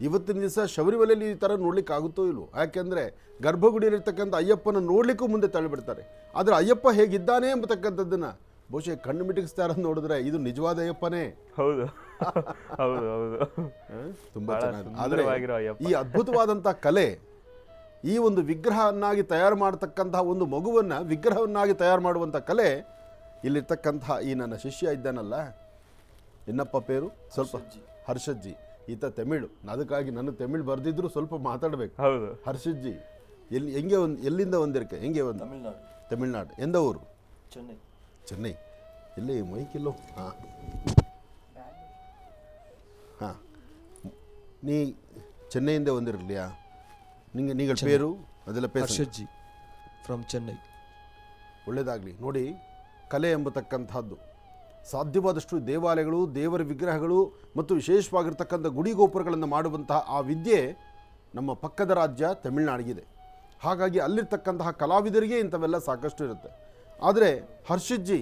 ಇವತ್ತಿನ ದಿವಸ ಶಬರಿಮಲೆಯಲ್ಲಿ ಈ ಥರ ನೋಡ್ಲಿಕ್ಕೆ ಆಗುತ್ತೋ ಇಲ್ವೋ. ಯಾಕೆಂದರೆ ಗರ್ಭಗುಡಿಯಲ್ಲಿರ್ತಕ್ಕಂಥ ಅಯ್ಯಪ್ಪನ ನೋಡಲಿಕ್ಕೂ ಮುಂದೆ ತಳ್ಳಿಬಿಡ್ತಾರೆ. ಆದರೆ ಅಯ್ಯಪ್ಪ ಹೇಗಿದ್ದಾನೆ ಎಂಬತಕ್ಕಂಥದ್ದನ್ನು ಬಹುಶಃ ಕಣ್ಣು ಮಿಟುಕಿಸ್ತಾರ ನೋಡಿದ್ರೆ ಇದು ನಿಜವಾದ ಅಯ್ಯಪ್ಪನೇ. ಹೌದು ಹೌದು ಹೌದು, ತುಂಬ ಚೆನ್ನಾಗಿ. ಆದರೆ ಈ ಅದ್ಭುತವಾದಂಥ ಕಲೆ, ಈ ಒಂದು ವಿಗ್ರಹವನ್ನಾಗಿ ತಯಾರು ಮಾಡತಕ್ಕಂತಹ ಒಂದು ಮಗುವನ್ನು ವಿಗ್ರಹವನ್ನಾಗಿ ತಯಾರು ಮಾಡುವಂಥ ಕಲೆ ಇಲ್ಲಿರ್ತಕ್ಕಂತಹ ಈ ನನ್ನ ಶಿಷ್ಯ ಇದ್ದಾನಲ್ಲ, ಏನಪ್ಪ ಪೇರು, ಸ್ವಲ್ಪ ಹರ್ಷಜ್ಜಿ, ಈತ ತಮಿಳು. ಅದಕ್ಕಾಗಿ ನನ್ನ ತಮಿಳು ಬರೆದಿದ್ರು ಸ್ವಲ್ಪ ಮಾತಾಡಬೇಕು. ಹೌದು, ಹರ್ಷಜ್ಜಿ ಹೆಂಗೆ ಎಲ್ಲಿಂದ ಒಂದಿರಕ್ಕೆ, ಹೆಂಗೆ ಒಂದು ತಮಿಳ್ನಾಡು. ಎಂದ ಊರು? ಚೆನ್ನೈ. ಎಲ್ಲಿ ಮೈಕಿಲ್ಲೋ? ಹಾಂ ಹಾಂ, ನೀ ಚೆನ್ನೈಯಿಂದ ಒಂದಿರಲಿಯಾ? நீங்கள் பேரு ಅದೆಲ್ಲ ಹರ್ಷಜ್ಜಿ ಫ್ರಮ್ ಚೆನ್ನೈ. ಒಳ್ಳೆಯದಾಗಲಿ. ನೋಡಿ, ಕಲೆ ಎಂಬತಕ್ಕಂಥದ್ದು ಸಾಧ್ಯವಾದಷ್ಟು ದೇವಾಲಯಗಳು, ದೇವರ ವಿಗ್ರಹಗಳು ಮತ್ತು ವಿಶೇಷವಾಗಿರ್ತಕ್ಕಂಥ ಗುಡಿ ಗೋಪುರಗಳನ್ನು ಮಾಡುವಂತಹ ಆ ವಿದ್ಯೆ ನಮ್ಮ ಪಕ್ಕದ ರಾಜ್ಯ ತಮಿಳುನಾಡಿಗಿದೆ. ಹಾಗಾಗಿ ಅಲ್ಲಿರ್ತಕ್ಕಂತಹ ಕಲಾವಿದರಿಗೆ ಇಂಥವೆಲ್ಲ ಸಾಕಷ್ಟು ಇರುತ್ತೆ. ಆದರೆ ಹರ್ಷಿತ್ಜಿ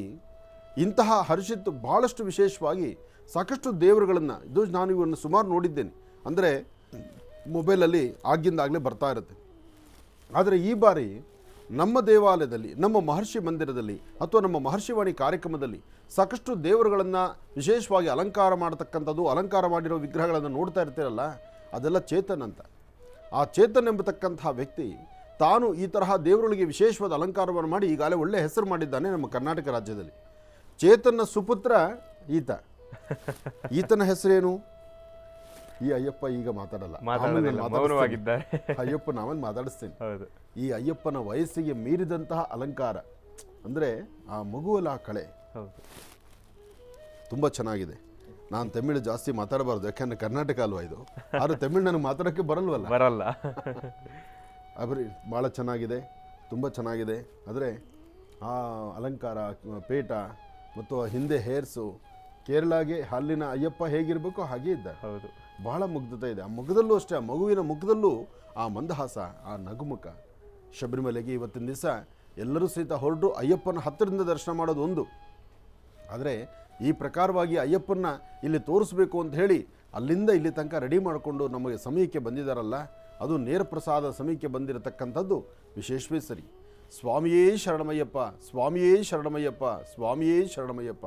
ಇಂತಹ ಹರ್ಷಿತ್ ಭಾಳಷ್ಟು ವಿಶೇಷವಾಗಿ ಸಾಕಷ್ಟು ದೇವರುಗಳನ್ನು, ಇದು ನಾನು ಇವನ್ನು ಸುಮಾರು ನೋಡಿದ್ದೇನೆ, ಅಂದರೆ ಮೊಬೈಲಲ್ಲಿ ಆಗಿಂದಾಗಲೇ ಬರ್ತಾ ಇರುತ್ತೆ. ಆದರೆ ಈ ಬಾರಿ ನಮ್ಮ ದೇವಾಲಯದಲ್ಲಿ, ನಮ್ಮ ಮಹರ್ಷಿ ಮಂದಿರದಲ್ಲಿ ಅಥವಾ ನಮ್ಮ ಮಹರ್ಷಿವಾಣಿ ಕಾರ್ಯಕ್ರಮದಲ್ಲಿ ಸಾಕಷ್ಟು ದೇವರುಗಳನ್ನು ವಿಶೇಷವಾಗಿ ಅಲಂಕಾರ ಮಾಡತಕ್ಕಂಥದ್ದು, ಅಲಂಕಾರ ಮಾಡಿರೋ ವಿಗ್ರಹಗಳನ್ನು ನೋಡ್ತಾ ಇರ್ತೀರಲ್ಲ, ಅದೆಲ್ಲ ಚೇತನ್ ಅಂತ. ಆ ಚೇತನ್ ಎಂಬತಕ್ಕಂತಹ ವ್ಯಕ್ತಿ ತಾನು ಈ ತರಹ ದೇವರುಗಳಿಗೆ ವಿಶೇಷವಾದ ಅಲಂಕಾರವನ್ನು ಮಾಡಿ ಈಗಾಗಲೇ ಒಳ್ಳೆ ಹೆಸರು ಮಾಡಿದ್ದಾನೆ ನಮ್ಮ ಕರ್ನಾಟಕ ರಾಜ್ಯದಲ್ಲಿ. ಚೇತನ್ನ ಸುಪುತ್ರ ಈತ. ಈತನ ಹೆಸರೇನು? ಈ ಅಯ್ಯಪ್ಪ ಈಗ ಮಾತಾಡಲ್ಲ, ಅಯ್ಯಪ್ಪ ನಾವಲ್ಲಿ ಮಾತಾಡಿಸ್ತೇನೆ. ಈ ಅಯ್ಯಪ್ಪನ ವಯಸ್ಸಿಗೆ ಮೀರಿದಂತಹ ಅಲಂಕಾರ, ಅಂದರೆ ಆ ಮಗುವಲ್ಲ ಆ ಕಳೆ ತುಂಬ ಚೆನ್ನಾಗಿದೆ. ನಾನು ತಮಿಳು ಜಾಸ್ತಿ ಮಾತಾಡಬಾರ್ದು, ಯಾಕೆಂದರೆ ಕರ್ನಾಟಕ ಅಲ್ವಾ ಇದು. ಆದ್ರೆ ತಮಿಳು ನನಗೆ ಮಾತಾಡೋಕ್ಕೆ ಬರಲ್ಲ. ಅಬ್ರಿ ಭಾಳ ಚೆನ್ನಾಗಿದೆ, ತುಂಬ ಚೆನ್ನಾಗಿದೆ. ಆದರೆ ಆ ಅಲಂಕಾರ, ಪೇಟ ಮತ್ತು ಹಿಂದೆ ಹೇರ್ಸು, ಕೇರಳಗೆ ಅಲ್ಲಿನ ಅಯ್ಯಪ್ಪ ಹೇಗಿರಬೇಕು ಹಾಗೆ ಇದ್ದ. ಹೌದು, ಬಹಳ ಮುಗ್ಧತೆ ಇದೆ ಆ ಮುಖದಲ್ಲೂ ಅಷ್ಟೇ. ಆ ಮಗುವಿನ ಮುಖದಲ್ಲೂ ಆ ಮಂದಹಾಸ, ಆ ನಗುಮುಖ. ಶಬರಿಮಲೆಗೆ ಇವತ್ತಿನ ದಿವಸ ಎಲ್ಲರೂ ಸಹಿತ ಹೊರಟು ಅಯ್ಯಪ್ಪನ ಹತ್ತಿರದಿಂದ ದರ್ಶನ ಮಾಡೋದು ಒಂದು, ಆದರೆ ಈ ಪ್ರಕಾರವಾಗಿ ಅಯ್ಯಪ್ಪನ ಇಲ್ಲಿ ತೋರಿಸ್ಬೇಕು ಅಂತ ಹೇಳಿ ಅಲ್ಲಿಂದ ಇಲ್ಲಿ ತನಕ ರೆಡಿ ಮಾಡಿಕೊಂಡು ನಮಗೆ ಸಮಯಕ್ಕೆ ಬಂದಿದ್ದಾರಲ್ಲ, ಅದು ನೇರ ಪ್ರಸಾದ ಸಮಯಕ್ಕೆ ಬಂದಿರತಕ್ಕಂಥದ್ದು ವಿಶೇಷವೇ ಸರಿ. ಸ್ವಾಮಿಯೇ ಶರಣಮಯ್ಯಪ್ಪ, ಸ್ವಾಮಿಯೇ ಶರಣಮಯ್ಯಪ್ಪ, ಸ್ವಾಮಿಯೇ ಶರಣಮಯ್ಯಪ್ಪ.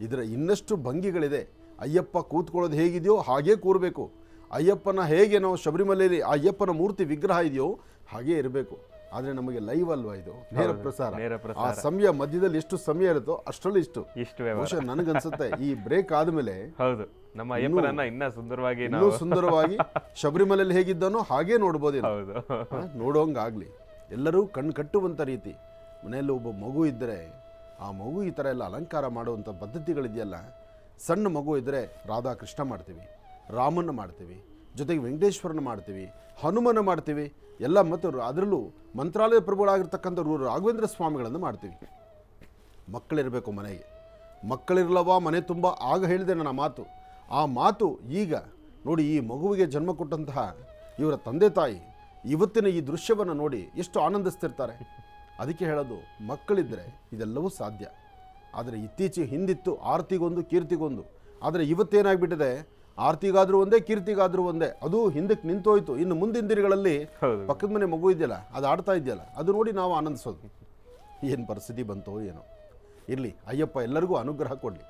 ಇದರ ಇನ್ನಷ್ಟು ಭಂಗಿಗಳಿದೆ. ಅಯ್ಯಪ್ಪ ಕೂತ್ಕೊಳ್ಳೋದು ಹೇಗಿದೆಯೋ ಹಾಗೇ ಕೂರಬೇಕು. ಅಯ್ಯಪ್ಪನ ಹೇಗೆ ನಾವು ಶಬರಿಮಲೆಯಲ್ಲಿ ಆ ಅಯ್ಯಪ್ಪನ ಮೂರ್ತಿ ವಿಗ್ರಹ ಇದೆಯೋ ಹಾಗೇ ಇರಬೇಕು. ಆದರೆ ನಮಗೆ ಲೈವ್ ಅಲ್ವಾ ಇದು, ನೇರ ಪ್ರಸಾರ. ಆ ಸಮಯ ಮಧ್ಯದಲ್ಲಿ ಎಷ್ಟು ಸಮಯ ಇರುತ್ತೋ ಅಷ್ಟರಲ್ಲಿ ಇಷ್ಟು ಬಹುಶಃ ನನಗನ್ಸುತ್ತೆ ಈ ಬ್ರೇಕ್ ಆದಮೇಲೆ ನಮ್ಮ ಅಯ್ಯಪ್ಪನನ್ನ ಇನ್ನೂ ಸುಂದರವಾಗಿ ಶಬರಿಮಲೆಯಲ್ಲಿ ಹೇಗಿದ್ದಾನೋ ಹಾಗೇ ನೋಡ್ಬೋದು. ನೋಡೋಂಗಾಗಲಿ, ಎಲ್ಲರೂ ಕಣ್ಣು ಕಟ್ಟುವಂಥ ರೀತಿ. ಮನೆಯಲ್ಲಿ ಒಬ್ಬ ಮಗು ಇದ್ದರೆ ಆ ಮಗು ಈ ಥರ ಎಲ್ಲ ಅಲಂಕಾರ ಮಾಡುವಂಥ ಪದ್ಧತಿಗಳಿದೆಯಲ್ಲ. ಸಣ್ಣ ಮಗು ಇದ್ದರೆ ರಾಧಾಕೃಷ್ಣ ಮಾಡ್ತೀವಿ, ರಾಮನ ಮಾಡ್ತೀವಿ, ಜೊತೆಗೆ ವೆಂಕಟೇಶ್ವರನ ಮಾಡ್ತೀವಿ, ಹನುಮನ ಮಾಡ್ತೀವಿ ಎಲ್ಲ. ಮತ್ತು ಅದರಲ್ಲೂ ಮಂತ್ರಾಲಯ ಪ್ರಭುಗಳಾಗಿರ್ತಕ್ಕಂಥ ರಾಘವೇಂದ್ರ ಸ್ವಾಮಿಗಳನ್ನು ಮಾಡ್ತೀವಿ. ಮಕ್ಕಳಿರಬೇಕು ಮನೆಗೆ, ಮಕ್ಕಳಿರಲವ ಮನೆ ತುಂಬ. ಆಗ ಹೇಳಿದೆ ನನ್ನ ಮಾತು, ಆ ಮಾತು ಈಗ ನೋಡಿ. ಈ ಮಗುವಿಗೆ ಜನ್ಮ ಕೊಟ್ಟಂತಹ ಇವರ ತಂದೆ ತಾಯಿ ಇವತ್ತಿನ ಈ ದೃಶ್ಯವನ್ನು ನೋಡಿ ಎಷ್ಟು ಆನಂದಿಸ್ತಿರ್ತಾರೆ. ಅದಕ್ಕೆ ಹೇಳೋದು, ಮಕ್ಕಳಿದ್ದರೆ ಇದೆಲ್ಲವೂ ಸಾಧ್ಯ. ಆದರೆ ಇತ್ತೀಚೆಗೆ ಹಿಂದಿತ್ತು ಆರ್ತಿಗೊಂದು ಕೀರ್ತಿಗೊಂದು. ಆದರೆ ಇವತ್ತೇನಾಗಿಬಿಟ್ಟಿದೆ, ಆರ್ತಿಗಾದ್ರೂ ಒಂದೇ, ಕೀರ್ತಿಗಾದ್ರೂ ಒಂದೇ. ಅದು ಹಿಂದಕ್ಕೆ ನಿಂತೋಯ್ತು. ಇನ್ನು ಮುಂದಿನ ದಿನಗಳಲ್ಲಿ ಹೌದು. ಪಕ್ಕದ ಮನೆ ಮಗು ಇದೆಯಲ್ಲ, ಅದು ಆಡ್ತಾ ಇದೆಯಲ್ಲ, ಅದು ನೋಡಿ ನಾವು ಆನಂದಿಸೋದು. ಏನು ಪರಿಸ್ಥಿತಿ ಬಂತೋ ಏನೋ. ಇರಲಿ, ಅಯ್ಯಪ್ಪ ಎಲ್ಲರಿಗೂ ಅನುಗ್ರಹ ಕೊಡಲಿ.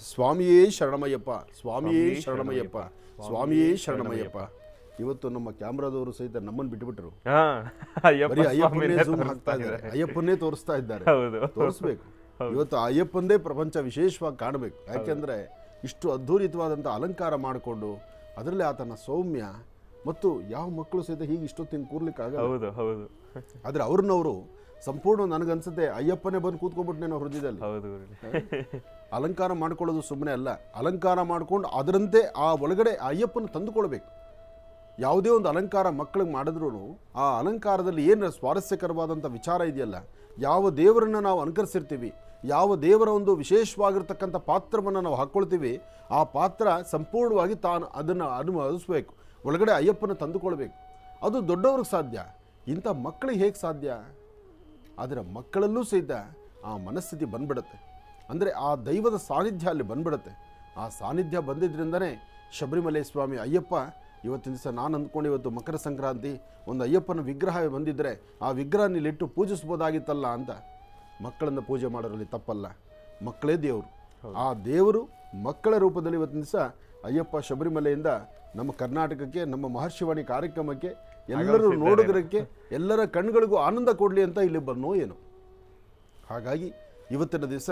ಸ್ವಾಮಿಯೇ ಶರಣಮಯ್ಯಪ್ಪ, ಸ್ವಾಮಿಯೇ ಶರಣಮಯ್ಯಪ್ಪ, ಸ್ವಾಮಿಯೇ ಶರಣಮಯ್ಯಪ್ಪ. ಇವತ್ತು ನಮ್ಮ ಕ್ಯಾಮ್ರಾದವರು ಸಹಿತ ನಮ್ಮನ್ನು ಬಿಟ್ಟುಬಿಟ್ರು. ಬರೀ ಅಯ್ಯಪ್ಪನ್ನೇ ಜೂಮ್ ಹಾಕ್ತಾ ಇದ್ದಾರೆ, ಅಯ್ಯಪ್ಪನ್ನೇ ತೋರಿಸ್ತಾ ಇದ್ದಾರೆ. ತೋರಿಸ್ಬೇಕು. ಇವತ್ತು ಅಯ್ಯಪ್ಪಂದೇ ಪ್ರಪಂಚ ವಿಶೇಷವಾಗಿ ಕಾಣಬೇಕು. ಯಾಕೆಂದ್ರೆ ಇಷ್ಟು ಅದ್ಭುತವಾದಂಥ ಅಲಂಕಾರ ಮಾಡಿಕೊಂಡು ಅದರಲ್ಲಿ ಆತನ ಸೌಮ್ಯ ಮತ್ತು ಯಾವ ಮಕ್ಕಳು ಸಹಿತ ಹೀಗೆ ಇಷ್ಟೊತ್ತಿನ ಕೂರ್ಲಿಕ್ಕಾಗಲ್ಲ. ಹೌದು ಹೌದು. ಆದ್ರೆ ಅವ್ರನ್ನವರು ಸಂಪೂರ್ಣ ನನಗನ್ಸುತ್ತೆ ಅಯ್ಯಪ್ಪನೇ ಬಂದು ಕೂತ್ಕೊಂಡ್ಬಿಟ್ನೇನೋ ಹೃದಯದಲ್ಲಿ. ಅಲಂಕಾರ ಮಾಡ್ಕೊಳ್ಳೋದು ಸುಮ್ಮನೆ ಅಲ್ಲ, ಅಲಂಕಾರ ಮಾಡ್ಕೊಂಡು ಅದರಂತೆ ಆ ಒಳಗಡೆ ಅಯ್ಯಪ್ಪನ ತಂದುಕೊಳ್ಬೇಕು. ಯಾವುದೇ ಒಂದು ಅಲಂಕಾರ ಮಕ್ಕಳಿಗೆ ಮಾಡಿದ್ರು ಆ ಅಲಂಕಾರದಲ್ಲಿ ಏನು ಸ್ವಾರಸ್ಯಕರವಾದಂಥ ವಿಚಾರ ಇದೆಯಲ್ಲ, ಯಾವ ದೇವರನ್ನು ನಾವು ಅನುಕರಿಸಿರ್ತೀವಿ, ಯಾವ ದೇವರ ಒಂದು ವಿಶೇಷವಾಗಿರ್ತಕ್ಕಂಥ ಪಾತ್ರವನ್ನು ನಾವು ಹಾಕ್ಕೊಳ್ತೀವಿ, ಆ ಪಾತ್ರ ಸಂಪೂರ್ಣವಾಗಿ ತಾನು ಅದನ್ನು ಅನುಭವಿಸ್ಬೇಕು, ಒಳಗಡೆ ಅಯ್ಯಪ್ಪನ ತಂದುಕೊಳ್ಬೇಕು. ಅದು ದೊಡ್ಡವ್ರಿಗೆ ಸಾಧ್ಯ, ಇಂಥ ಮಕ್ಕಳಿಗೆ ಹೇಗೆ ಸಾಧ್ಯ? ಆದರೆ ಮಕ್ಕಳಲ್ಲೂ ಸಹಿತ ಆ ಮನಸ್ಥಿತಿ ಬಂದ್ಬಿಡುತ್ತೆ. ಅಂದರೆ ಆ ದೈವದ ಸಾನ್ನಿಧ್ಯ ಅಲ್ಲಿ ಬಂದ್ಬಿಡುತ್ತೆ. ಆ ಸಾನ್ನಿಧ್ಯ ಬಂದಿದ್ದರಿಂದನೇ ಶಬರಿಮಲೆ ಸ್ವಾಮಿ ಅಯ್ಯಪ್ಪ ಇವತ್ತಿನ ದಿವಸ ನಾನು ಅಂದ್ಕೊಂಡು ಇವತ್ತು ಮಕರ ಸಂಕ್ರಾಂತಿ ಒಂದು ಅಯ್ಯಪ್ಪನ ವಿಗ್ರಹ ಬಂದಿದ್ದರೆ ಆ ವಿಗ್ರಹ ಇಲ್ಲಿಟ್ಟು ಪೂಜಿಸ್ಬೋದಾಗಿತ್ತಲ್ಲ ಅಂತ. ಮಕ್ಕಳನ್ನು ಪೂಜೆ ಮಾಡೋರಲ್ಲಿ ತಪ್ಪಲ್ಲ, ಮಕ್ಕಳೇ ದೇವರು. ಆ ದೇವರು ಮಕ್ಕಳ ರೂಪದಲ್ಲಿ ಇವತ್ತಿನ ದಿವಸ ಅಯ್ಯಪ್ಪ ಶಬರಿಮಲೆಯಿಂದ ನಮ್ಮ ಕರ್ನಾಟಕಕ್ಕೆ, ನಮ್ಮ ಮಹರ್ಷಿವಾಣಿ ಕಾರ್ಯಕ್ರಮಕ್ಕೆ ಎಲ್ಲರೂ ನೋಡೋದಕ್ಕೆ, ಎಲ್ಲರ ಕಣ್ಗಳಿಗೂ ಆನಂದ ಕೊಡಲಿ ಅಂತ ಇಲ್ಲಿ ಬನ್ನೋ ಏನು. ಹಾಗಾಗಿ ಇವತ್ತಿನ ದಿವಸ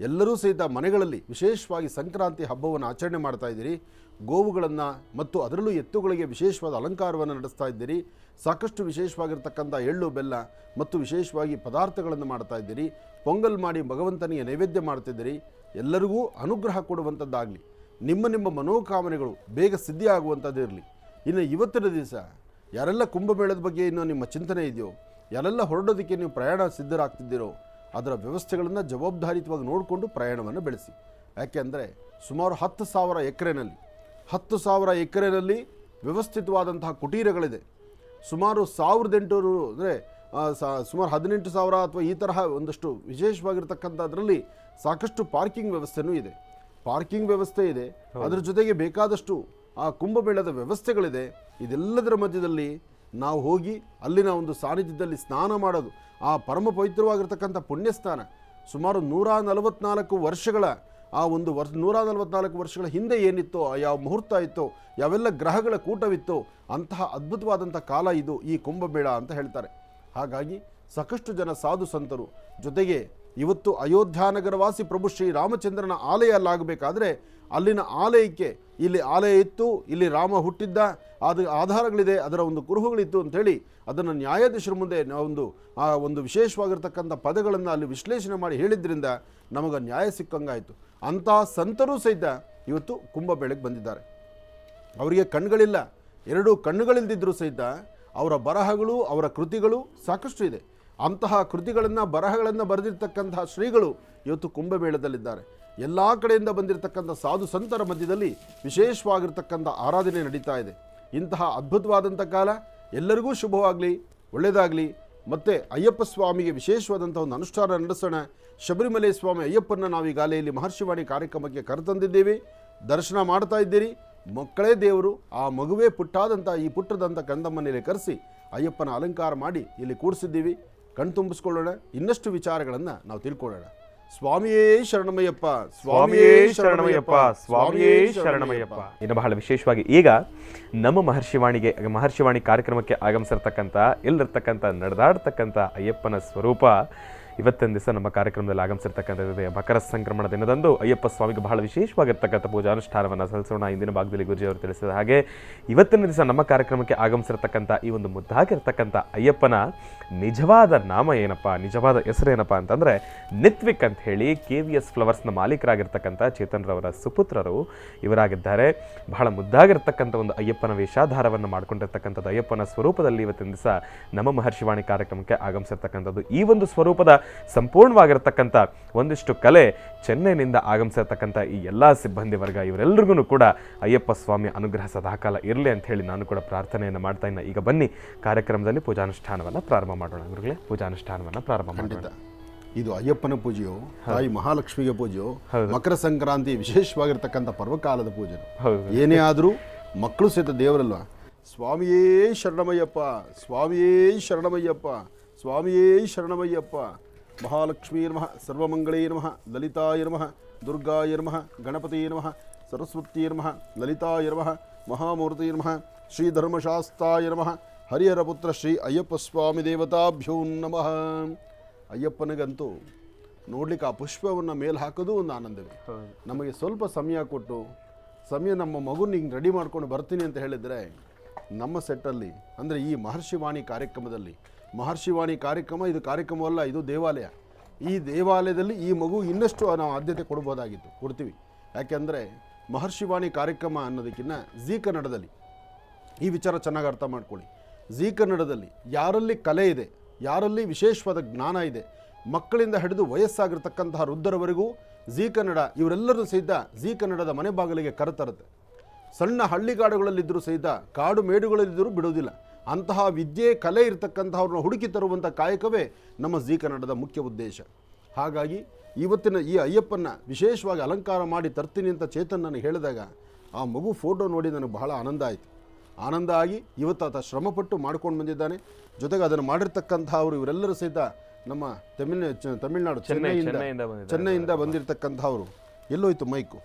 ಎಲ್ಲರೂ ಸಹಿತ ಮನೆಗಳಲ್ಲಿ ವಿಶೇಷವಾಗಿ ಸಂಕ್ರಾಂತಿ ಹಬ್ಬವನ್ನು ಆಚರಣೆ ಮಾಡ್ತಾ ಇದ್ದೀರಿ. ಗೋವುಗಳನ್ನು ಮತ್ತು ಅದರಲ್ಲೂ ಎತ್ತುಗಳಿಗೆ ವಿಶೇಷವಾದ ಅಲಂಕಾರವನ್ನು ನಡೆಸ್ತಾ ಇದ್ದೀರಿ. ಸಾಕಷ್ಟು ವಿಶೇಷವಾಗಿರ್ತಕ್ಕಂಥ ಎಳ್ಳು ಬೆಲ್ಲ ಮತ್ತು ವಿಶೇಷವಾಗಿ ಪದಾರ್ಥಗಳನ್ನು ಮಾಡ್ತಾ ಇದ್ದೀರಿ. ಪೊಂಗಲ್ ಮಾಡಿ ಭಗವಂತನಿಗೆ ನೈವೇದ್ಯ ಮಾಡ್ತಿದ್ದೀರಿ. ಎಲ್ಲರಿಗೂ ಅನುಗ್ರಹ ಕೊಡುವಂಥದ್ದಾಗಲಿ, ನಿಮ್ಮ ನಿಮ್ಮ ಮನೋಕಾಮನೆಗಳು ಬೇಗ ಸಿದ್ಧಿ ಆಗುವಂಥದ್ದಿರಲಿ. ಇನ್ನು ಇವತ್ತಿನ ದಿವಸ ಯಾರೆಲ್ಲ ಕುಂಭಮೇಳದ ಬಗ್ಗೆ ಇನ್ನೂ ನಿಮ್ಮ ಚಿಂತನೆ ಇದೆಯೋ, ಯಾರೆಲ್ಲ ಹೊರಡೋದಕ್ಕೆ ನೀವು ಪ್ರಯಾಣ ಸಿದ್ಧರಾಗ್ತಿದ್ದೀರೋ, ಅದರ ವ್ಯವಸ್ಥೆಗಳನ್ನು ಜವಾಬ್ದಾರಿಯುತವಾಗಿ ನೋಡಿಕೊಂಡು ಪ್ರಯಾಣವನ್ನು ಬೆಳೆಸಿ. ಯಾಕೆಂದರೆ ಸುಮಾರು 10,000 ಎಕರೆನಲ್ಲಿ 10,000 ಎಕರೆನಲ್ಲಿ ವ್ಯವಸ್ಥಿತವಾದಂತಹ ಕುಟೀರಗಳಿದೆ. ಸುಮಾರು 1,800 ಅಂದರೆ ಸುಮಾರು 18,000 ಅಥವಾ ಈ ತರಹ ಒಂದಷ್ಟು ವಿಶೇಷವಾಗಿರ್ತಕ್ಕಂಥದ್ರಲ್ಲಿ ಸಾಕಷ್ಟು ಪಾರ್ಕಿಂಗ್ ವ್ಯವಸ್ಥೆನೂ ಇದೆ. ಪಾರ್ಕಿಂಗ್ ವ್ಯವಸ್ಥೆ ಇದೆ, ಅದರ ಜೊತೆಗೆ ಬೇಕಾದಷ್ಟು ಆ ಕುಂಭಮೇಳದ ವ್ಯವಸ್ಥೆಗಳಿದೆ. ಇದೆಲ್ಲದರ ಮಧ್ಯದಲ್ಲಿ ನಾವು ಹೋಗಿ ಅಲ್ಲಿನ ಒಂದು ಸಾನ್ನಿಧ್ಯದಲ್ಲಿ ಸ್ನಾನ ಮಾಡೋದು, ಆ ಪರಮ ಪವಿತ್ರವಾಗಿರ್ತಕ್ಕಂಥ ಪುಣ್ಯಸ್ಥಾನ. ಸುಮಾರು 144 ವರ್ಷಗಳ ಆ ಒಂದು 144 ವರ್ಷಗಳ ಹಿಂದೆ ಏನಿತ್ತೋ, ಯಾವ ಮುಹೂರ್ತ ಇತ್ತೋ, ಯಾವೆಲ್ಲ ಗ್ರಹಗಳ ಕೂಟವಿತ್ತೋ, ಅಂತಹ ಅದ್ಭುತವಾದಂಥ ಕಾಲ ಇದು ಈ ಕುಂಭಮೇಳ ಅಂತ ಹೇಳ್ತಾರೆ. ಹಾಗಾಗಿ ಸಾಕಷ್ಟು ಜನ ಸಾಧು ಸಂತರು ಜೊತೆಗೆ ಇವತ್ತು ಅಯೋಧ್ಯಾನಗರವಾಸಿ ಪ್ರಭು ಶ್ರೀ ರಾಮಚಂದ್ರನ ಆಲಯ ಅಲ್ಲಾಗಬೇಕಾದ್ರೆ ಅಲ್ಲಿನ ಆಲಯಕ್ಕೆ, ಇಲ್ಲಿ ಆಲಯ ಇತ್ತು, ಇಲ್ಲಿ ರಾಮ ಹುಟ್ಟಿದ್ದ, ಅದು ಆಧಾರಗಳಿದೆ, ಅದರ ಒಂದು ಕುರುಹುಗಳಿತ್ತು ಅಂಥೇಳಿ ಅದನ್ನು ನ್ಯಾಯಾಧೀಶರ ಮುಂದೆ ಆ ಒಂದು ವಿಶೇಷವಾಗಿರ್ತಕ್ಕಂಥ ಪದಗಳನ್ನು ಅಲ್ಲಿ ವಿಶ್ಲೇಷಣೆ ಮಾಡಿ ಹೇಳಿದ್ರಿಂದ ನಮಗೆ ನ್ಯಾಯ ಸಿಕ್ಕಂಗಾಯಿತು. ಅಂಥ ಸಂತರೂ ಸಹಿತ ಇವತ್ತು ಕುಂಭಮೇಳಕ್ಕೆ ಬಂದಿದ್ದಾರೆ. ಅವರಿಗೆ ಕಣ್ಗಳಿಲ್ಲ, 2 ಕಣ್ಣುಗಳಿಲ್ದಿದ್ದರೂ ಸಹಿತ ಅವರ ಬರಹಗಳು, ಅವರ ಕೃತಿಗಳು ಸಾಕಷ್ಟು ಇದೆ. ಅಂತಹ ಕೃತಿಗಳನ್ನು, ಬರಹಗಳನ್ನು ಬರೆದಿರ್ತಕ್ಕಂತಹ ಶ್ರೀಗಳು ಇವತ್ತು ಕುಂಭಮೇಳದಲ್ಲಿದ್ದಾರೆ. ಎಲ್ಲ ಕಡೆಯಿಂದ ಬಂದಿರತಕ್ಕಂಥ ಸಾಧು ಸಂತರ ಮಧ್ಯದಲ್ಲಿ ವಿಶೇಷವಾಗಿರ್ತಕ್ಕಂಥ ಆರಾಧನೆ ನಡೀತಾ ಇದೆ. ಇಂತಹ ಅದ್ಭುತವಾದಂಥ ಕಾಲ ಎಲ್ಲರಿಗೂ ಶುಭವಾಗಲಿ, ಒಳ್ಳೆಯದಾಗಲಿ. ಮತ್ತು ಅಯ್ಯಪ್ಪ ಸ್ವಾಮಿಗೆ ವಿಶೇಷವಾದಂಥ ಒಂದು ಅನುಷ್ಠಾನ ನಡೆಸೋಣ. ಶಬರಿಮಲೆ ಸ್ವಾಮಿ ಅಯ್ಯಪ್ಪನ ನಾವು ಈಗಾಗಲೇ ಇಲ್ಲಿ ಮಹರ್ಷಿವಾಣಿ ಕಾರ್ಯಕ್ರಮಕ್ಕೆ ಕರೆತಂದಿದ್ದೀವಿ. ದರ್ಶನ ಮಾಡ್ತಾ ಇದ್ದೀರಿ. ಮಕ್ಕಳೇ ದೇವರು, ಆ ಮಗುವೇ ಪುಟ್ಟಾದಂಥ ಈ ಪುಟ್ಟದಂಥ ಕಂದಮ್ಮನೇಲೆ ಕರೆಸಿ ಅಯ್ಯಪ್ಪನ ಅಲಂಕಾರ ಮಾಡಿ ಇಲ್ಲಿ ಕೂಡಿಸಿದ್ದೀವಿ. ಕಣ್ತುಂಬಿಸ್ಕೊಳ್ಳೋಣ, ಇನ್ನಷ್ಟು ವಿಚಾರಗಳನ್ನು ನಾವು ತಿಳ್ಕೊಳ್ಳೋಣ. ಸ್ವಾಮಿಯೇ ಶರಣಮಯ್ಯಪ್ಪ, ಸ್ವಾಮಿಯೇ ಶರಣಮಯ್ಯಪ್ಪ, ಸ್ವಾಮಿಯೇ ಶರಣಮಯ್ಯಪ್ಪ. ಇನ್ನು ಬಹಳ ವಿಶೇಷವಾಗಿ ಈಗ ನಮ್ಮ ಮಹರ್ಷಿವಾಣಿ ಕಾರ್ಯಕ್ರಮಕ್ಕೆ ಆಗಮಿಸಿರ್ತಕ್ಕಂಥ, ಇಲ್ಲಿರ್ತಕ್ಕಂಥ, ನಡೆದಾಡ್ತಕ್ಕಂಥ ಅಯ್ಯಪ್ಪನ ಸ್ವರೂಪ ಇವತ್ತಿನ ದಿವಸ ನಮ್ಮ ಕಾರ್ಯಕ್ರಮದಲ್ಲಿ ಆಗಮಿಸಿರ್ತಕ್ಕಂಥದ್ದಿದೆ. ಮಕರ ಸಂಕ್ರಮಣ ದಿನದಂದು ಅಯ್ಯಪ್ಪ ಸ್ವಾಮಿಗೆ ಬಹಳ ವಿಶೇಷವಾಗಿರ್ತಕ್ಕಂಥ ಪೂಜಾನುಷ್ಠಾನವನ್ನು ಸಲ್ಲಿಸೋಣ. ಇಂದಿನ ಭಾಗದಲ್ಲಿ ಗುರುಜಿಯವರು ತಿಳಿಸಿದ ಹಾಗೆ ಇವತ್ತಿನ ದಿವಸ ನಮ್ಮ ಕಾರ್ಯಕ್ರಮಕ್ಕೆ ಆಗಮಿಸಿರ್ತಕ್ಕಂಥ ಈ ಒಂದು ಮುದ್ದಾಗಿರ್ತಕ್ಕಂಥ ಅಯ್ಯಪ್ಪನ ನಿಜವಾದ ನಾಮ ಏನಪ್ಪ, ನಿಜವಾದ ಹೆಸರೇನಪ್ಪ ಅಂತಂದರೆ ನಿತ್ವಿಕ್ ಅಂತ ಹೇಳಿ KVS ಫ್ಲವರ್ಸ್ನ ಮಾಲೀಕರಾಗಿರ್ತಕ್ಕಂಥ ಚೇತನ್ರವರ ಸುಪುತ್ರರು ಇವರಾಗಿದ್ದಾರೆ. ಬಹಳ ಮುದ್ದಾಗಿರ್ತಕ್ಕಂಥ ಒಂದು ಅಯ್ಯಪ್ಪನ ವೇಷಾಧಾರವನ್ನು ಮಾಡ್ಕೊಂಡಿರ್ತಕ್ಕಂಥದ್ದು, ಅಯ್ಯಪ್ಪನ ಸ್ವರೂಪದಲ್ಲಿ ಇವತ್ತಿನ ದಿವಸ ನಮ್ಮ ಮಹರ್ಷಿವಾಣಿ ಕಾರ್ಯಕ್ರಮಕ್ಕೆ ಆಗಮಿಸಿರ್ತಕ್ಕಂಥದ್ದು. ಈ ಒಂದು ಸ್ವರೂಪದ ಸಂಪೂರ್ಣವಾಗಿರ್ತಕ್ಕಂಥ ಒಂದಿಷ್ಟು ಕಲೆ ಚೆನ್ನೈನಿಂದ ಆಗಮಿಸಿರ್ತಕ್ಕಂಥ ಈ ಎಲ್ಲ ಸಿಬ್ಬಂದಿ ವರ್ಗ ಇವರೆಲ್ಲರಿಗೂ ಕೂಡ ಅಯ್ಯಪ್ಪ ಸ್ವಾಮಿ ಅನುಗ್ರಹ ಸದಾಕಾಲ ಇರಲಿ ಅಂತ ಹೇಳಿ ನಾನು ಕೂಡ ಪ್ರಾರ್ಥನೆಯನ್ನು ಮಾಡ್ತಾ ಇನ್ನ ಈಗ ಬನ್ನಿ ಕಾರ್ಯಕ್ರಮದಲ್ಲಿ ಪೂಜಾನುಷ್ಠಾನವನ್ನು ಪ್ರಾರಂಭ ಮಾಡೋಣ. ಗುರುಗಳೇ, ಪೂಜಾನುಷ್ಠಾನವನ್ನು ಪ್ರಾರಂಭ ಮಾಡೋಣ. ಇದು ಅಯ್ಯಪ್ಪನ ಪೂಜೆಯೋ ತಾಯಿ ಮಹಾಲಕ್ಷ್ಮಿಗೆ ಪೂಜೆಯೋ ಹೌದು. ಮಕರ ಸಂಕ್ರಾಂತಿ ವಿಶೇಷವಾಗಿರ್ತಕ್ಕಂಥ ಪರ್ವಕಾಲದ ಪೂಜೆ ಹೌದು. ಏನೇ ಆದರೂ ಮಕ್ಕಳು ಸಹಿತ ದೇವರಲ್ವ. ಸ್ವಾಮಿಯೇ ಶರಣಮಯ್ಯಪ್ಪ, ಸ್ವಾಮಿಯೇ ಶರಣಮಯ್ಯಪ್ಪ, ಸ್ವಾಮಿಯೇ ಶರಣಮಯ್ಯಪ್ಪ. ಮಹಾಲಕ್ಷ್ಮೀ ನಮಃ, ಸರ್ವಮಂಗಳೇ ನಮಃ, ಲಲಿತಾಯ ನಮಃ, ದುರ್ಗಾಯ ನಮಃ, ಗಣಪತಿ ನಮಃ, ಸರಸ್ವತಿ ನಮಃ, ಲಲಿತಾಯ ನಮಃ, ಮಹಾಮೂರ್ತಿ ನಮಃ, ಶ್ರೀ ಧರ್ಮಶಾಸ್ತಾಯ ನಮಃ, ಹರಿಹರ ಪುತ್ರ ಶ್ರೀ ಅಯ್ಯಪ್ಪ ಸ್ವಾಮಿ ದೇವತಾಭ್ಯೋ ನಮಃ. ಅಯ್ಯಪ್ಪನಿಗಂತೂ ನೋಡ್ಲಿಕ್ಕೆ ಆ ಪುಷ್ಪವನ್ನು ಮೇಲೆ ಹಾಕೋದು ಒಂದು ಆನಂದವೇ. ನಮಗೆ ಸ್ವಲ್ಪ ಸಮಯ ಕೊಟ್ಟು ನಮ್ಮ ಮಗುನ ಹಿಂಗೆ ರೆಡಿ ಮಾಡ್ಕೊಂಡು ಬರ್ತೀನಿ ಅಂತ ಹೇಳಿದರೆ ನಮ್ಮ ಸೆಟ್ಟಲ್ಲಿ ಅಂದರೆ ಈ ಮಹರ್ಷಿವಾಣಿ ಕಾರ್ಯಕ್ರಮದಲ್ಲಿ, ಮಹರ್ಷಿವಾಣಿ ಕಾರ್ಯಕ್ರಮ ಇದು ಕಾರ್ಯಕ್ರಮವಲ್ಲ, ಇದು ದೇವಾಲಯ. ಈ ದೇವಾಲಯದಲ್ಲಿ ಈ ಮಗು ಇನ್ನಷ್ಟು ನಾವು ಆದ್ಯತೆ ಕೊಡ್ಬೋದಾಗಿತ್ತು, ಕೊಡ್ತೀವಿ. ಯಾಕೆಂದರೆ ಮಹರ್ಷಿವಾಣಿ ಕಾರ್ಯಕ್ರಮ ಅನ್ನೋದಕ್ಕಿಂತ ಜೀ ಕನ್ನಡದಲ್ಲಿ ಈ ವಿಚಾರ ಚೆನ್ನಾಗಿ ಅರ್ಥ ಮಾಡ್ಕೊಳ್ಳಿ. ಜೀ ಕನ್ನಡದಲ್ಲಿ ಯಾರಲ್ಲಿ ಕಲೆ ಇದೆ, ಯಾರಲ್ಲಿ ವಿಶೇಷವಾದ ಜ್ಞಾನ ಇದೆ, ಮಕ್ಕಳಿಂದ ಹಿಡಿದು ವಯಸ್ಸಾಗಿರ್ತಕ್ಕಂತಹ ವೃದ್ಧರವರೆಗೂ ಜೀ ಕನ್ನಡ ಇವರೆಲ್ಲರೂ ಸಹಿತ ಜೀ ಕನ್ನಡದ ಮನೆ ಬಾಗಿಲಿಗೆ ಕರೆತರುತ್ತೆ. ಸಣ್ಣ ಹಳ್ಳಿಗಾಡುಗಳಲ್ಲಿದ್ದರೂ ಸಹಿತ ಕಾಡು ಮೇಡುಗಳಲ್ಲಿದ್ದರೂ ಬಿಡೋದಿಲ್ಲ. ಅಂತಹ ವಿದ್ಯೆ ಕಲೆ ಇರತಕ್ಕಂಥವ್ರನ್ನ ಹುಡುಕಿ ತರುವಂಥ ಕಾಯಕವೇ ನಮ್ಮ ಜೀ ಕನ್ನಡದ ಮುಖ್ಯ ಉದ್ದೇಶ. ಹಾಗಾಗಿ ಇವತ್ತಿನ ಈ ಅಯ್ಯಪ್ಪನ ವಿಶೇಷವಾಗಿ ಅಲಂಕಾರ ಮಾಡಿ ತರ್ತೀನಿ ಅಂತ ಚೇತನ್ ನನಗೆ ಹೇಳಿದಾಗ ಆ ಮಗು ಫೋಟೋ ನೋಡಿ ನನಗೆ ಬಹಳ ಆನಂದ ಆಯಿತು. ಆನಂದ ಆಗಿ ಇವತ್ತು ಆತ ಶ್ರಮಪಟ್ಟು ಮಾಡ್ಕೊಂಡು ಬಂದಿದ್ದಾನೆ. ಜೊತೆಗೆ ಅದನ್ನು ಮಾಡಿರ್ತಕ್ಕಂಥವ್ರು ಇವರೆಲ್ಲರೂ ಸಹಿತ ನಮ್ಮ ತಮಿಳ್ನಾಡು ಚೆನ್ನೈಯಿಂದ ಬಂದಿರತಕ್ಕಂಥವ್ರು. ಎಲ್ಲೋಯ್ತು ಮೈಕು?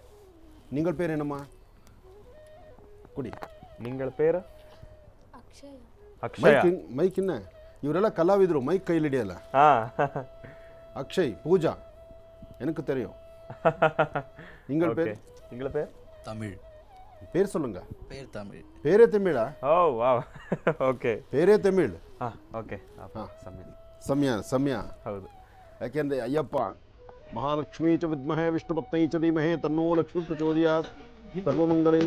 ನಿಂಗಳ ಪೇರೇನಮ್ಮ? ಕುಡಿ. ನಿಂಗಳ ಪೇರು ಮೈಕ್ ಇನ್ನ ಇವರೆಲ್ಲ ಕಲಾವಿದರು, ಮೈಕ್ ಕೈಲಿಡಿಯಲ್ಲ. ಅಕ್ಷಯ್, ಪೂಜಾ, எனக்கு தெரியும். நீங்கள் பேர்? நீங்கள் பேர்? தமிழ். பேர் சொல்லுங்க. பேர் தமிழ். பேரே தமிழா? ஓ வாவ். ಓಕೆ. பேரே தமிழ். ಓಕೆ. ಸಮಯ ಹೌದು. ಯಾಕೆಂದರೆ ಅಯ್ಯಪ್ಪ ಮಹಾಲಕ್ಷ್ಮೀ ಚ ವಿದ್ಮಹೇ ವಿಷ್ಣುಪತ್ನೈ ಚ ಧೀಮಹಿ ತನ್ನೋ ಲಕ್ಷ್ಮೀ ಪ್ರಚೋದಯಾತ್. ಸರ್ವಮಂಗಳೇ.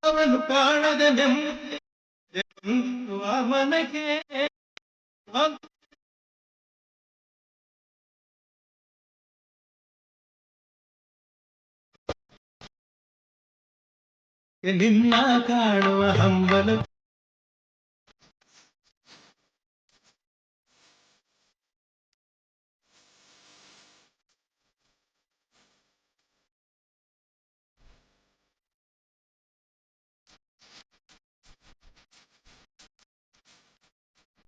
ಅವನು ಕಾಣದ ಮನಕ್ಕೆ ನಿನ್ನ ಕಾಣುವ ಹಂಬಲ